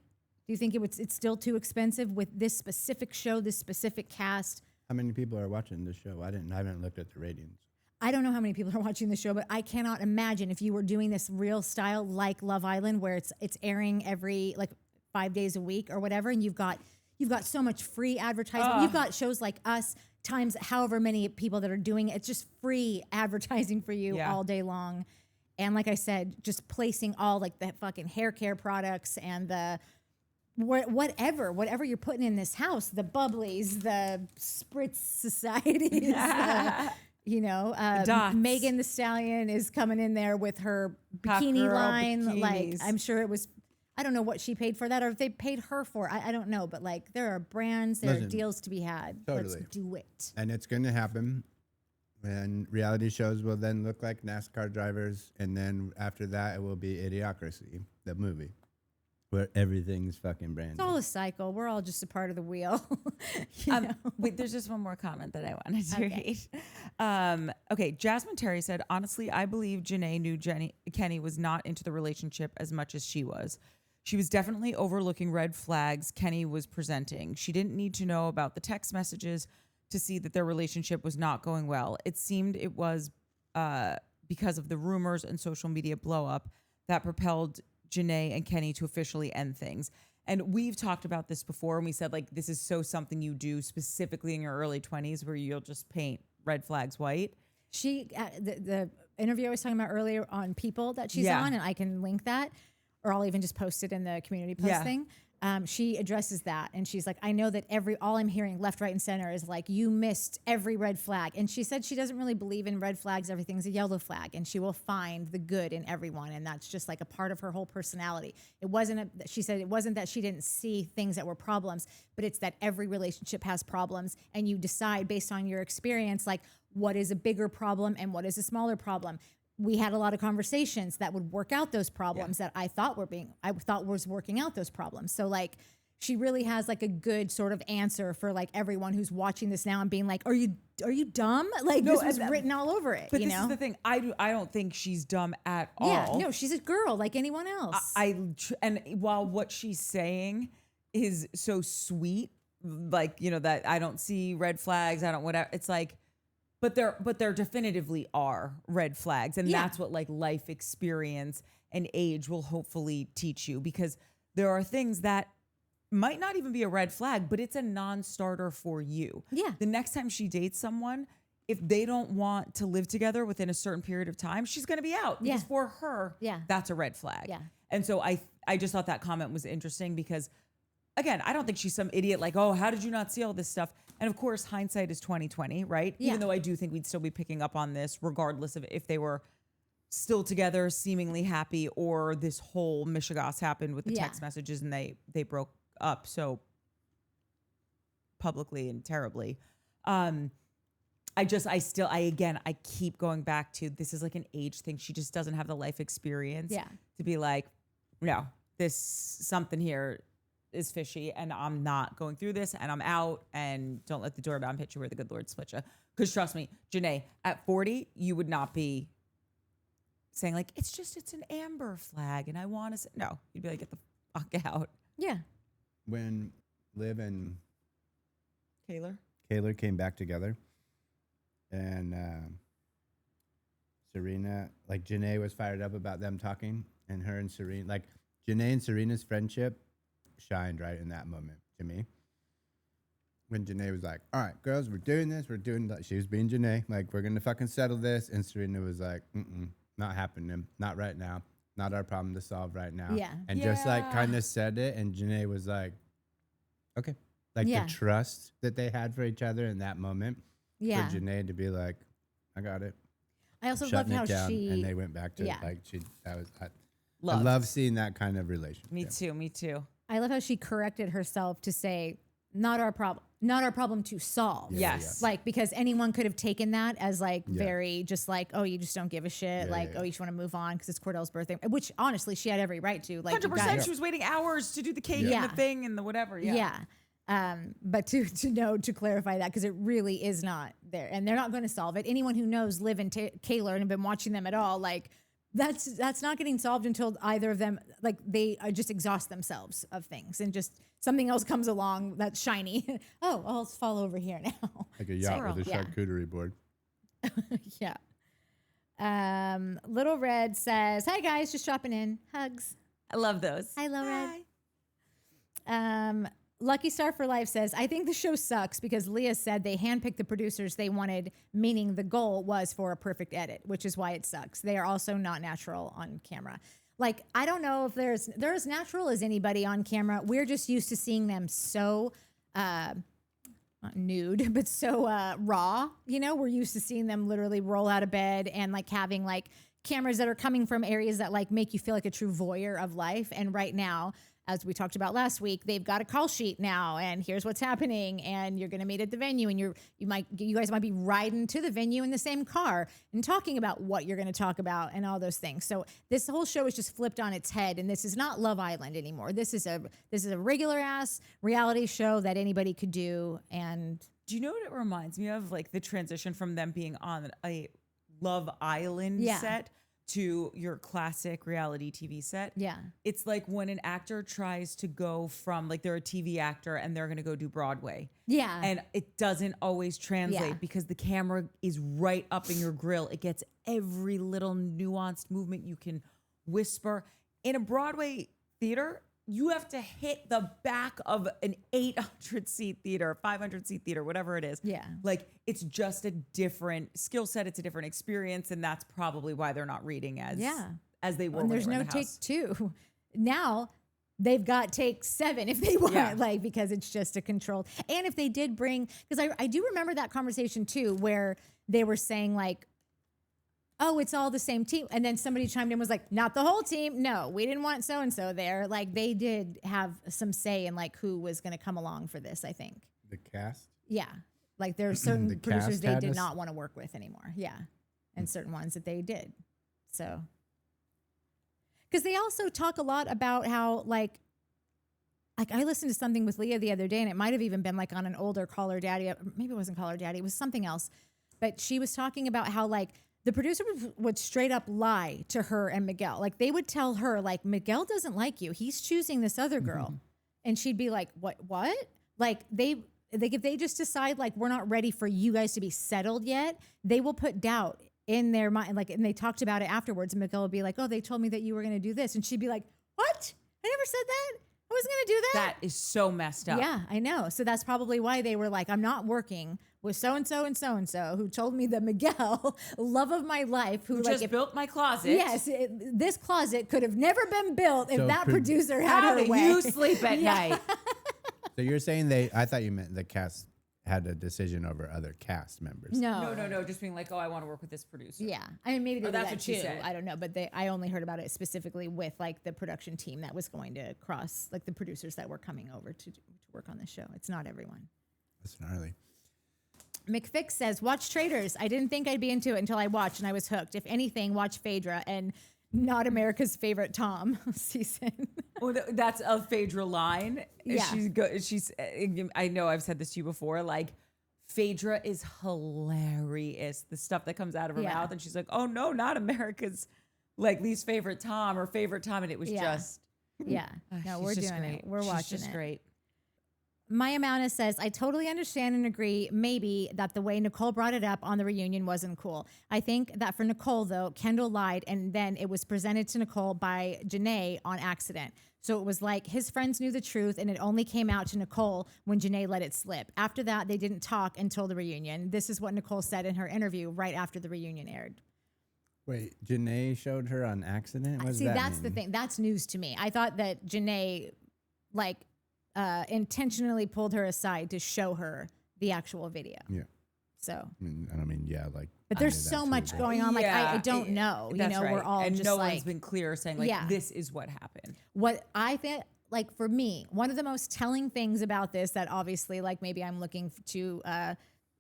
Do you think it's still too expensive with this specific show, this specific cast? How many people are watching this show? I haven't looked at the ratings. I don't know how many people are watching the show, but I cannot imagine if you were doing this real style like Love Island, where it's airing every like 5 days a week or whatever, and you've got so much free advertising. You've got shows like us times however many people that are doing it. It's just free advertising for you all day long. And like I said, just placing all like the fucking hair care products and the whatever you're putting in this house, the bubblies, the spritz societies, Megan the Stallion is coming in there with her bikini line. Bikinis. Like I'm sure it was, I don't know what she paid for that or if they paid her for. I don't know, but like there are brands, there are deals to be had. Totally. Let's do it. And it's going to happen. And reality shows will then look like NASCAR drivers. And then after that, it will be Idiocracy, the movie, where everything's fucking branded. It's all a cycle. We're all just a part of the wheel. Wait, there's just one more comment that I wanted to read. Okay, Jasmine Terry said, honestly, I believe Janae knew Kenny was not into the relationship as much as she was. She was definitely overlooking red flags Kenny was presenting. She didn't need to know about the text messages to see that their relationship was not going well. It seemed it was because of the rumors and social media blow up that propelled Janae and Kenny to officially end things. And we've talked about this before, and we said like this is so something you do specifically in your early 20s where you'll just paint red flags white. She the interview I was talking about earlier on People that she's on, and I can link that, or I'll even just post it in the community post thing. She addresses that, and she's like, I know that all I'm hearing left, right, and center is like, you missed every red flag. And she said she doesn't really believe in red flags. Everything's a yellow flag, and she will find the good in everyone. And that's just like a part of her whole personality. She said it wasn't that she didn't see things that were problems, but it's that every relationship has problems, and you decide based on your experience, like what is a bigger problem and what is a smaller problem. We had a lot of conversations that would work out those problems that I thought was working out those problems. So like, she really has like a good sort of answer for like everyone who's watching this now and being like, are you dumb? Like this was written all over it. But this is the thing. I don't think she's dumb at all. Yeah, no, she's a girl like anyone else. And while what she's saying is so sweet, like, that I don't see red flags. I don't, whatever. It's like, but there definitively are red flags. And that's what like life experience and age will hopefully teach you, because there are things that might not even be a red flag, but it's a non-starter for you. Yeah. The next time she dates someone, if they don't want to live together within a certain period of time, she's going to be out, because for her, that's a red flag. Yeah. And so I just thought that comment was interesting because, again, I don't think she's some idiot like, oh, how did you not see all this stuff? And of course, hindsight is 20/20, right? Yeah. Even though I do think we'd still be picking up on this regardless of if they were still together, seemingly happy, or this whole mishigas happened with the text messages and they broke up so publicly and terribly. I keep going back to, this is like an age thing. She just doesn't have the life experience to be like, no, this something here is fishy, and I'm not going through this, and I'm out, and don't let the doorknob hit you where the good Lord split you. Because trust me, Janae, at 40, you would not be saying like, it's an amber flag, and I want to. No, you'd be like, get the fuck out. Yeah. When Liv and Kayla came back together, and Serena, like Janae was fired up about them talking, and her and Serena, like Janae and Serena's friendship shined right in that moment to me. When Janae was like, all right, girls, we're doing this. We're doing that. She was being Janae. Like, we're going to fucking settle this. And Serena was like, not happening. Not right now. Not our problem to solve right now. Yeah. And just like kind of said it. And Janae was like, okay. Like the trust that they had for each other in that moment. Yeah. For Janae to be like, I got it. I also love how she. And they went back to like, I Loved. love seeing that kind of relationship. Me too. I love how she corrected herself to say, not our problem to solve. Yes. Like, because anyone could have taken that as like very just like, oh, you just don't give a shit. Oh, you just want to move on because it's Cordell's birthday, which honestly she had every right to. Like 100%. She was waiting hours to do the cake and the thing and the whatever. Yeah. But to clarify that, because it really is not there, and they're not going to solve it. Anyone who knows Liv and Kayla and have been watching them at all, like that's not getting solved until either of them, like they just exhaust themselves of things, and just something else comes along that's shiny. Oh, I'll fall over here now. Like a yacht with a charcuterie board. Yeah. Little Red says, "Hi guys, just dropping in. Hugs." I love those. Hi, Little Red. Lucky Star for Life says, I think the show sucks because Leah said they handpicked the producers they wanted, meaning the goal was for a perfect edit, which is why it sucks. They are also not natural on camera. Like, I don't know if they're as natural as anybody on camera. We're just used to seeing them so, not nude, but so raw. You know, we're used to seeing them literally roll out of bed and like having like cameras that are coming from areas that like make you feel like a true voyeur of life. And right now, as we talked about last week, they've got a call sheet now, and here's what's happening, and you're going to meet at the venue, and you guys might be riding to the venue in the same car and talking about what you're going to talk about and all those things. So this whole show is just flipped on its head, and this is not Love Island anymore. This is a regular ass reality show that anybody could do. And do you know what it reminds me of? Like the transition from them being on a Love Island set to your classic reality TV set. Yeah. It's like when an actor tries to go from, like, they're a TV actor and they're going to go do Broadway. Yeah. And it doesn't always translate because the camera is right up in your grill. It gets every little nuanced movement you can whisper. In a Broadway theater, you have to hit the back of an 800-seat theater, 500-seat theater, whatever it is. Yeah. Like, it's just a different skill set. It's a different experience. And that's probably why they're not reading as they were. And when there's they were no in the take house. 2. Now they've got take 7 if they want, like, because it's just a controlled. And if they did bring, because I do remember that conversation too, where they were saying like, oh, it's all the same team. And then somebody chimed in and was like, not the whole team. No, we didn't want so-and-so there. Like, they did have some say in like who was going to come along for this, I think. The cast? Yeah. Like there are certain The producers cast they had did us? not want to work with anymore. Yeah. And certain ones that they did. So. Because they also talk a lot about how like I listened to something with Leah the other day, and it might have even been like on an older Call Her Daddy. Maybe it wasn't Call Her Daddy. It was something else. But she was talking about how like the producer would straight up lie to her and Miguel. Like they would tell her like, Miguel doesn't like you. He's choosing this other girl. And she'd be like, what? Like if they just decide like, we're not ready for you guys to be settled yet, they will put doubt in their mind. Like, and they talked about it afterwards, and Miguel would be like, oh, they told me that you were going to do this. And she'd be like, what? I never said that. I wasn't going to do that. That is so messed up. Yeah, I know. So that's probably why they were like, I'm not working with so-and-so and so-and-so who told me that Miguel, love of my life, who like just built my closet. Yes, this closet could have never been built if So that producer had How her do way. you sleep at night? So you're saying I thought you meant the cast had a decision over other cast members. No. No. Just being like, oh, I want to work with this producer. Yeah, I mean maybe they did that's that what she too. said. I don't know, but I only heard about it specifically with like the production team that was going to cross, like the producers that were coming over to work on the show. It's not everyone. That's gnarly. McFix says, watch Traitors. I didn't think I'd be into it until I watched, and I was hooked. If anything, watch Phaedra. And not America's favorite Tom season. Well, that's a Phaedra line. Yeah. She's, I know I've said this to you before, like, Phaedra is hilarious. The stuff that comes out of her mouth, and she's like, "Oh no, not America's like least favorite Tom or favorite Tom," and it was just, No, we're doing great. it. We're She's watching just it. Great. Maya Mauna says, I totally understand and agree, maybe, that the way Nicole brought it up on the reunion wasn't cool. I think that for Nicole, though, Kendall lied, and then it was presented to Nicole by Janae on accident. So it was like his friends knew the truth, and it only came out to Nicole when Janae let it slip. After that, they didn't talk until the reunion. This is what Nicole said in her interview right after the reunion aired. Wait, Janae showed her on accident? What does See, that that's mean? the thing. That's news to me. I thought that Janae, like, intentionally pulled her aside to show her the actual video. Yeah. So, like. but there's so much going on. Like, I don't know. You know, we're all and just no like, one's been clear saying like this is what happened. What I think, like for me, one of the most telling things about this that obviously, like maybe I'm looking to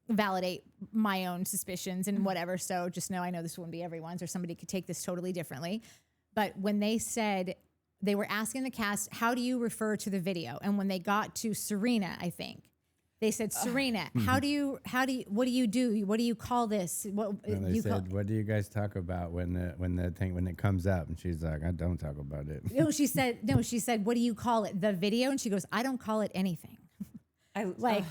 validate my own suspicions and whatever. So just know I know this wouldn't be everyone's, or somebody could take this totally differently. But when they said, they were asking the cast, how do you refer to the video? And when they got to Serena, I think, they said, Serena, what do you do? What do you call this? And they said, what do you guys talk about when it comes up? And she's like, I don't talk about it. She said, what do you call it? The video? And she goes, I don't call it anything. I love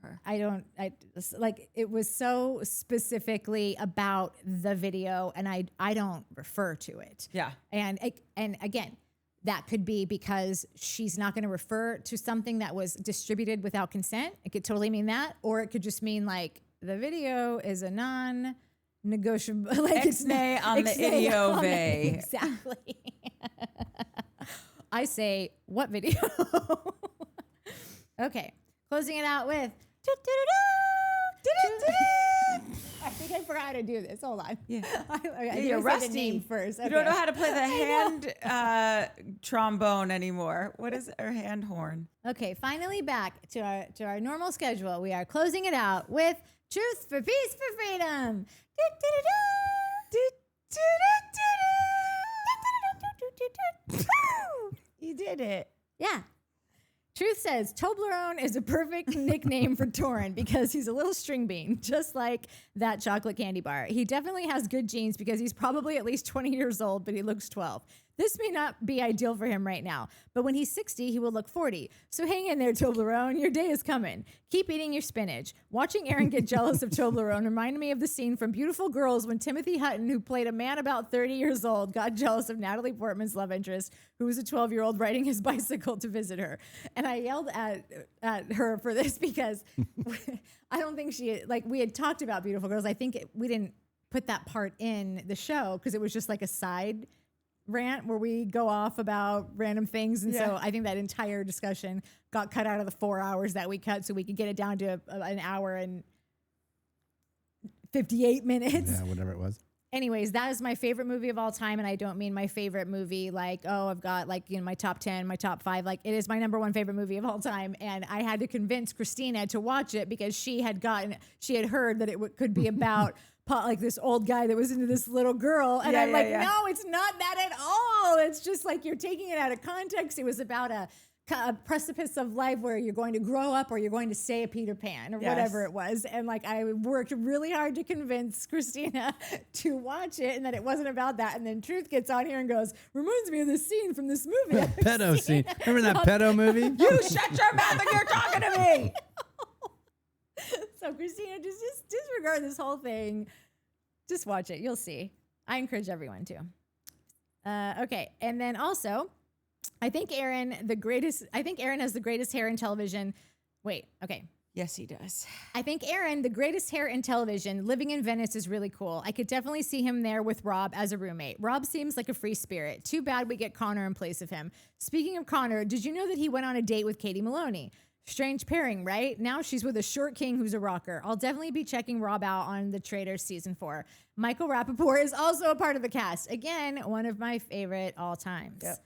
her. It was so specifically about the video, and I don't refer to it. Yeah. And again, that could be because she's not going to refer to something that was distributed without consent. It could totally mean that, or it could just mean like the video is a non-negotiable, like Ixnay on the idiove. Exactly. I say, what video? Okay, closing it out with. I think I forgot how to do this. Hold on. Yeah. You're rusty. The name first. Okay. You don't know how to play the hand trombone anymore. What is it? Or hand horn? Okay, finally back to our normal schedule. We are closing it out with Truth for Peace for Freedom. You did it. Yeah. Truth says Toblerone is a perfect nickname for Torrin because he's a little string bean, just like that chocolate candy bar. He definitely has good genes because he's probably at least 20 years old, but he looks 12. This may not be ideal for him right now, but when he's 60, he will look 40. So hang in there, Toblerone. Your day is coming. Keep eating your spinach. Watching Aaron get jealous of Toblerone reminded me of the scene from Beautiful Girls when Timothy Hutton, who played a man about 30 years old, got jealous of Natalie Portman's love interest, who was a 12-year-old riding his bicycle to visit her. And I yelled at her for this because I don't think we had talked about Beautiful Girls. I think we didn't put that part in the show because it was just like a side rant where we go off about random things. And so I think that entire discussion got cut out of the 4 hours that we cut so we could get it down to an hour and 58 minutes. Yeah, whatever it was. Anyways, that is my favorite movie of all time. And I don't mean my favorite movie like, oh, I've got like, my top 10, my top 5. Like, it is my number 1 favorite movie of all time. And I had to convince Christina to watch it because she had heard that it could be about like this old guy that was into this little girl. And I'm like, no, it's not that at all. It's just like you're taking it out of context. It was about a precipice of life where you're going to grow up or you're going to stay a Peter Pan or whatever it was. And like, I worked really hard to convince Christina to watch it and that it wasn't about that. And then Truth gets on here and goes, reminds me of this scene from this movie. Pedo scene. Remember that pedo movie? You shut your mouth and you're talking to me. So Christina, just disregard this whole thing. Just watch it. You'll see. I encourage everyone to. Okay. And then also, I think Aaron has the greatest hair in television. Wait, okay. Yes, he does. I think Aaron, the greatest hair in television, living in Venice is really cool. I could definitely see him there with Rob as a roommate. Rob seems like a free spirit. Too bad we get Connor in place of him. Speaking of Connor, did you know that he went on a date with Katie Maloney? Strange pairing, right? Now she's with a short king who's a rocker. I'll definitely be checking Rob out on the Traitors season 4. Michael Rappaport is also a part of the cast. Again, one of my favorite all times. Yep.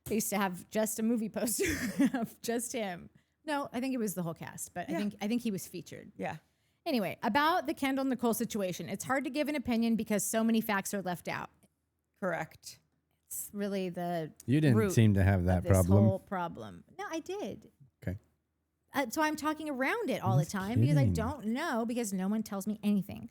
They used to have just a movie poster of just him. No, I think it was the whole cast, but I think he was featured. Yeah. Anyway, about the Kendall Nicole situation, it's hard to give an opinion because so many facts are left out. Correct. It's really the You didn't root seem to have that of this problem. whole problem. No, I did. Okay. So I'm talking around it all the time because I don't know because no one tells me anything.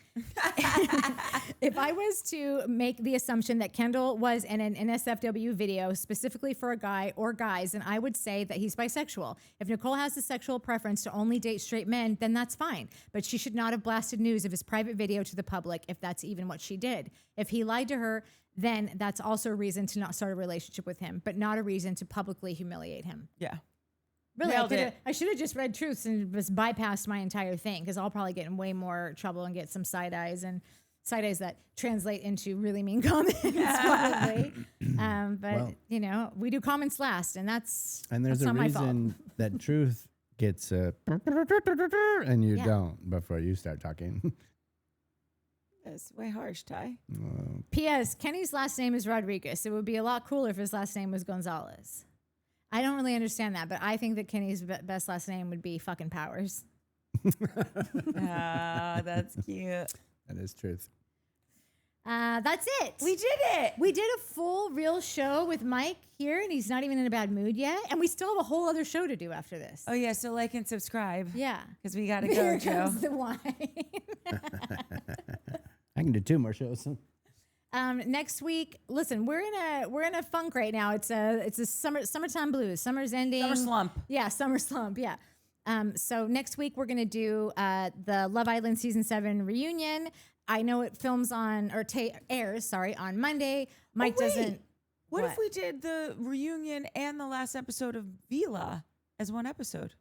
If I was to make the assumption that Kendall was in an NSFW video specifically for a guy or guys, then I would say that he's bisexual. If Nicole has a sexual preference to only date straight men, then that's fine. But she should not have blasted news of his private video to the public if that's even what she did. If he lied to her, then that's also a reason to not start a relationship with him, but not a reason to publicly humiliate him. Yeah. Really, Nailed it. I should have just read truths and just bypassed my entire thing because I'll probably get in way more trouble and get some side eyes that translate into really mean comments probably. But you know, we do comments last, and there's a not my fault. reason that truth gets and you don't before you start talking. That's way harsh, Ty. P.S. Kenny's last name is Rodriguez. It would be a lot cooler if his last name was Gonzalez. I don't really understand that, but I think that Kenny's best last name would be fucking Powers. That's cute. That is truth. That's it. We did it. We did a full real show with Mike here, and he's not even in a bad mood yet. And we still have a whole other show to do after this. Oh, yeah. So like and subscribe. Yeah. Because we got to go, Here Joe. comes the wine. I can do 2 more shows. Next week, listen, we're in a funk right now. It's a summertime blues. Summer's ending. Summer slump. Yeah, summer slump. Yeah. So next week we're gonna do the Love Island season 7 reunion. I know it films airs on Monday. Mike doesn't. What if we did the reunion and the last episode of Vila as one episode?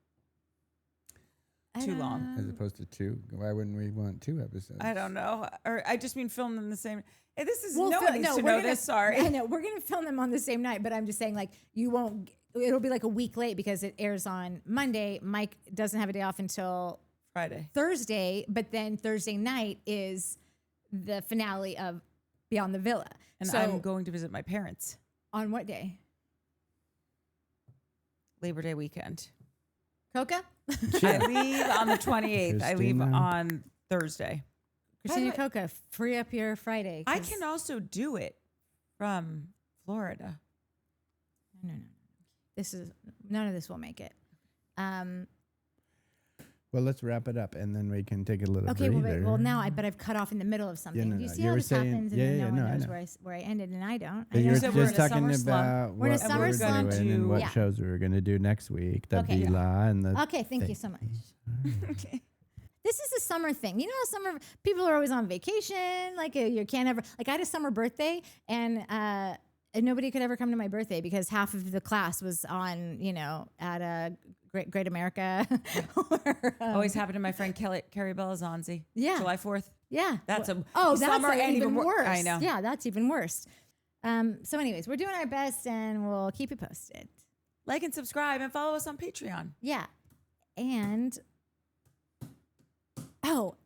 Too long. As opposed to 2. Why wouldn't we want 2 episodes? I don't know. Or I just mean film them the same. Hey, this is We'll no one needs to know this. Sorry. I know we're gonna film them on the same night, but I'm just saying, like, you won't. It'll be like a week late because it airs on Monday. Mike doesn't have a day off until Friday, Thursday, but then Thursday night is the finale of Beyond the Villa. and so I'm going to visit my parents. On what day? Labor Day weekend. Coca? I leave on the 28th. I leave Christina. on Thursday. Christina Coca, free up your Friday. I can also do it from Florida. No. None of this will make it. Well, let's wrap it up, and then we can take a little Okay, breather. well, now but I've cut off in the middle of something. no, You no. see You how were this saying- happens, and yeah, then yeah, no no, one I knows know. where I ended, and I don't. But I you know. were said we're just in a talking summer slump. about We're in a what summer we're slump. doing and what Yeah. shows we were going to do next week. The Okay. Vila and the... Okay, thank you so much. Okay. This is a summer thing. You know how summer people are always on vacation? Like you can't ever, like I had a summer birthday and nobody could ever come to my birthday because half of the class was on, at a Great America. or, Always happened to my friend Carrie Belazanzi. Yeah. July 4th. Yeah. That's summer that's and even worse. I know. Yeah, that's even worse. So anyways, we're doing our best and we'll keep you posted. Like and subscribe and follow us on Patreon. Yeah. And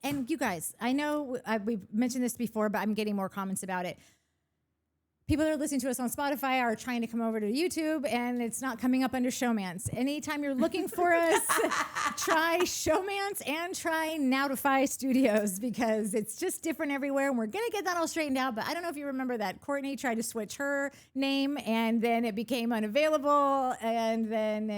and you guys, I know we've mentioned this before, but I'm getting more comments about it. People that are listening to us on Spotify are trying to come over to YouTube, and it's not coming up under Showmance. Anytime you're looking for us, try Showmance and try NOWDIFY Studios because it's just different everywhere, and we're going to get that all straightened out. But I don't know if you remember that Courtney tried to switch her name, and then it became unavailable, and then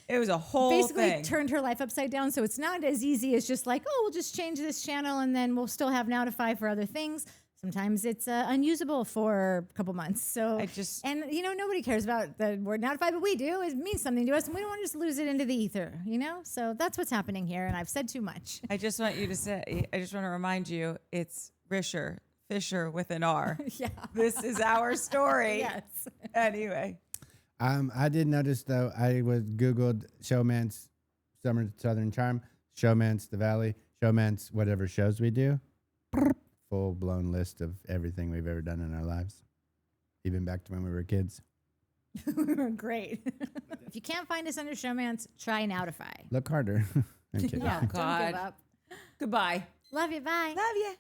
It was a whole basically thing. turned her life upside down. So it's not as easy as just like, we'll just change this channel, and then we'll still have NOWDIFY for other things. Sometimes it's unusable for a couple months. So, nobody cares about the word NOWDIFY, but we do. It means something to us, and we don't want to just lose it into the ether, So that's what's happening here, and I've said too much. I just want to remind you, it's Fisher with an R. Yeah. This is our story. Yes. Anyway. I did notice, though, I Googled Showmance, Summer Southern Charm, Showmance, The Valley, Showmance, whatever shows we do. Full-blown list of everything we've ever done in our lives, even back to when we were kids. Great. If you can't find us under Showmance, try NOWDIFY. Look harder. I'm kidding. Yeah, God. don't give up. Goodbye. Love you. Bye. Love you.